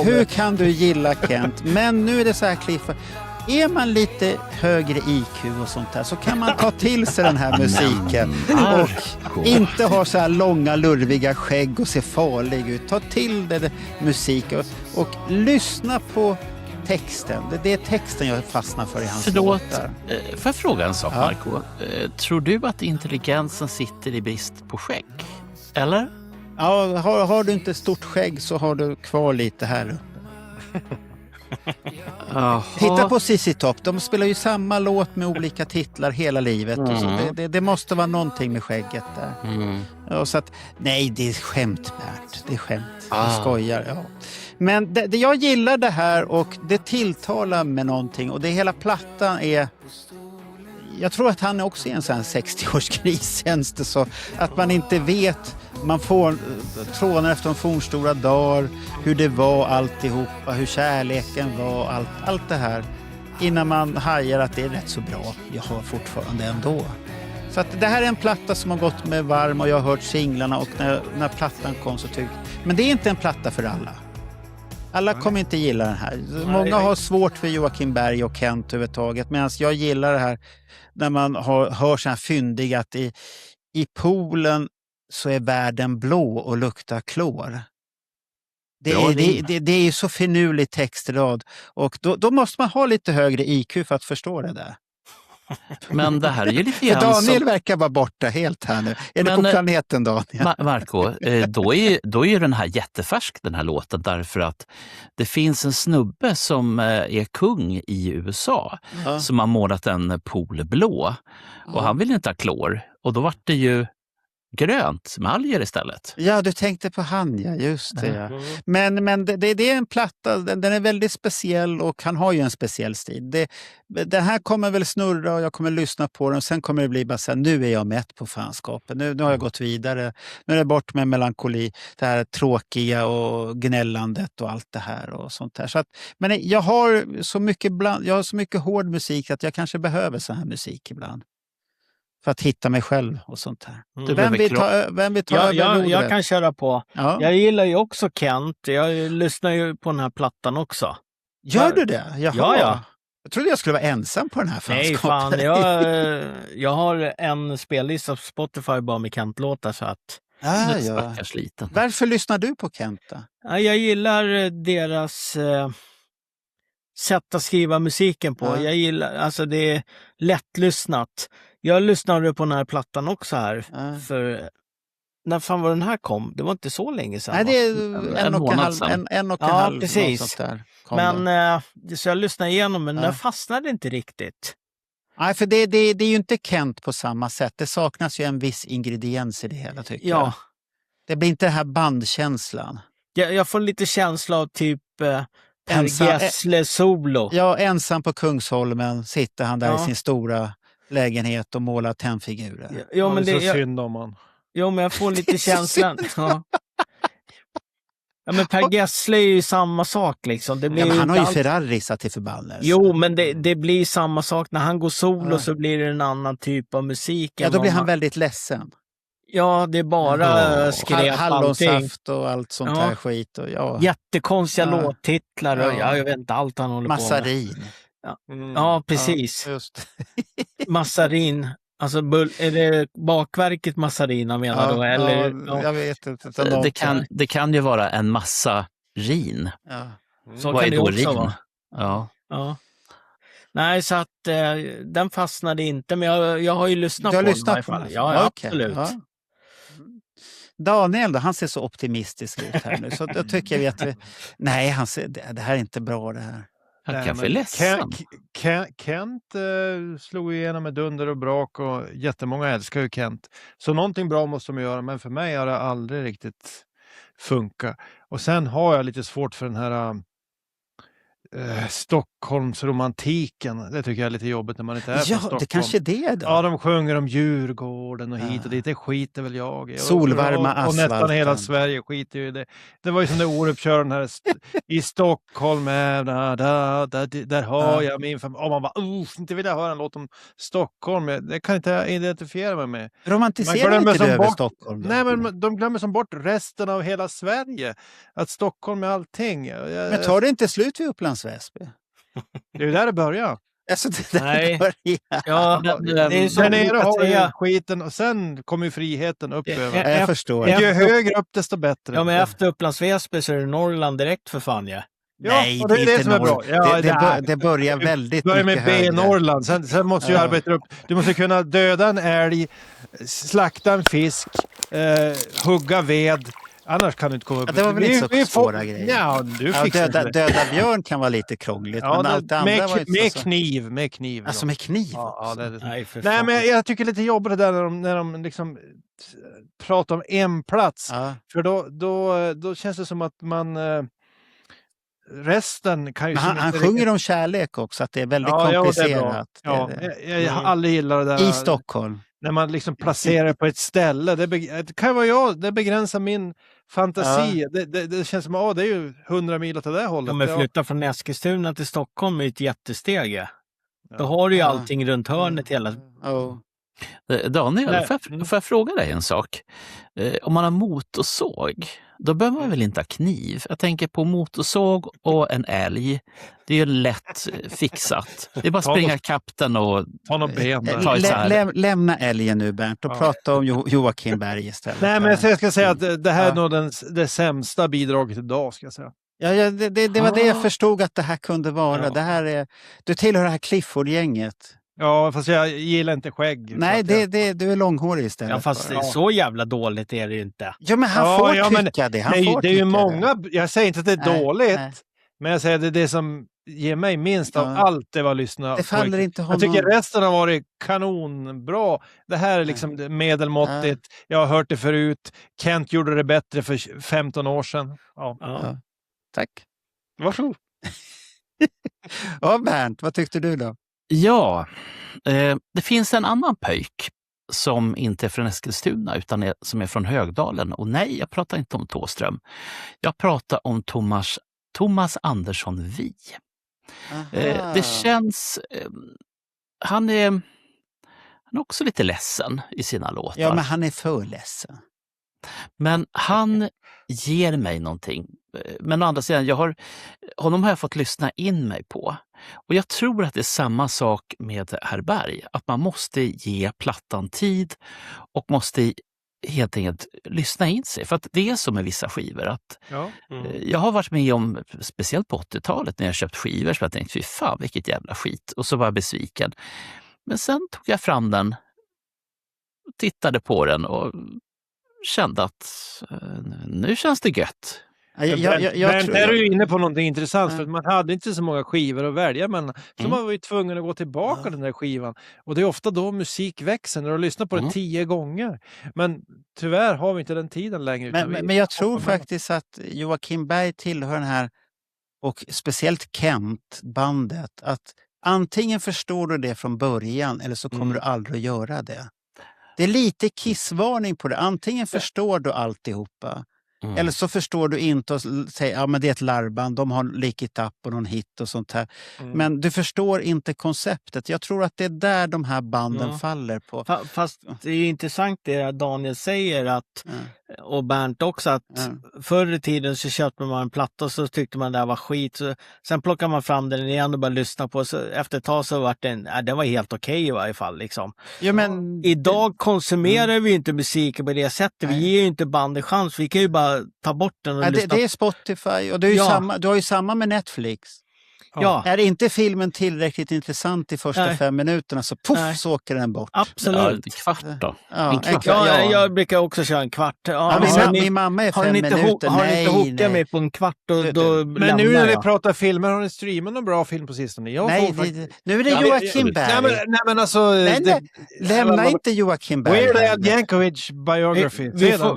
Hur kan du gilla Kent? Men nu är det så här, Clifford. Är man lite högre IQ och sånt där så kan man ta till sig den här musiken och inte ha så här långa lurviga skägg och se farlig ut. Ta till det musik och lyssna på texten. Det är texten jag fastnar för i hans låtar.
Får jag fråga en sak, Marco? Tror du att intelligensen sitter i brist på skägg? Eller?
Ja, har du inte stort skägg så har du kvar lite här uppe. Titta på ZZ Top. De spelar ju samma låt med olika titlar hela livet. Och så. Det måste vara någonting med skägget där. Och så att, nej, det är skämt, Bert. Det är skämt. Jag skojar, ja. Men jag gillar det här och det tilltalar med någonting. Och det hela plattan är... Jag tror att han är också i en sån här 60-årskris, känns det så. Att man inte vet, man får trånar efter de fornstora dagar, hur det var alltihopa, hur kärleken var, allt det här. Innan man hajar att det är rätt så bra, jag har fortfarande ändå. Så att det här är en platta som har gått med varm och jag har hört singlarna och när plattan kom så tyckte jag. Men det är inte en platta för alla. Alla kommer inte gilla den här. Många har svårt för Joakim Berg och Kent överhuvudtaget. Medan jag gillar det här när man hör så här fyndig att i poolen så är världen blå och luktar klor. Det är ju så finurlig textrad. Och då måste man ha lite högre IQ för att förstå det där.
Men det här är ju lite grann
Daniel verkar vara borta helt här nu. Är det på planeten, Daniel?
Marco, då är ju den här jättefärsk, den här låten, därför att det finns en snubbe som är kung i USA som har målat en pool blå. Och han vill inte ha klor. Och då var det ju grönt med alger istället. Ja,
du tänkte på han, ja, just det. Ja. Men det är en platta, den är väldigt speciell och han har ju en speciell stil. Den här kommer väl snurra och jag kommer lyssna på den och sen kommer det bli bara så här, nu är jag mätt på fanskapet. Nu har jag gått vidare. Nu är det bort med melankoli, det här tråkiga och gnällandet och allt det här och sånt där. Så att, men jag har så mycket hård musik att jag kanske behöver så här musik ibland. För att hitta mig själv och sånt här. Vem vill ta över rodret?
Jag kan köra på. Ja. Jag gillar ju också Kent. Jag lyssnar ju på den här plattan också.
Gör du det? Jaha.
Ja.
Jag trodde jag skulle vara ensam på den här fanskapen.
Nej, fan. Jag har en spellista på Spotify bara med Kent-låtar så att...
Varför lyssnar du på Kent då?
Ja, jag gillar deras... sätt att skriva musiken på. Jag gillar, alltså det är lättlyssnat. Jag lyssnade på den här plattan också här. För när fan var den här kom? Det var inte så länge sedan.
Nej, det är en och en halv.
Precis. Men så jag lyssnade igenom men den fastnade inte riktigt.
Nej, för det är ju inte Kent på samma sätt. Det saknas ju en viss ingrediens i det hela tycker jag. Det blir inte den här bandkänslan.
Jag får lite känsla av typ... Per Gessle solo.
Ja, ensam på Kungsholmen sitter han där i sin stora lägenhet och målar tennfigurer.
Ja, men det är så synd om han.
Jo, men jag får lite känslan. Ja, men Per Gessle är ju samma sak liksom. Det blir
men han har ju Ferraris till förbannelse.
Jo, men det blir samma sak. När han går solo så blir det en annan typ av musik.
Ja, då blir han väldigt ledsen.
Ja, det är bara skräp
hallonsaft och allt sånt här skit. Och,
jättekonstiga låttitlar och jag vet inte allt han håller
Massarin.
på med. Ja, precis.
Ja, just.
Massarin. Alltså, är det bakverket massarin han menar då? Eller,
jag vet inte.
Det kan ju vara en massa rin.
Ja.
Så
vad
kan
är då
det också
rin?
Vara. Ja. Nej, så att den fastnade inte. Men jag har ju lyssnat på den i alla fall. Ja, absolut. Ja.
Daniel då, han ser så optimistisk ut här nu. Så då tycker vi att nej, det här är inte bra det här.
Han kanske är ledsen.
Kent slog igenom med dunder och brak och jättemånga älskar ju Kent. Så någonting bra måste de göra, men för mig har det aldrig riktigt funkat. Och sen har jag lite svårt för den här Stockholmsromantiken. Det tycker jag är lite jobbigt när man inte är från Stockholm.
Det kanske är det då.
Ja, de sjunger om Djurgården och hit och dit. Det skiter väl jag i.
Solvarma
och nästan
asfalten.
hela Sverige skiter ju i det. Det var ju som det Orup-kören här i Stockholm. Där har jag min familj. Och man bara, inte vill jag höra en låt om Stockholm. Det kan inte jag identifiera mig med.
Romantiserar inte du över Stockholm? Då?
Nej, men de glömmer som bort resten av hela Sverige. Att Stockholm är allting.
Men tar det inte slut vid Upplands Väsby?
Det är ju där det börjar.
Alltså, det där
Nej.
börjar.
Ja, det är så
där nere har
säga.
du skiten och sen kommer ju friheten upp över.
Jag förstår.
Ju högre upp desto bättre.
Ja, men efter Upplands Väsby så är det Norrland direkt för fan. Ja.
Nej,
och det är det
inte
som är bra. Ja,
det börjar väldigt
börjar
mycket
med
högre.
B-Norrland, sen måste du arbeta upp. Du måste kunna döda en älg, slakta en fisk, hugga ved. Annars kan du inte komma upp.
Det var väl inte så svåra grejer.
Ja, du fixar det.
Döda björn kan vara lite krångligt, men allt det andra var inte
med
så...
kniv. Med kniv.
Alltså med kniv?
Ja,
Nej, för
Nej,
fan.
men jag tycker lite jobbigt det där när de liksom pratar om en plats.
Ja.
För då känns det som att man... resten kan ju...
Men han sjunger om kärlek också, att det är väldigt komplicerat.
Ja, jag har aldrig gillat det där.
I Stockholm.
När man liksom placerar på ett ställe. Det kan vara det begränsar min fantasi. Ja. Det känns som att det är ju 100 mil åt det där hållet.
Ja, men flytta från Eskilstuna till Stockholm är ett jättesteg. Ja. Då har du ju allting runt hörnet hela...
Daniel, får jag fråga dig en sak? Om man har motorsåg, då behöver man väl inte ha kniv? Jag tänker på motorsåg och en älg. Det är ju lätt fixat. Det är bara att springa kapten och
ta någon ben.
Lämna älgen nu, Bernt, och prata om Joakim Berg istället.
Nej, men jag ska säga att det här är nog det sämsta bidraget idag, ska jag säga.
Ja, det var det jag förstod att det här kunde vara. Ja. Det här är, du tillhör det här Clifford-gänget.
Ja, fast jag gillar inte skägg.
Nej, du är långhårig istället.
Ja, fast så jävla dåligt är det ju inte.
Ja, men han får tycka det.
Det är ju många... Jag säger inte att det är dåligt, men jag säger att det är det som ger mig minst av allt det var lyssna.
Det faller inte honom.
Jag tycker resten har varit kanonbra. Det här är liksom medelmåttigt. Jag har hört det förut. Kent gjorde det bättre för 15 år sedan. Ja.
Tack.
Varsågod.
Ja, Bernt, vad tyckte du då?
Ja, det finns en annan pöjk som inte är från Eskilstuna utan som är från Högdalen. Och nej, jag pratar inte om Thåström. Jag pratar om Thomas Andersson Vi. Det känns... Han är också lite ledsen i sina låtar.
Ja, men han är för ledsen.
Men han ger mig någonting. Men å andra sidan, honom har jag fått lyssna in mig på. Och jag tror att det är samma sak med Herr Berg. Att man måste ge plattan tid och måste helt enkelt lyssna in sig. För att det är så med vissa skivor. Att jag har varit med om, speciellt på 80-talet när jag köpt skivor, så jag tänkte, fy fan vilket jävla skit. Och så var jag besviken. Men sen tog jag fram den, tittade på den och kände att nu känns det gött.
Jag tror... är du inne på någonting intressant, för man hade inte så många skivor att välja, men så man var ju tvungen att gå tillbaka den där skivan. Och det är ofta då musik växer, när du lyssnar på det 10 gånger. Men tyvärr har vi inte den tiden längre.
Men jag tror faktiskt att Joakim Berg tillhör den här, och speciellt Kent, bandet, att antingen förstår du det från början eller så kommer du aldrig att göra det. Det är lite kissvarning på det. Antingen förstår du alltihopa. Eller så förstår du inte och säger men det är ett larvband, de har Lick It Up och någon hit och sånt här. Men du förstår inte konceptet. Jag tror att det är där de här banden faller på.
Fast det är intressant det Daniel säger att, och Bernt också, att förr i tiden så köpte man en platta och så tyckte man det var skit. Så, sen plockar man fram den igen och bara lyssna på, så efter ett tag så var det var helt okej i varje fall. Liksom.
Ja, men
idag konsumerar vi inte musik på det sättet. Vi ger ju inte bandet chans. Vi kan ju bara ta bort den och lyssna.
Det är Spotify och det är ju du har ju samma med Netflix.
Ja.
Är inte filmen tillräckligt intressant i första 5 minuterna så så åker den bort.
Absolut.
En kvart då.
En kvart.
Jag brukar också köra en kvart.
Min mamma är 5 minuter.
Har ni inte hookat mig på en kvart då
men nu när vi pratar filmer, har ni streamat någon bra film på sistone?
Nu är det Joakim Berg.
Nej, men alltså...
lämna inte Joakim Berg.
Weird Al Yankovic biography.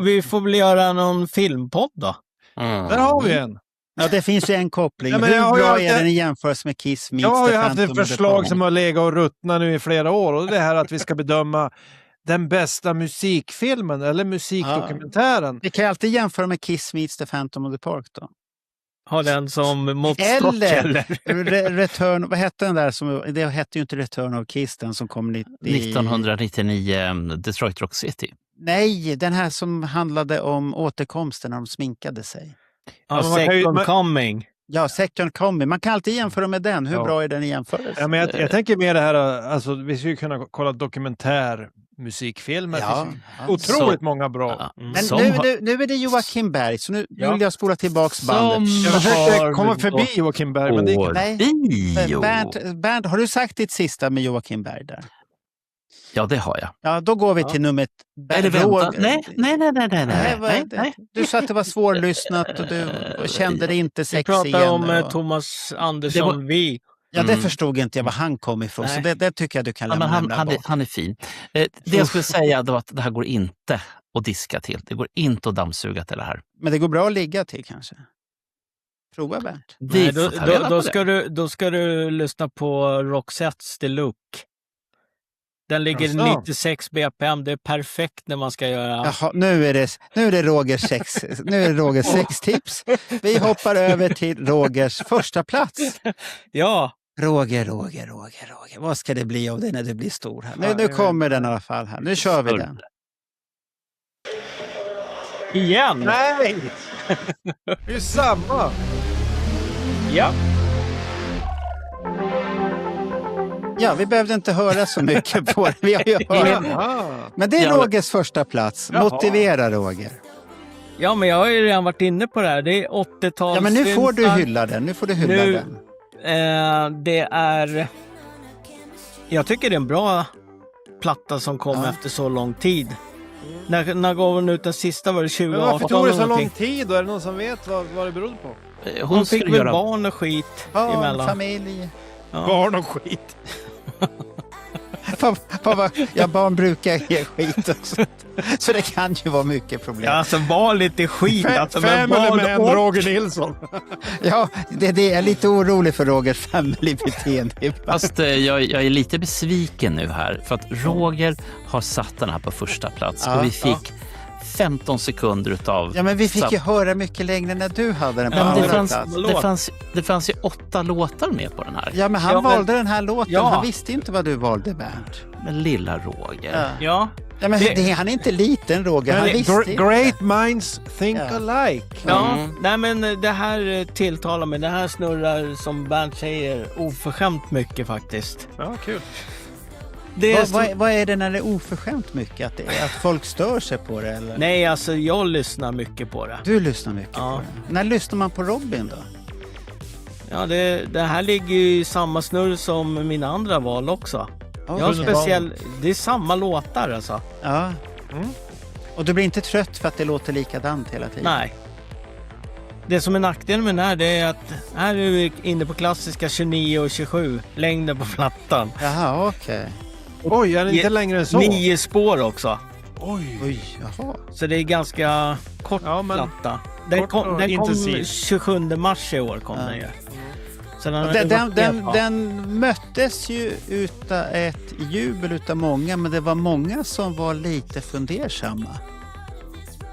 Vi får väl göra någon filmpodd då.
Där har vi en.
Ja, det finns ju en koppling.
Ja, men
hur bra är den i jämförelse med Kiss Meets
Jag har
the
ju haft
Phantom
ett
of the
förslag
Park?
som har legat och ruttnat nu i flera år. Och det här att vi ska bedöma den bästa musikfilmen eller musikdokumentären.
Vi kan alltid jämföra med Kiss Meets the Phantom of the Park då.
Har den som måttstock eller?
Return, vad hette den där? Det hette ju inte Return of Kiss, den som kom
1999, Detroit Rock City.
Nej, den här som handlade om återkomsten när de sminkade sig.
Ja, Second Coming.
Ja, Second Coming. Man kan alltid jämföra med den. Hur bra är den i jämförelse?
Ja, men jag tänker mer det här, alltså, vi skulle kunna kolla dokumentärmusikfilmer. Otroligt många bra.
Men nu är det Joakim Berg, så nu vill jag spola tillbaks bandet.
Jag försökte komma förbi Joakim Berg, men det gick
inte. Bernt, har du sagt ditt sista med Joakim Berg där?
Ja, det har jag.
Ja, då går vi till nummer... Nej. Du sa att det var svårlyssnat och du kände det inte sexig igen.
Vi pratar om Thomas Andersson Vi.
Ja, det förstod inte jag var han kom ifrån. Så det tycker jag du kan lämna
han är fin. Det jag skulle säga var att det här går inte att diska till. Det går inte att dammsuga till det här.
Men det går bra att ligga till kanske. Prova Bernt.
Då ska du lyssna på Roxettes The Look. Den ligger 96 BPM. Det är perfekt när man ska göra...
Jaha, nu är det Rogers sextips. Vi hoppar över till Rogers första plats.
Ja.
Roger. Vad ska det bli av det när det blir stor här? Nu kommer den i alla fall här. Nu kör vi den.
Igen?
Nej! Det är ju samma.
Ja.
Ja, vi behövde inte höra så mycket på det. Vi har ju hört. Men det är Rogers första plats. Motivera Roger.
Ja, men jag har ju redan varit inne på det här. Det är 80-tals...
Ja, men nu får du hylla den.
Det är... Jag tycker det är en bra platta som kom efter så lång tid. När gav hon ut den sista? Var det 2018?
Varför tog det så lång tid? Är det någon som vet vad det berodde på?
Hon fick väl barn och skit emellan.
Familj.
Ja. Barn och skit.
Ja, barn brukar ge skit också. Så det kan ju vara mycket problem.
Ja, alltså var lite skit.
Fem eller med en Roger Nilsson.
Ja, det är lite orolig för Rogers familjebeteende.
Fast jag är lite besviken nu här. För att Roger har satt den här på första plats. Och vi fick 15 sekunder utav...
Ja, men vi fick ju höra mycket längre när du hade den på andra plats.
Det fanns ju 8 låtar med på den här.
Ja, men han valde den här låten. Han visste inte vad du valde, Bernt.
Men lilla Roger.
Ja.
Ja, men han är inte liten, Roger. Han visste
great minds think alike.
Ja, nej men det här tilltalar mig. Det här snurrar, som Bernt säger, oförskämt mycket faktiskt.
Ja, kul.
Vad är det när det är oförskämt mycket? Att folk stör sig på det? Eller?
Nej, alltså jag lyssnar mycket på det.
Du lyssnar mycket på det. När lyssnar man på Robin då?
Ja, det här ligger ju i samma snurr som mina andra val också. Det är samma låtar alltså.
Ja. Och du blir inte trött för att det låter likadant hela tiden?
Nej. Det som är nackdelen med den här, det är att här är vi inne på klassiska 29 och 27. Längden på plattan.
Jaha, okej.
Oj, är det inte längre än så?
9 spår också.
Oj, jaha.
Så det är ganska kort platta. Den kom 27 mars i år kom den ju. Så den möttes ju utav ett jubel utav många, men det var många som var lite fundersamma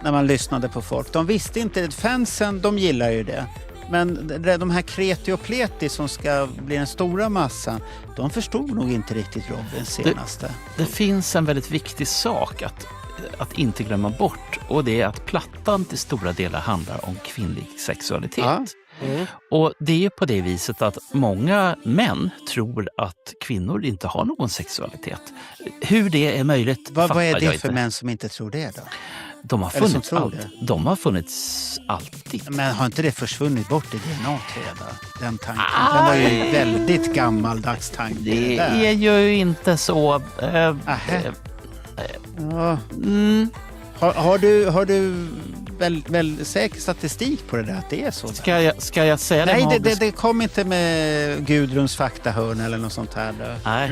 när man lyssnade på folk. De visste inte, fansen, de gillar ju det. Men de här kreti och pleti som ska bli den stora massan, de förstod nog inte riktigt Robins senaste.
Det finns en väldigt viktig sak att inte glömma bort, och det är att plattan till stora delar handlar om kvinnlig sexualitet. Ja. Och det är på det viset att många män tror att kvinnor inte har någon sexualitet. Hur det är möjligt
vad är det för män som inte tror det då?
De har funnits alltid.
Men har inte det försvunnit bort i DNA redan? Den tanken. Den var ju en väldigt gammaldags tanke.
Det är ju inte så...
Har du väl säker statistik på det där att det är så?
Ska jag säga det?
Nej, det kom inte med Gudruns faktahörn eller något sånt här.
Nej,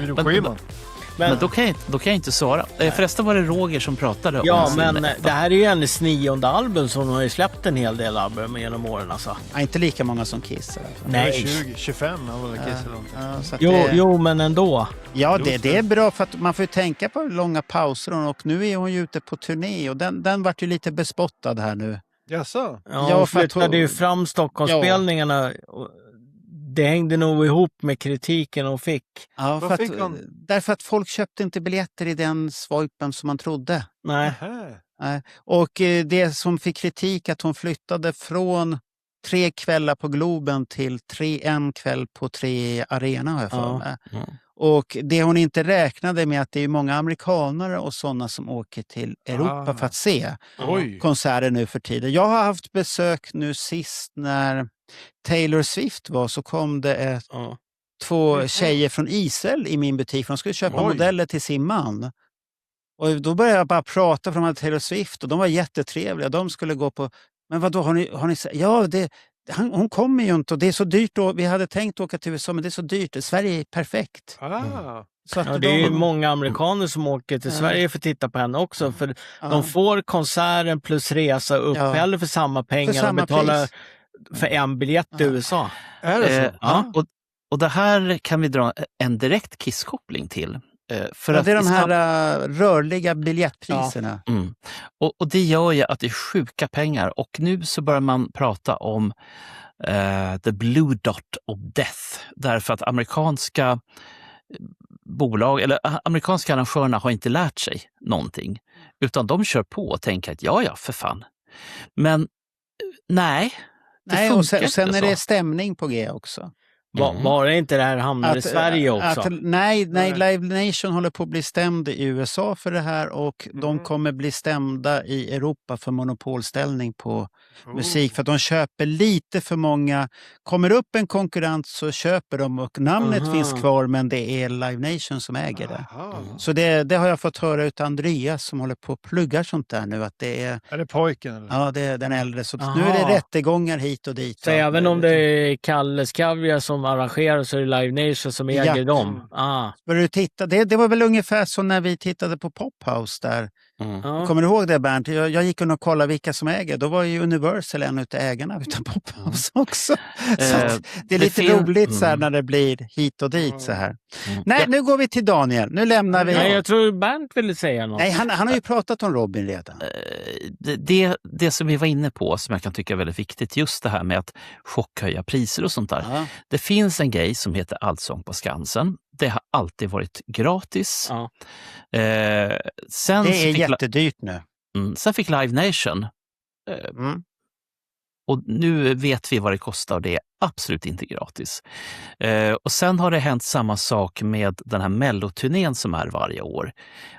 Men då kan jag inte svara. Förresten var det Roger som pratade
Ja,
om
men det här är ju hennes 9:e album, så hon har ju släppt en hel del album genom åren alltså.
Ja, inte lika många som Kiss. Alltså.
Nej.
25 har väl Kiss eller någonting.
Ja, så att
Jo, men ändå.
Ja, det är bra för att man får ju tänka på långa pauser och nu är hon ju ute på turné och den vart ju lite bespottad här nu.
Jaså?
Ja, hon flyttade ju fram Stockholmsspelningarna. Det hängde nog ihop med kritiken hon fick.
Ja, därför att folk köpte inte biljetter i den swipen som man trodde.
Nej.
Och det som fick kritik att hon flyttade från 3 kvällar på Globen till en kväll på 3 Arena har jag för mig. Och det hon inte räknade med att det är många amerikanare och sådana som åker till Europa för att se konserter nu för tiden. Jag har haft besök nu sist när Taylor Swift var, så kom det 2 tjejer från Israel i min butik. De skulle köpa modeller till sin man. Och då började jag bara prata från Taylor Swift och de var jättetrevliga. De skulle gå på, men vadå har ni ja hon kommer ju inte och det är så dyrt då. Vi hade tänkt åka till USA men det är så dyrt. Sverige är perfekt.
Så att det är ju många amerikaner som åker till Sverige för att titta på henne också. För de får konserten plus resa uppehälle för samma pengar och betalar för en biljett till USA.
Är det så?
Och det här kan vi dra en direkt kisskoppling till. För att
det är de här rörliga biljettpriserna.
Och det gör ju att det är sjuka pengar. Och nu så börjar man prata om the blue dot of death. Därför att amerikanska bolag eller amerikanska arrangörerna har inte lärt sig någonting. Utan de kör på och tänker att ja för fan. Men nej,
och sen är det stämning på G också.
Var det inte det här hamnar i Sverige också?
Nej, Live Nation håller på att bli stämd i USA för det här och de kommer bli stämda i Europa för monopolställning på musik. För att de köper lite för många. Kommer upp en konkurrent så köper de och namnet finns kvar men det är Live Nation som äger det. Så det har jag fått höra ut Andreas som håller på att plugga sånt där nu. Att det är
det pojken? Eller?
Ja, det är den äldre. Så nu är det rättegångar hit och dit.
Så även om det är Kalles Kaviar som arrangerar så är det Live Nation som äger dem.
Börjar du titta? Det var väl ungefär så när vi tittade på Pophouse där. Kommer du ihåg det, Bernt? Jag gick och kollade vilka som äger. Då var ju Universal en av ägarna utan Pophouse också. Så det är lite roligt så här när det blir hit och dit så här. Nej, nu går vi till Daniel. Nu lämnar vi.
Nej, jag tror Bernt ville säga något.
Nej, han har ju pratat om Robin redan.
Det som vi var inne på som jag kan tycka är väldigt viktigt, just det här med att chockhöja priser och sånt där. Det finns en grej som heter Allsång på Skansen. Det har alltid varit gratis. Sen
det är jättedyrt nu.
Sen fick Live Nation. Och nu vet vi vad det kostar och det är absolut inte gratis. Och sen har det hänt samma sak med den här melloturnén som är varje år.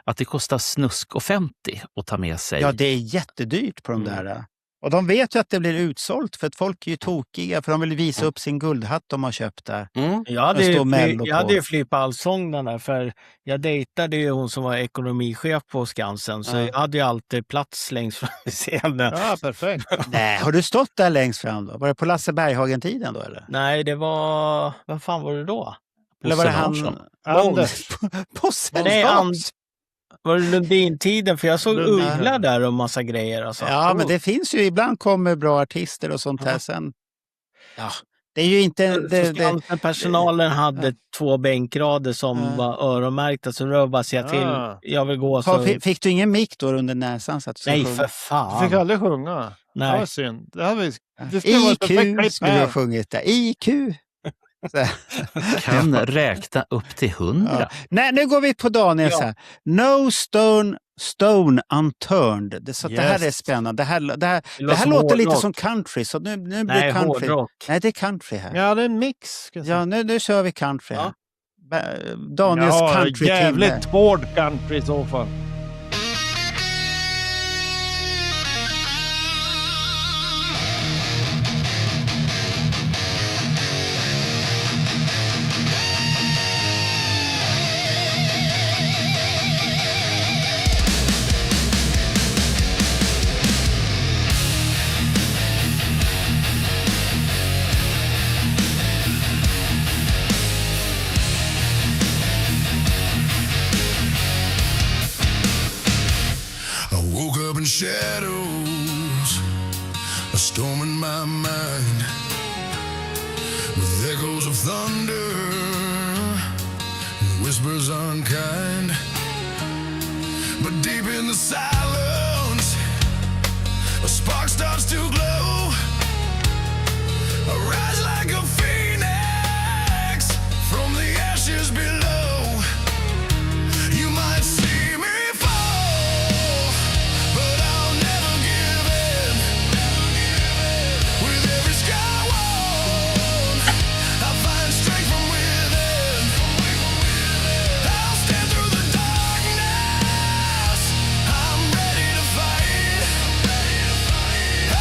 Att det kostar snusk och 50 att ta med sig.
Ja, det är jättedyrt på de där. Och de vet ju att det blir utsålt för att folk är ju tokiga för de vill visa upp sin guldhatt de har köpt där.
Jag hade ju Filippa Allsång där för jag dejtade ju hon som var ekonomichef på Skansen så jag hade ju alltid plats längst fram i scenen.
Ja, perfekt.
Nej, har du stått där längst fram då? Var det på Lasse Berghagen-tiden då eller?
Nej, det var... Vad fan var det då?
Eller var det han...
Anders.
Var det Lundin-tiden? För jag såg Uggla där och massa grejer. Alltså.
Ja, men det finns ju, ibland kommer bra artister och sånt här sen. Ja, det är ju inte...
Personalen hade 2 bänkrader som var öronmärkta så då bara säga till, jag vill gå så...
Fick du ingen mick då under näsan? Så att
nej, för fan.
Du fick aldrig sjunga.
Nej.
Det var synd.
IQ skulle du ha sjungit där. IQ.
Kan räkna upp till 100.
Ja. Nej, nu går vi på Daniel så här. No stone unturned. Så det här är spännande. Det här låter lite som country. Så nu blir det country.
Hårdrock.
Nej, det är country här.
Ja, det är en mix.
Ja, nu kör vi country här. Daniels country.
Jävligt hård country i så fall.
shadows are storming my mind with echoes of thunder and whispers unkind. But deep in the silence, a spark starts to glow. I rise like a phoenix from the ashes below. You might see me fall, but I'll never give in. With every skyward, I find strength from within. I'll stand through the darkness. I'm ready to fight.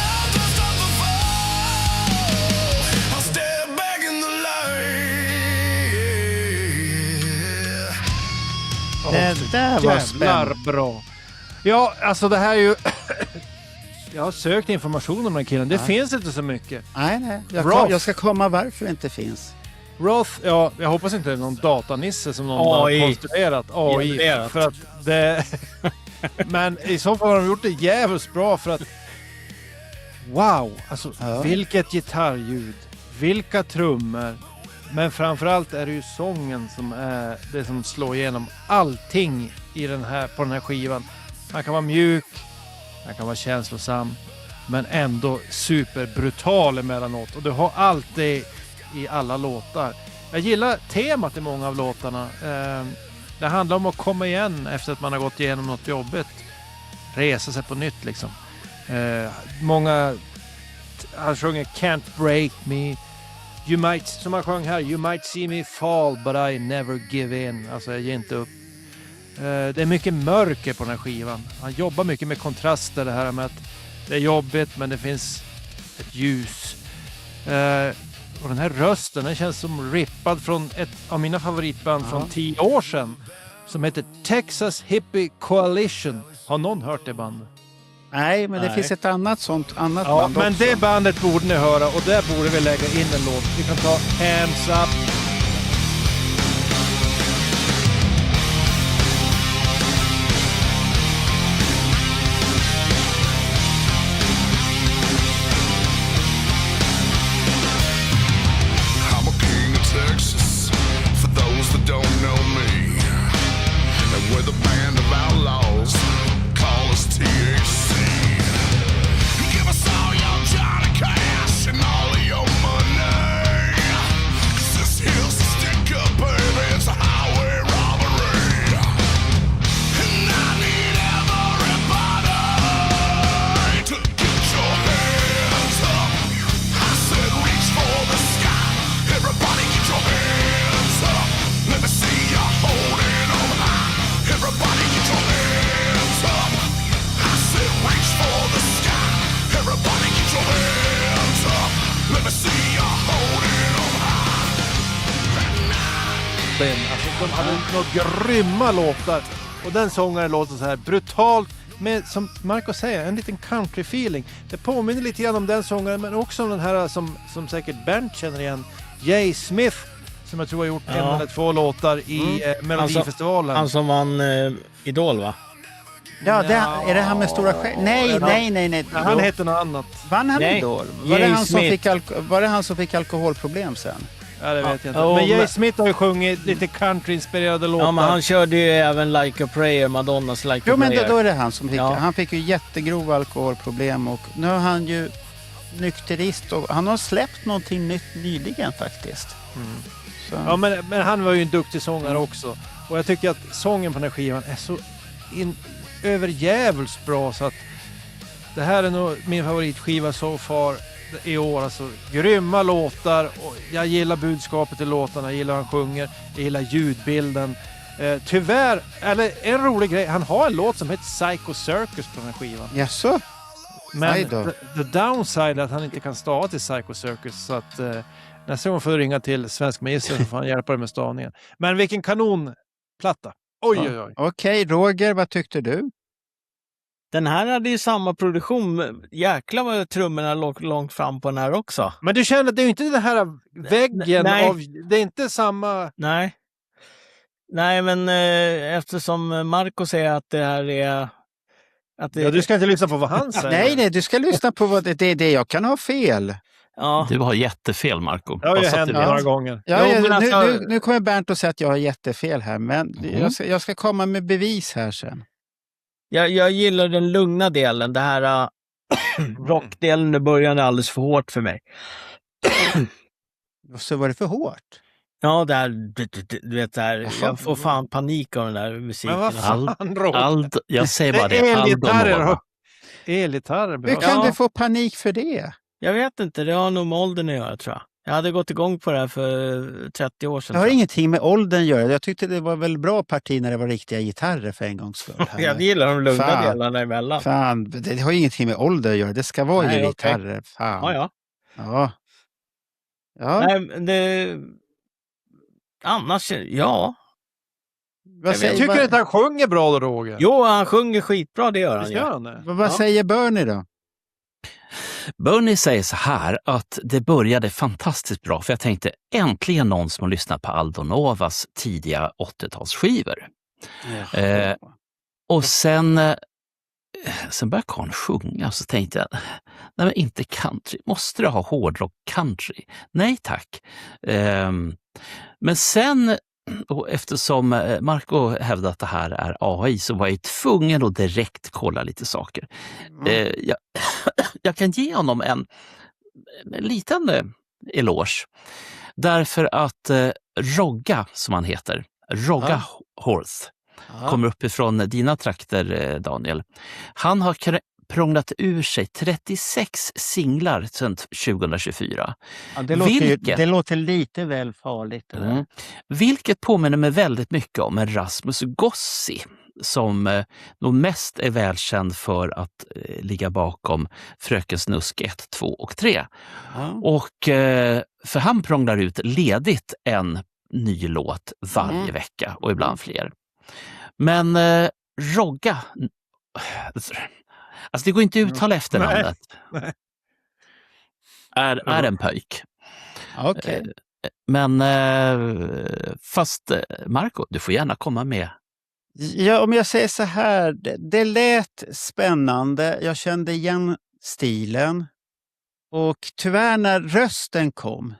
I'll dust off the fall. I'll step back in the light.
Det där var spännande.
Bra. Ja, alltså det här är ju... Jag har sökt information om den här killen. Det finns inte så mycket.
Nej. Jag ska komma varför det inte finns.
Roth, ja, jag hoppas inte det är någon datanisse som någon
AI.
har konstruerat. AI.
Genererat.
För att det... Men i så fall har de gjort det jävligt bra för att... Wow! Alltså, vilket gitarrljud. Vilka trummor. Men framförallt är det ju sången som är det som slår igenom allting i på den här skivan. Han kan vara mjuk, han kan vara känslosam, men ändå superbrutal emellanåt. Och du har allt det i alla låtar. Jag gillar temat i många av låtarna. Det handlar om att komma igen efter att man har gått igenom något jobbigt. Resa sig på nytt liksom. Han sjunger Can't Break Me. You might, som han sjöng här, You might see me fall but I never give in. Alltså jag ger inte upp. Det är mycket mörker på den här skivan. Han jobbar mycket med kontraster, det här med att det är jobbigt men det finns ett ljus. Och den här rösten, den känns som rippad från ett av mina favoritband från 10 år sedan. Som heter Texas Hippie Coalition. Har någon hört det bandet?
Nej, men det finns ett annat band
men
också.
det bandet borde ni höra och där borde vi lägga in en låt. Vi kan ta Hands Up.
I'm a king of Texas, for those that don't know me. And we're the band of outlaws, call us THC. Give us all your Johnny Cash and all of your money. 'Cause this here's the stick up, baby, it's a highway robbery. And I need everybody to get your hands up. I said reach for the sky. Everybody get your hands up. Let me see you holding on high. Everybody get your hands up. I said reach for the sky. Everybody get your hands up. Let me see you holding on high.
Alltså de hade några grymma låtar. Och den sångaren låter så här brutalt. Med, som Marco säger, en liten country feeling. Det påminner lite grann om den sångaren, men också om den här som säkert Bernt känner igen. Jay Smith, som jag tror har gjort en eller två låtar i Melodifestivalen.
Han som vann Idol, va?
Ja, är det han med stora skägg? Nej.
Han heter något annat.
Vann han
Nej.
Idol?
Jay
Var det han som fick alkoholproblem sen?
Ja, det vet jag inte.
Ja,
Men Jay
men-
Smith har ju sjungit lite country-inspirerade låtar.
Ja, men han körde ju även Like a Prayer, Madonnas Like a
Jo, men
Prayer.
då är det han som fick.
Ja.
Han fick ju jättegrova alkoholproblem och nu har han ju nykterist och han har släppt någonting nytt nyligen faktiskt. Så.
Ja, men han var ju en duktig sångare också. Och jag tycker att sången på den här skivan är så överjävligt bra så att det här är nog min favoritskiva so far i år. Alltså grymma låtar och jag gillar budskapet i låtarna, jag gillar hur han sjunger, jag gillar ljudbilden. Tyvärr, eller en rolig grej, han har en låt som heter Psycho Circus på den här skivan.
Jaså?
Men
Aj då.
the downside är att han inte kan stava till Psycho Circus, så att nästa gång får du ringa till Svensk Magister så får han hjälpa dig med stavningen. Men vilken kanonplatta. Oj.
Okej, Roger, vad tyckte du?
Den här hade ju samma produktion. Jäklar vad trummorna låg långt fram på den här också.
Men du känner att det är ju inte den här väggen
Nej.
av... Det är inte samma...
Nej, men eftersom Marco säger att det här är
Du ska inte lyssna på vad han säger.
Nej, du ska lyssna på vad det jag kan ha fel.
Ja.
Du har jättefel, Marco.
Det har ju hänt några gånger.
Nu kommer Bernt att säga att jag har jättefel här, men jag ska komma med bevis här sen.
Jag gillar den lugna delen. Det här rockdelen i början är alldeles för hårt för mig.
Så var det för hårt?
Ja, du vet där, jag får fan panik av den där musiken.
Men vad fan,
jag säger bara det.
Elgitarrer.
Hur kan du få panik för det?
Jag vet inte, det har nog med åldern att göra, tror jag. Jag hade gått igång på det här för 30 år sedan.
Det har ingenting med åldern att göra. Jag tyckte det var väl bra parti när det var riktiga gitarrer för en gångs skull.
Jag gillar de lugna delarna emellan.
Fan, det har ingenting med ålder att göra. Det ska vara ju gitarrer. Fan.
Ja. Nej, annars, ja.
Jag tycker att han sjunger bra då, Roger.
Jo, han sjunger skitbra, det gör han.
Vad säger Bernie då?
Bernie säger så här att det började fantastiskt bra, för jag tänkte äntligen någon som har lyssnat på Aldo Novas tidiga 80-talsskivor. Och sen började Karl sjunga och så tänkte jag, nej men inte country, måste du ha hårdrock country? Nej tack. Men sen, och eftersom Marco hävdade att det här är AI, så var jag tvungen att direkt kolla lite saker. Jag kan ge honom en liten eloge. Därför att Rogga, som han heter, Rogga Horth, kommer uppifrån dina trakter, Daniel. Han har prånglat ur sig 36 singlar sedan 2024.
Ja, det låter lite väl farligt.
Vilket påminner mig väldigt mycket om en Rasmus Gossi, som nog mest är välkänd för att ligga bakom Fröken Snusk 1, 2 och 3. Och för han prånglar ut ledigt en ny låt varje vecka och ibland fler. Men Rogga, alltså det går inte att uttala efternamnet. Är en pöjk.
Okay.
Men fast Marco, du får gärna komma med.
Ja, om jag säger så här, det lät spännande. Jag kände igen stilen. Och tyvärr när rösten kom,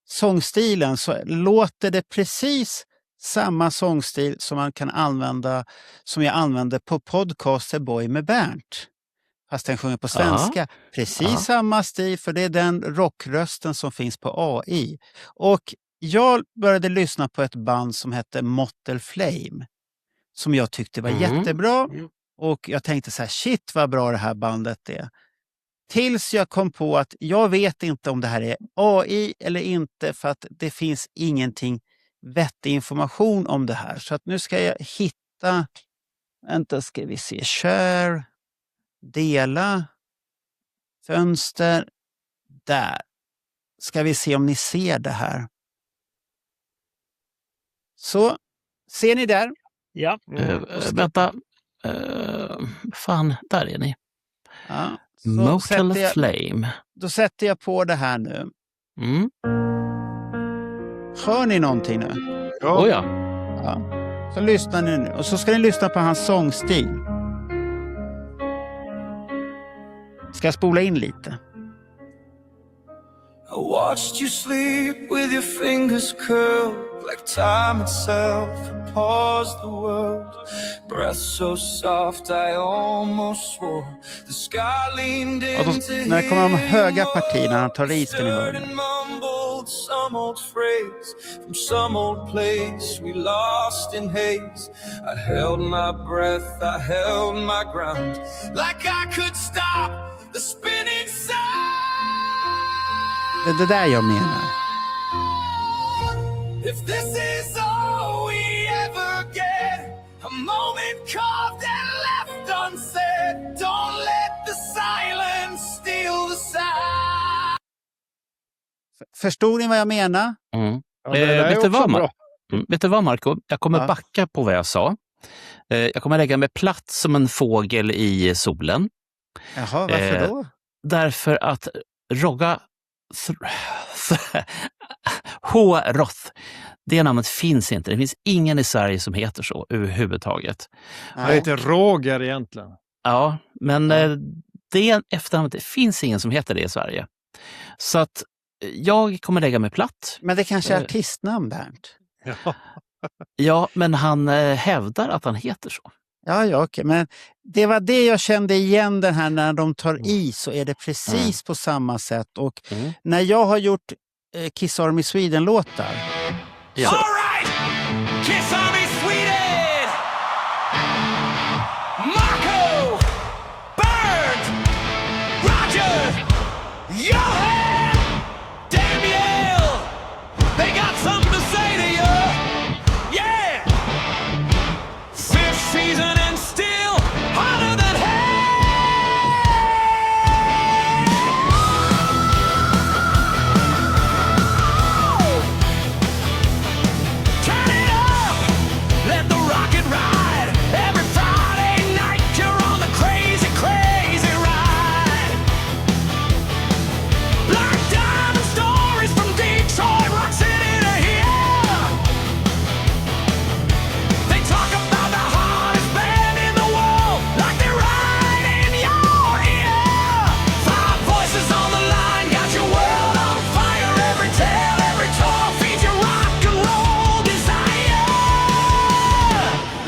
sångstilen, så låter det precis samma sångstil som man kan använda, som jag använde på Podcaster Boy med Bernt. Fast den sjunger på svenska. Precis samma stil, för det är den rockrösten som finns på AI. Och jag började lyssna på ett band som hette Mottle Flame, som jag tyckte var jättebra. Och jag tänkte så här, shit vad bra det här bandet är. Tills jag kom på att jag vet inte om det här är AI eller inte, för att det finns ingenting vettig information om det här. Så att nu ska jag hitta, vänta ska vi se, share, dela, fönster, där. Ska vi se om ni ser det här. Så, ser ni där?
Ja.
Vänta, fan, där är ni.
Ja.
Mottle Flame.
Då sätter jag på det här nu. Hör ni någonting nu?
Ja.
Så lyssnar ni nu. Och så ska ni lyssna på hans sångstil. Ska jag spola in lite?
I watched you sleep with your fingers curled like time itself, paused the world. Breath so soft I almost swore the sky leaned into
när det kommer de höga partierna, han tar i, ska ni höra det.
Some old phrase from some old place we lost in haze. I held my breath, I held my ground, like I could stop the spinning sound.
Det är det där jag menar.
If this is all we ever get, a moment carved and left unsaid, don't let the silence steal the sound.
Förstår ni vad jag menar?
Vet du vad, Marco? Jag kommer backa på vad jag sa. Jag kommer lägga mig platt som en fågel i solen.
Jaha, varför då?
Därför att Rogga H-Roth. Det namnet finns inte. Det finns ingen i Sverige som heter så överhuvudtaget.
Han heter Roger egentligen.
Ja, men det efternamnet, det finns ingen som heter det i Sverige. Så att jag kommer lägga mig platt.
Men det kanske är artistnamn, Bernt.
Ja.
Ja, men han hävdar att han heter så.
Ja, okej. Men det var det jag kände igen, den här när de tar i så är det precis på samma sätt. Och när jag har gjort Kiss Army Sweden-låtar.
Ja.
All right! Kiss Army Sweden! Marco! Bernd! Roger! Johan! Daniel! They got something to say to you! Yeah! Fifth season and still hotter than hell! Turn it up! Let the rocket ride! Every Friday night you're on the crazy, crazy ride! Black Diamond stories from Detroit, Rock City to here! They talk about the hardest band in the world like they're right in your ear! Five voices on the line, got your world on fire. Every tale, every tour feeds your rock and roll desire.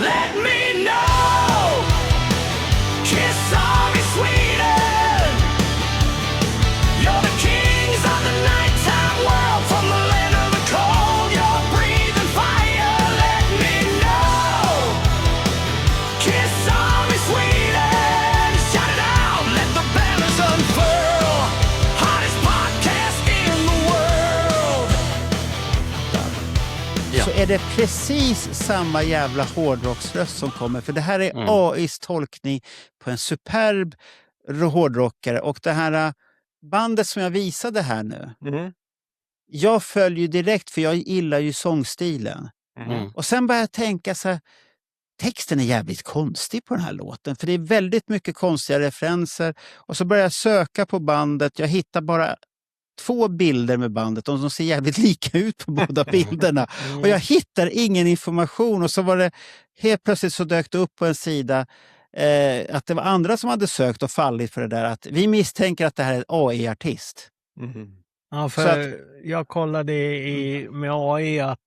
Let me know, Kiss Army Sweden. You're the kings of the nighttime world, from the land of the cold. You're breathing fire. Let me know, Kiss Army Sweden. Shout it out, let the banners unfurl. Hottest podcast in the world.
Ja.
Så är det precis samma jävla hårdrocksröst som kommer. För det här är AIs tolkning på en superb hårdrockare. Och det här bandet som jag visade här nu. Jag följer direkt, för jag gillar ju sångstilen. Och sen börjar jag tänka så här, texten är jävligt konstig på den här låten. För det är väldigt mycket konstiga referenser. Och så börjar jag söka på bandet. Jag hittar bara 2 bilder med bandet. Och de ser jävligt lika ut på båda bilderna. Och jag hittar ingen information. Och så var det helt plötsligt så dök det upp på en sida att det var andra som hade sökt och fallit för det där. Att vi misstänker att det här är en AI-artist.
Ja, för
Så
jag kollade med AI att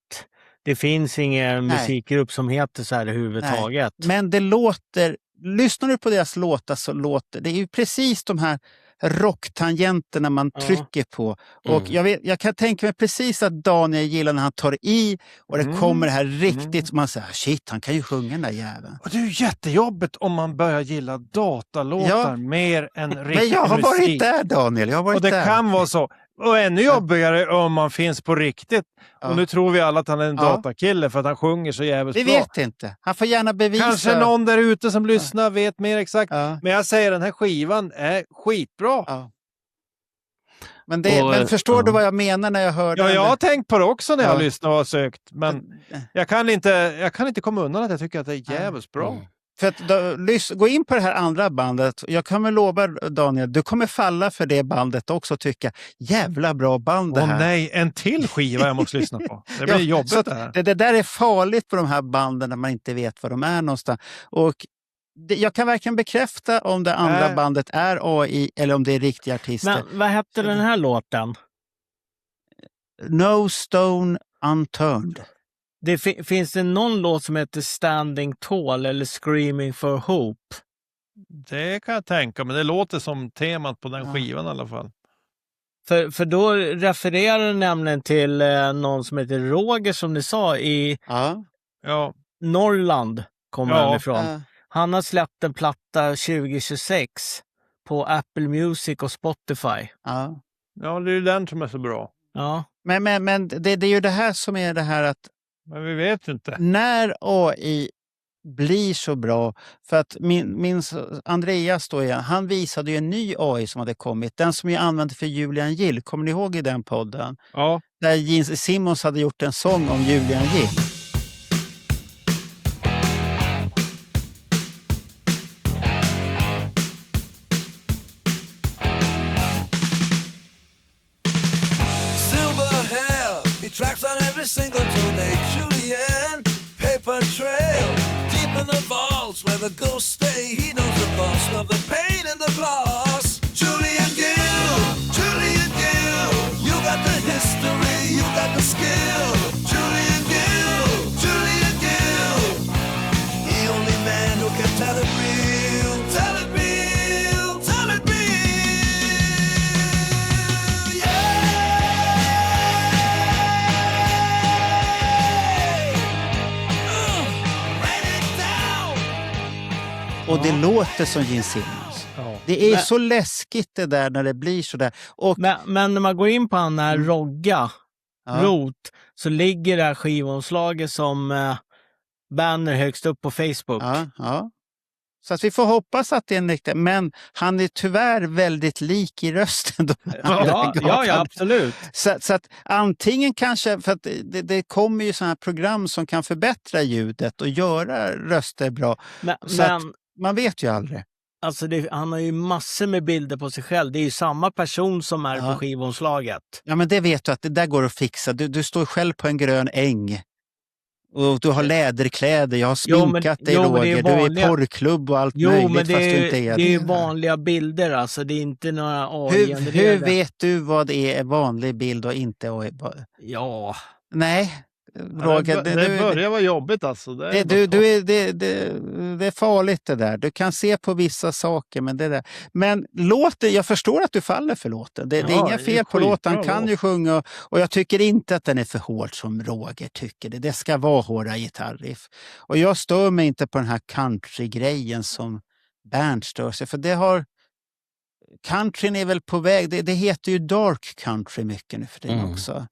det finns ingen musikgrupp som heter så här överhuvudtaget.
Men det låter, lyssnar du på deras låtar så låter det är ju precis de här rocktangenterna man trycker på. Och jag kan tänka mig precis att Daniel gillar när han tar i och det kommer det här riktigt, man säger shit, han kan ju sjunga den där jäveln.
Och det är ju jättejobbigt om man börjar gilla datalåtar mer än riktig musik.
Men jag har varit där, Daniel, jag har varit
och det
där.
kan vara så. Och ännu jobbigare om man finns på riktigt.
Ja.
Och nu tror vi alla att han är en datakille för att han sjunger så jävligt
Vi
bra.
vet inte. Han får gärna bevisa.
Kanske någon där ute som lyssnar vet mer exakt.
Ja.
Men jag säger, den här skivan är skitbra.
Ja. Men förstår du vad jag menar när jag hör
Ja,
den?
jag har tänkt på det också när jag har lyssnat och har sökt. Men jag kan inte komma undan att jag tycker att det är jävligt bra.
För att gå in på det här andra bandet. Jag kommer lova, Daniel, du kommer falla för det bandet också och tycka jävla bra band det här.
Åh nej, en till skiva jag måste lyssna på. Det blir jobbigt
så
det här.
Det där är farligt på de här banden när man inte vet var de är någonstans. Och jag kan verkligen bekräfta om det andra bandet är AI eller om det är riktiga artister.
Men vad hette den här låten?
No Stone Unturned.
Finns det någon låt som heter Standing Tall eller Screaming for Hope?
Det kan jag tänka, men det låter som temat på den skivan i alla fall.
För då refererar den nämligen till någon som heter Roger, som ni sa, i Norrland kommer han ifrån. Han har släppt en platta 2026 på Apple Music och Spotify.
Ja,
det är ju den som är så bra.
Ja.
Men det är ju det här som är det här att
men vi vet inte.
När AI blir så bra, för att min Andreas då igen, han visade ju en ny AI som hade kommit, den som jag använde för Julian Gill. Kommer ni ihåg i den podden?
Ja.
Där Gene Simmons hade gjort en sång om Julian Gill.
Silver hair
every single tune. Julian, paper trail, deep in the vaults where the ghosts stay. He knows the cost of the pain and the loss. Julian Gill, you got the history, you got the skill. Julian Gill, the only man who can tell it real, tell it real, tell it real.
Och det låter som Gene Simmons.
Ja.
Det är så läskigt det där när det blir så där. Och,
Men när man går in på den här Rogga,
Ja.
Rot, så ligger det här skivomslaget som banner högst upp på Facebook.
ja. Så att vi får hoppas att det är en riktig. Men han är tyvärr väldigt lik i rösten.
Ja, absolut.
Så att antingen kanske, för att det kommer ju sådana här program som kan förbättra ljudet och göra röster bra. Så att man vet ju aldrig.
Alltså han har ju massor med bilder på sig själv. Det är ju samma person som är på skivomslaget.
Ja, men det vet du att det där går att fixa. Du står själv på en grön äng. Och du har läderkläder, jag har sminkat dig Roger, du är i porrklubb och allt möjligt
men
fast du inte är
det är ju vanliga bilder, alltså det är inte några
AI. Hur vet du vad det är vanlig bild och inte AI?
Ja.
Nej, Roger.
Det börjar vara jobbigt alltså.
Det är farligt det där. Du kan se på vissa saker, men det där. Men låten, jag förstår att du faller för låten. Det är inga fel på låten, han kan ju sjunga. Och jag tycker inte att den är för hård som Roger tycker det. Det ska vara hårda gitarriff. Och jag stör mig inte på den här country-grejen som Bernt stör sig. För det har... Countryn är väl på väg. Det heter ju dark country mycket nu för det också.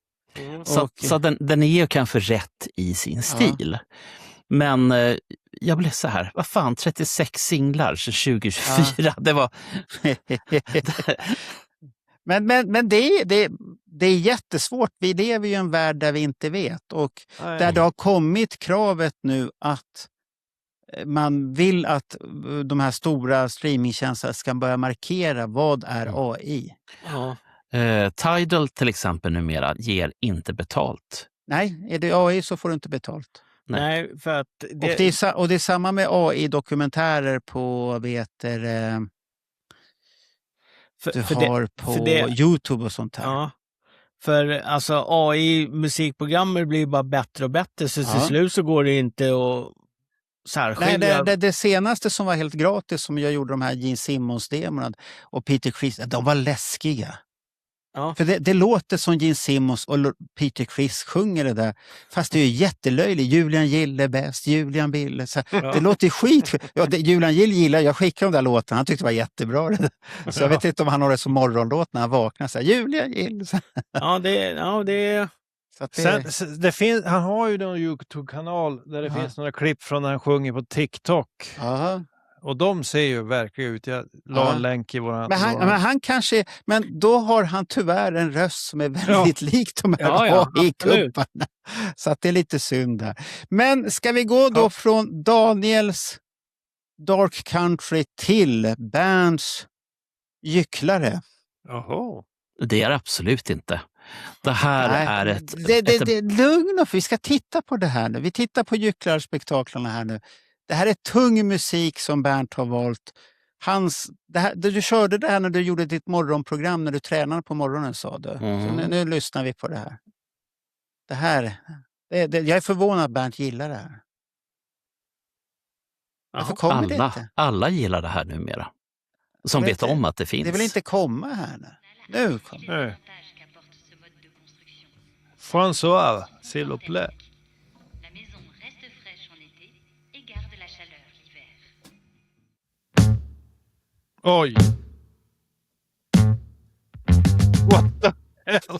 Så den är ju kanske rätt i sin stil. Men jag blev så här, vad fan, 36 singlar sedan 2024, det var...
men det är jättesvårt. Vi lever ju i en värld där vi inte vet. Och där det har kommit kravet nu att man vill att de här stora streamingtjänsterna ska börja markera vad är AI.
Ja.
Tidal till exempel numera ger inte betalt.
Nej, är det AI så får du inte betalt.
Nej, för att
och det är samma med AI-dokumentärer på på YouTube och sånt här.
Ja. För alltså AI-musikprogrammer blir bara bättre och bättre, så till slut så går det inte att särskilja.
Nej, det senaste som var helt gratis som jag gjorde, de här Gene Simmons-demorna och Peter Criss, de var läskiga.
Ja.
För det låter som Gene Simmons och Peter Criss sjunger det där. Fast det är ju jättelöjligt. Julian Gill är bäst, Julian Bill. Det låter skit. Julian Gill gillar, jag skickade de där låtarna. Han tyckte det var jättebra. Så jag vet inte om han har det som morgonlåt när han vaknar. Så här, Julian Gill.
Det finns, han har ju en YouTube-kanal där det finns några klipp från när han sjunger på TikTok.
Aha.
Och de ser ju verkligen ut. Jag la en länk i våran...
Men han kanske... Men då har han tyvärr en röst som är väldigt lik de här AI-kupparna. Så att det är lite synd där. Men ska vi gå då från Daniels Dark Country till Bernts gycklare?
Jaha.
Det är absolut inte. Det här är ett...
Lugn, vi ska titta på det här nu. Vi tittar på gycklarspektaklarna här nu. Det här är tung musik som Bernt har valt. Du körde det här när du gjorde ditt morgonprogram, när du tränade på morgonen, sa du. Så nu lyssnar vi på det här. Jag är förvånad att Bernt gillar det här. Varför kommer det inte?
Alla gillar det här numera. Som vet om att det finns.
Det vill inte komma här nu. Nu kommer det.
François, s'il vous plaît. Oj! What the hell?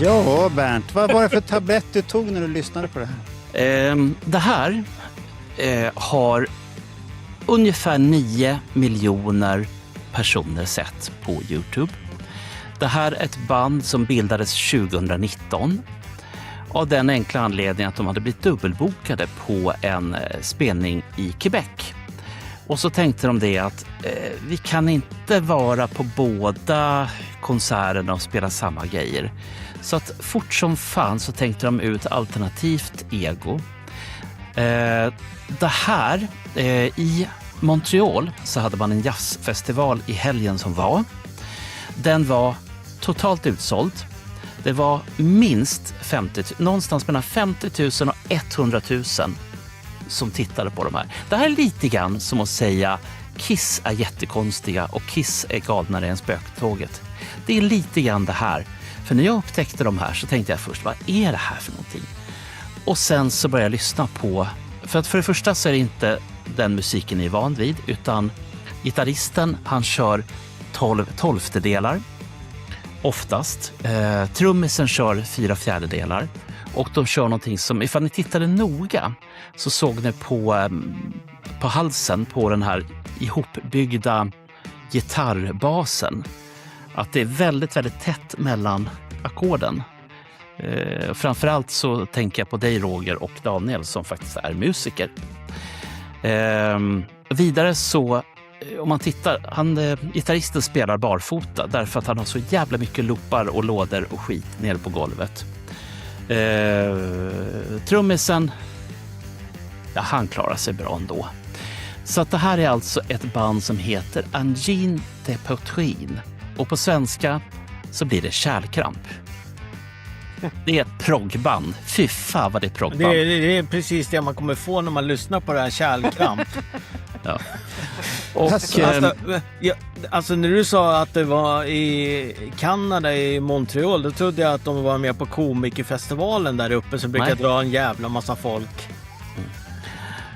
Ja, Bernt, vad var det för tablett du tog när du lyssnade på det här?
Det här har ungefär 9 miljoner personer sett på YouTube. Det här är ett band som bildades 2019 av den enkla anledningen att de hade blivit dubbelbokade på en spelning i Quebec. Och så tänkte de det att vi kan inte vara på båda konserterna och spela samma grejer. Så att fort som fan så tänkte de ut alternativt ego. Det här, i Montreal så hade man en jazzfestival i helgen som var. Den var totalt utsåld. Det var minst någonstans mellan 50 000 och 100 000 som tittade på de här. Det här är lite grann som att säga Kiss är jättekonstiga och Kiss är galnare än spöktåget. Det är lite grann det här. För när jag upptäckte de här så tänkte jag först, vad är det här för någonting? Och sen så började jag lyssna på, för det första så är det inte den musiken ni är van vid, utan gitarristen han kör 12/12 oftast. Trummisen kör 4/4 och de kör någonting som, ifall ni tittade noga så såg ni på halsen på den här ihopbyggda gitarrbasen att det är väldigt, väldigt tätt mellan ackorden. Framförallt så tänker jag på dig Roger och Daniel som faktiskt är musiker. Vidare så, om man tittar, gitarristen spelar barfota därför att han har så jävla mycket loopar och lådor och skit nere på golvet. Trummisen, ja, han klarar sig bra ändå. Så att det här är alltså ett band som heter Angine de Poitrine och på svenska så blir det kärlkramp. Det är ett proggband. Fy fan vad det är proggband.
Det är precis det man kommer få när man lyssnar på det här kärlkramp.
Ja. Och,
alltså när du sa att det var i Kanada, i Montreal, då trodde jag att de var med på komikerfestivalen där uppe som brukar dra en jävla massa folk.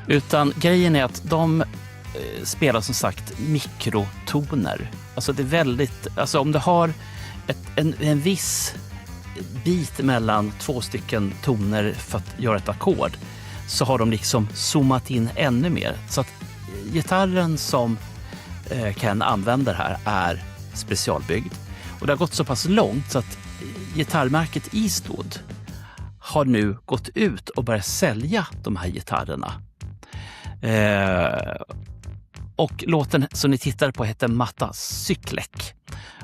Utan grejen är att de spelar som sagt mikrotoner. Alltså det är väldigt, alltså om du har en viss bit mellan 2 stycken toner för att göra ett ackord så har de liksom zoomat in ännu mer. Så att gitarren som Ken använder här är specialbyggd. Och det har gått så pass långt så att gitarrmärket Eastwood har nu gått ut och börjat sälja de här gitarrerna. Och låten som ni tittar på heter Matta Cyklek.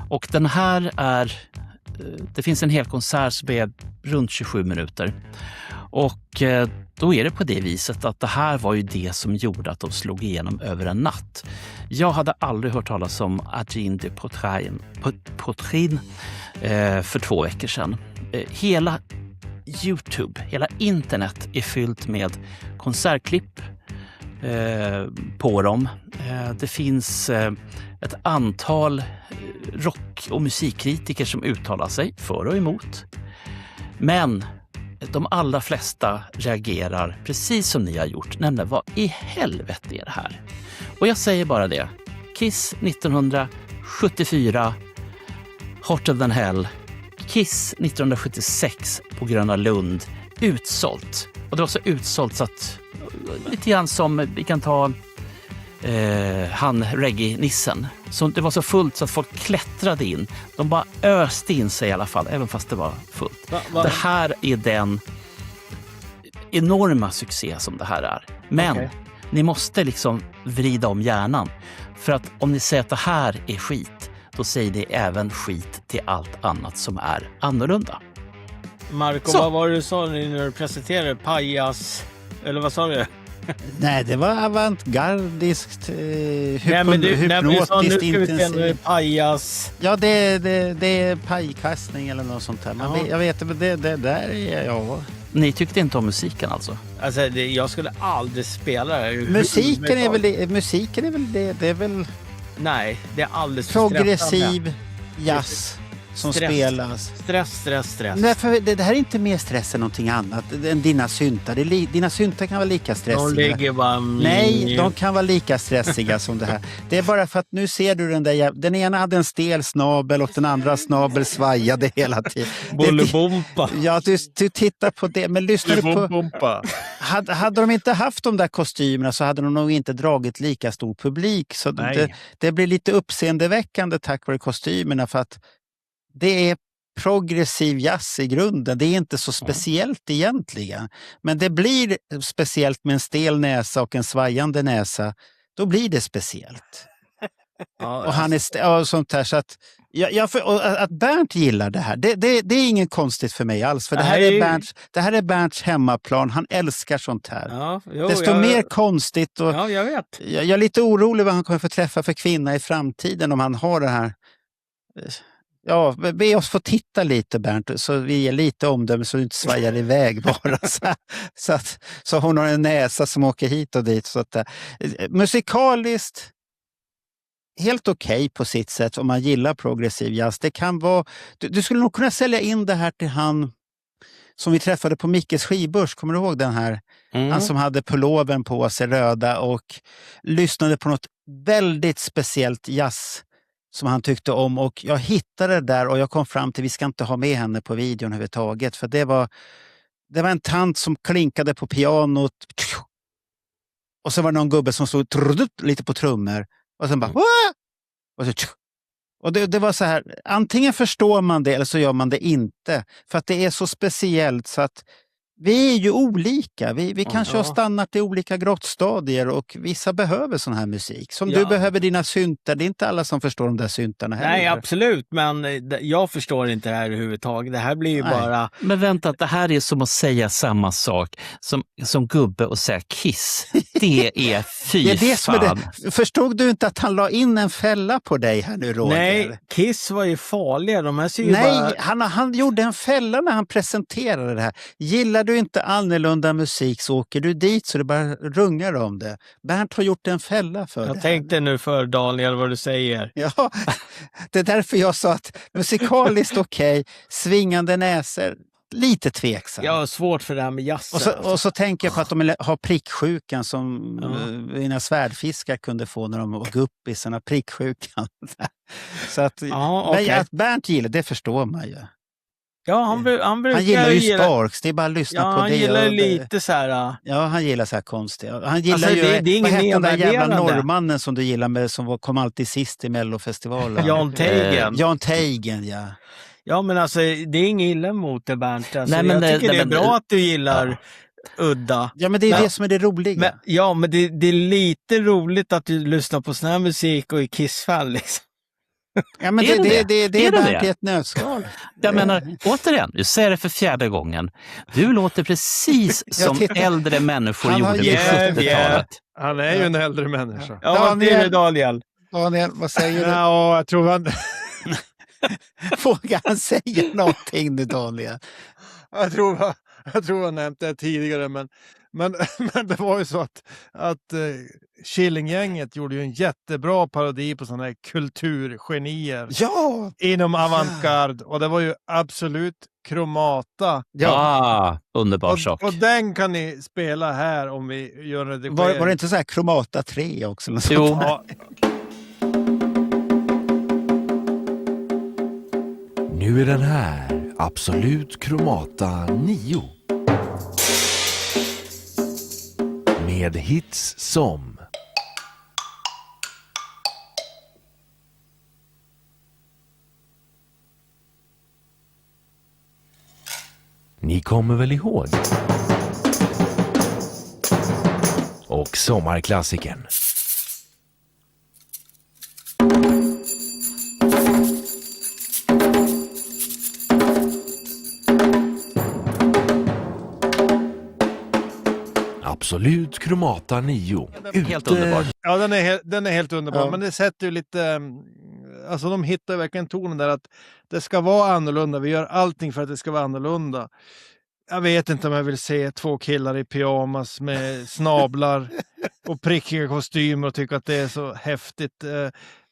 Och den här är, det finns en hel konsert som är runt 27 minuter. Och då är det på det viset att det här var ju det som gjorde att de slog igenom över en natt. Jag hade aldrig hört talas om Angine de Poitrine för 2 veckor sedan. Hela YouTube, hela internet är fyllt med konsertklipp på dem. Det finns ett antal rock- och musikkritiker som uttalar sig för och emot. Men de allra flesta reagerar precis som ni har gjort, nämligen vad i helvete är det här? Och jag säger bara det. Kiss 1974, Hotter than Hell. Kiss 1976 på Gröna Lund, utsålt. Och det var så utsålt så att lite grann som vi kan ta han reggae-nissen. Så det var så fullt så att folk klättrade in. De bara öste in sig i alla fall, även fast det var fullt. Det här är den enorma succé som det här är. Men ni måste liksom vrida om hjärnan. För att om ni säger att det här är skit, då säger det även skit till allt annat som är annorlunda.
Marco, vad var det du sa när du presenterade? Pajas, eller vad sa du?
Nej, det var avantgardiskt,
hypnotiskt
intensivt.
Pajas.
Ja, det är pajkastning eller något sånt här. Men jag vet inte, det där är jag.
Ni tyckte inte om musiken alltså?
Alltså, jag skulle aldrig spela det.
Musiken är väl det är väl...
Nej, det är alldeles
progressiv jazz. som
Stress.
spelas.
Stress.
Nej, för det här är inte mer stress än någonting annat än dina syntar. Dina syntar kan vara lika stressiga.
De ligger bara...
Nej, de kan vara lika stressiga som det här. Det är bara för att nu ser du den ena hade en stel snabel och den andra snabel svajade hela tiden.
Bolibompa.
Ja, du tittar på det. Men lyssnar du på... Hade de inte haft de där kostymerna så hade de nog inte dragit lika stor publik. Så det blir lite uppseendeväckande tack vare kostymerna, för att det är progressiv jazz i grunden. Det är inte så speciellt egentligen. Men det blir speciellt med en stel näsa och en svajande näsa. Då blir det speciellt. Och han är sånt här, så att att Bernt gillar det här, det är inget konstigt för mig alls, för det här är Bernts hemmaplan. Han älskar sånt här. Desto mer konstigt, och
jag vet.
Jag är lite orolig vad han kommer få träffa för kvinna i framtiden om han har det här. Ja, be oss få titta lite, Bernt, så vi ger lite omdöme så du inte svajar iväg bara. Så hon har en näsa som åker hit och dit. Så att, musikaliskt helt okej på sitt sätt om man gillar progressiv jazz. Det kan vara, du skulle nog kunna sälja in det här till han som vi träffade på Mickes skivbörs. Kommer du ihåg den här? Han som hade pullovern på sig, röda, och lyssnade på något väldigt speciellt jazz som han tyckte om, och jag hittade det där och jag kom fram till vi ska inte ha med henne på videon överhuvudtaget, för det var en tant som klinkade på pianot och så var det någon gubbe som slog lite på trummor och sen bara och det var så här, antingen förstår man det eller så gör man det inte, för att det är så speciellt så att vi är ju olika. Vi kanske har stannat i olika grottstadier, och vissa behöver sån här musik. Som du behöver dina syntar. Det är inte alla som förstår de där syntarna heller.
Nej, absolut. Men jag förstår inte det här överhuvudtaget. Det här blir ju bara...
Men vänta, det här är som att säga samma sak som gubbe och säga Kiss. Det är fy
det är det som
fan.
är det. Förstod du inte att han la in en fälla på dig här nu, Roger?
Nej, Kiss var ju farliga. De här ser ju
Nej,
bara...
han gjorde en fälla när han presenterade det här. Gillar du inte annorlunda musik så åker du dit så det bara rungar om det. Bernt har gjort en fälla för det.
Jag tänkte nu för Daniel vad du säger.
Ja, det är därför jag sa att musikaliskt okej, svingande näsor, lite tveksam.
Jag har svårt för det här med jazz.
Och så tänker jag på att de har pricksjukan som mina svärdfiskar kunde få när de var guppisarna, pricksjukan. Så att, men att Bernt gillar, det förstår man ju.
Ja, han
gillar ju Sparks, det är bara att lyssna på det.
Han gillar lite så här...
Ja, han gillar så här konstiga. Han gillar
alltså,
ju,
det är ingen
vad hette den där jävla
nedvärderande.
norrmannen som du gillar med, som kom alltid sist i Mellofestivalen?
Jan Teigen.
Jan Teigen, ja.
Ja, men alltså det är ingen illa mot det, Bernt. Alltså,
Nej, men
jag tycker det är bra att du gillar udda.
Ja, men det är det som är det roliga.
Men det är lite roligt att du lyssnar på sån här musik och är Kiss-fan liksom.
Ja, men det är Bernt i ett nötskal.
Jag menar, återigen, du säger det för 4:e gången. Du låter precis som äldre människor gjorde på 70-talet.
Han är ju en äldre människa.
Ja, det är det, Daniel.
Daniel, vad säger du?
Ja, jag tror han...
Vågar han säga någonting nu, Daniel?
Jag tror han nämnt det tidigare, men det var ju så att Killinggänget gjorde ju en jättebra parodi på sådana här kulturgenier inom avantgarde, och det var ju absolut Kromata.
Ja, underbar sak.
Och den kan ni spela här om vi gör en redigering.
Var det inte så här Kromata 3 också?
Jo.
Ja.
Nu är den här, Absolut Kromata 9. Med hits som Ni kommer väl ihåg? Och sommarklassikern. Absolut Kromata 9.
Helt underbar.
Ja, den är helt underbar. Men det sätter ju lite... Alltså de hittar verkligen tonen där att det ska vara annorlunda. Vi gör allting för att det ska vara annorlunda. Jag vet inte om jag vill se 2 killar i pyjamas med snablar och prickiga kostymer och tycka att det är så häftigt.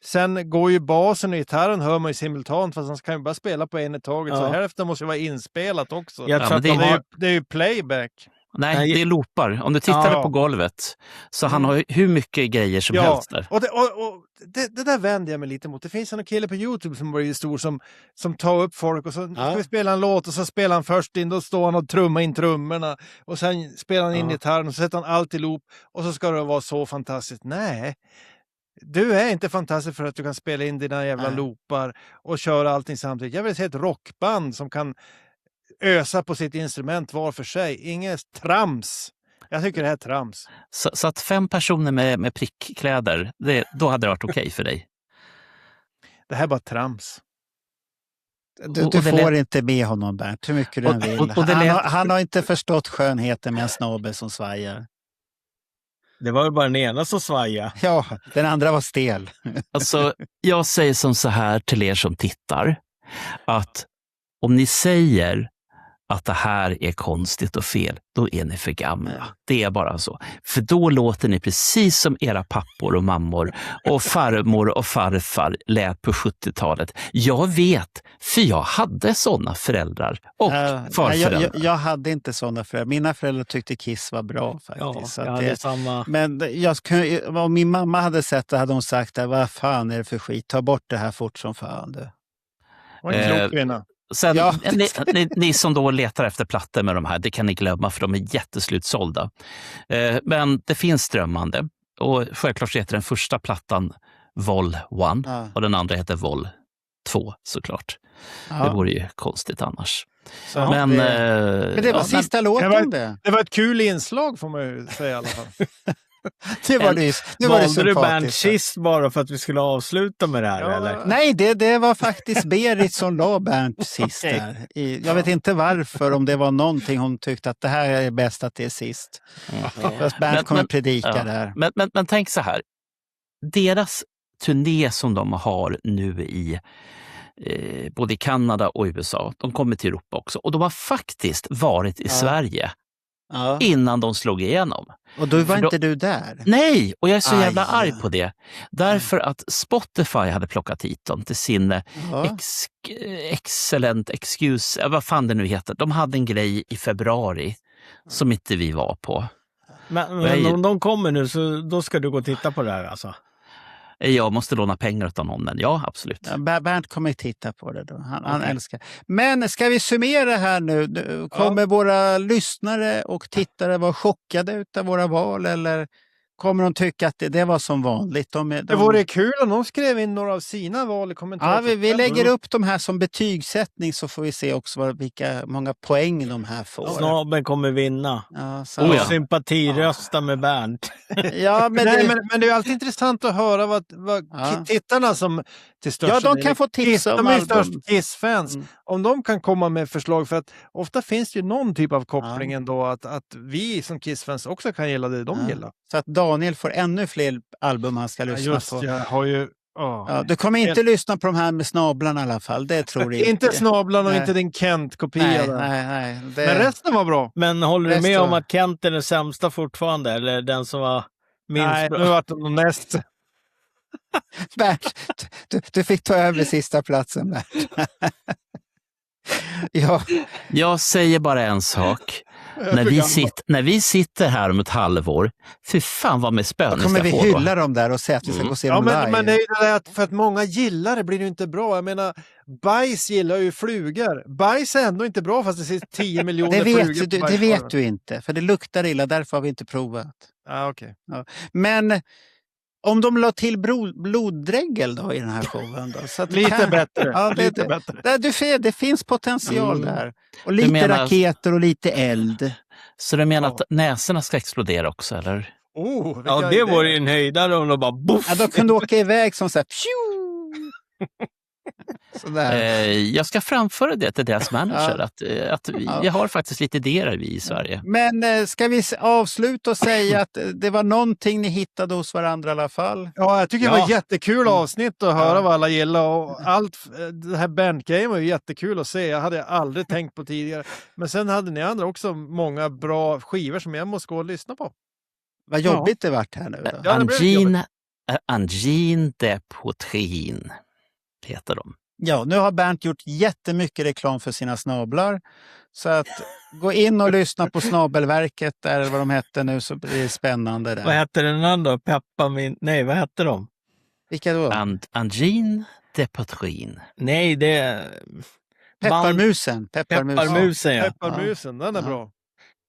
Sen går ju basen och gitarren hör man ju simultant, fast han kan ju bara spela på en i taget. Så hälften måste ju vara inspelat också.
Jag tror att
det är ju playback.
Nej, det är loopar. Om du tittar på golvet så han har hur mycket grejer som helst där.
Och det där vänder jag mig lite mot. Det finns en kille på YouTube som blir stor som tar upp folk och så ska vi spela en låt och så spelar han först in, då står han och trummar in trummorna och sen spelar han in gitarren och så sätter han allt i loop och så ska det vara så fantastiskt. Nej, du är inte fantastisk för att du kan spela in dina jävla loopar och köra allting samtidigt. Jag vill se ett rockband som kan ösa på sitt instrument var för sig. Inget trams. Jag tycker det här är trams.
Så att 5 personer med prickkläder, då hade det varit okej för dig?
Det här är bara trams.
Du får inte med honom, Bernt, hur mycket du än vill. Han har inte förstått skönheten med en snabel som svajar.
Det var ju bara den ena som svajade.
Ja, den andra var stel.
Alltså, jag säger som så här till er som tittar, att om ni säger att det här är konstigt och fel, då är ni för gamla. Det är bara så. För då låter ni precis som era pappor och mammor och farmor och farfar lät på 70-talet. Jag vet, för jag hade sådana föräldrar och farföräldrar.
Jag hade inte sådana föräldrar. Mina föräldrar tyckte Kiss var bra faktiskt.
Ja, jag hade samma.
Men om min mamma hade sett det hade hon sagt, vad fan är det för skit? Ta bort det här fort som fan du.
Vad en klok kvinna.
Sen, ni som då letar efter plattor med de här, det kan ni glömma för de är jätteslutsålda. Men det finns drömmande. Och självklart heter den första plattan Vol 1 och den andra heter Vol 2 såklart. Det vore ju konstigt annars.
Men det var sista låten
det var ett kul inslag får man ju säga i alla fall.
Valde du Bernt sist bara för att vi skulle avsluta med det här? Eller?
Nej, det var faktiskt Berit som la Bernt sist där. Jag vet inte varför, om det var någonting hon tyckte att det här är bäst att det är sist. Fast Bernt kommer predika där.
Men tänk så här. Deras turné som de har nu i både i Kanada och USA, de kommer till Europa också. Och de har faktiskt varit i Sverige innan de slog igenom.
Och då var inte du där?
Nej, och jag är så jävla arg på det. Därför att Spotify hade plockat hit dem till sin excellent excuse, vad fan det nu heter. De hade en grej i februari som inte vi var på.
Men om de kommer nu så då ska du gå och titta på det här alltså?
Jag måste låna pengar av någon, men ja, absolut.
Bernt kommer titta på det då. Han älskar. Men ska vi summera här nu? Kommer våra lyssnare och tittare vara chockade utav våra val, eller kommer de tycka att det var som vanligt?
Det vore kul om de skrev in några av sina val i kommentarer.
Ja, vi lägger upp de här som betygssättning så får vi se också vilka många poäng de här får.
Snabben kommer vinna.
Ja,
sympatirösta med Bernt.
Ja, men
det är alltid intressant att höra vad tittarna som till största
de kan få tips om
de är störst Kiss-fans. Om de kan komma med förslag, för att ofta finns det ju någon typ av koppling ändå att vi som Kiss-fans också kan gilla det de gillar.
Så att Daniel får ännu fler album han ska lyssna på.
Jag har ju...
du kommer inte lyssna på de här med snablarna i alla fall, det tror jag
inte. Snablarna och inte din Kent-kopia.
Nej.
Men resten var bra.
Men håller du med om att Kent är den sämsta fortfarande? Eller den som var minst bra?
Nej, nu var det näst.
Bernt, du fick ta över sista platsen.
Jag säger bara en sak. När vi sitter här om ett halvår, för fan vad med spön
då kommer vi hylla dem där och säga att vi ska gå och se dem live.
Men det är ju det där att för att många gillar det blir det inte bra. Jag menar, bajs gillar ju flugor. Bajs är ändå inte bra fast det finns 10 miljoner flugor.
Det vet du inte, för det luktar illa, därför har vi inte provat.
Okay.
Men om de la till bloddräggel då i den här showen då, så att
lite bättre.
Ja,
lite bättre.
Det finns potential där. Och lite raketer och lite eld.
Så du menar att näsorna ska explodera också, eller?
Det var ju en höjdare om de bara boff.
Ja, de kunde åka iväg som så här,
Jag ska framföra det till deras manager, att vi har faktiskt lite idéer vi i Sverige.
Men ska vi avsluta och säga att det var någonting ni hittade hos varandra i alla fall?
Ja, jag tycker det var ett jättekul avsnitt att höra vad alla gillar. Och det här bandgrejen var ju jättekul att se. Jag hade aldrig tänkt på tidigare. Men sen hade ni andra också många bra skivor som jag måste gå och lyssna på.
Vad jobbigt det vart här nu då.
Ja,
Angine de Poitrine heter de.
Ja, nu har Bernt gjort jättemycket reklam för sina snablar. Så att gå in och lyssna på Snabelverket eller vad de hette nu, så blir det spännande där.
Vad hette den andra? Nej, vad hette de?
Vilka då?
Angine de Poitrine.
Nej, det är...
Pepparmusen.
Pepparmusen, ja.
Pepparmusen, den är bra.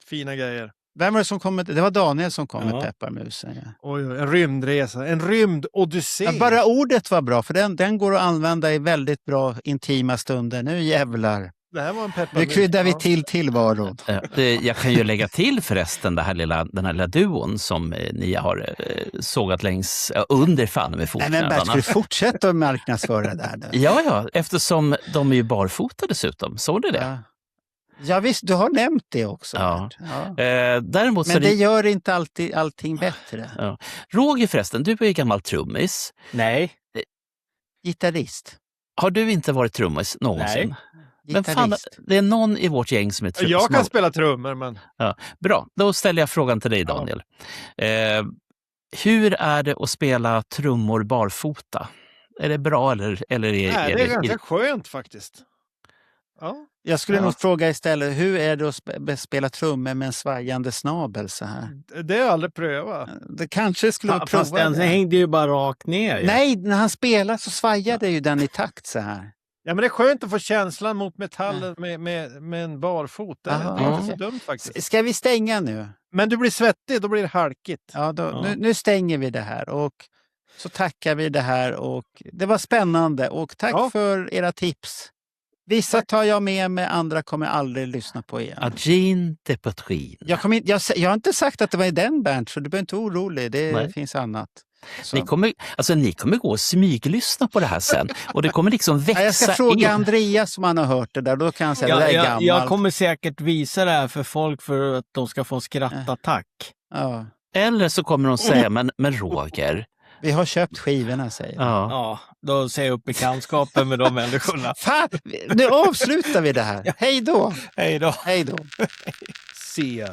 Fina grejer.
Vem var det som kom med? Det var Daniel som kom med Pepparmusen. Ja.
Oj, en rymdresa. En rymdodyssé.
Ja, bara ordet var bra, för den går att använda i väldigt bra intima stunder. Nu jävlar.
Det här var en pepparmus.
Nu kryddar vi till tillvaron.
Jag kan ju lägga till förresten den här lilla duon som ni har sågat längs under fan med fotknölarna.
Nej, men ska du fortsätta att marknadsföra det där nu?
Ja, eftersom de är ju barfota dessutom. Såg du det?
Ja visst, du har nämnt det också.
Ja. Däremot
men det gör inte alltid allting bättre.
Ja. Roger förresten, du är ju gammal trummis.
Nej.
Gitarrist.
Har du inte varit trummis någonsin?
Nej.
Men fan, det är någon i vårt gäng som är trummis.
Jag kan spela trummor, men...
Ja. Bra, då ställer jag frågan till dig, Daniel. Hur är det att spela trummor barfota? Är det bra eller är
Nej, det är ganska skönt faktiskt. Ja.
Jag skulle nog fråga istället, hur är det att spela trummor med en svajande snabel så här?
Det har jag aldrig prövat.
Det kanske skulle prova.
Fast den hängde ju bara rakt ner. Ja.
Nej, när han spelar så svajade ju den i takt så här.
Ja, men det är skönt att få känslan mot metallen med en barfot. Det är inte så dumt faktiskt.
Ska vi stänga nu?
Men du blir svettig, då blir det halkigt.
Ja, nu stänger vi det här och så tackar vi det här. Och det var spännande och tack för era tips. Vissa tar jag med mig, andra kommer aldrig lyssna på igen.
Angine de Poitrine.
Jag har inte sagt att det var i den, Bernt, så du behöver inte vara orolig. Det finns annat.
Ni kommer gå och smyglyssna på det här sen. Och det kommer liksom växa.
Jag ska fråga Andreas som han har hört det där. Då kan han säga det är gammalt.
Jag kommer säkert visa det här för folk för att de ska få skrattattack.
Ja.
Eller så kommer de säga, men Roger...
Vi har köpt skivorna, säger jag.
Ja, då säger jag upp bekantskapen med de människorna.
Fan, nu avslutar vi det här. Hej då!
Hej då!
Hej då!
See ya.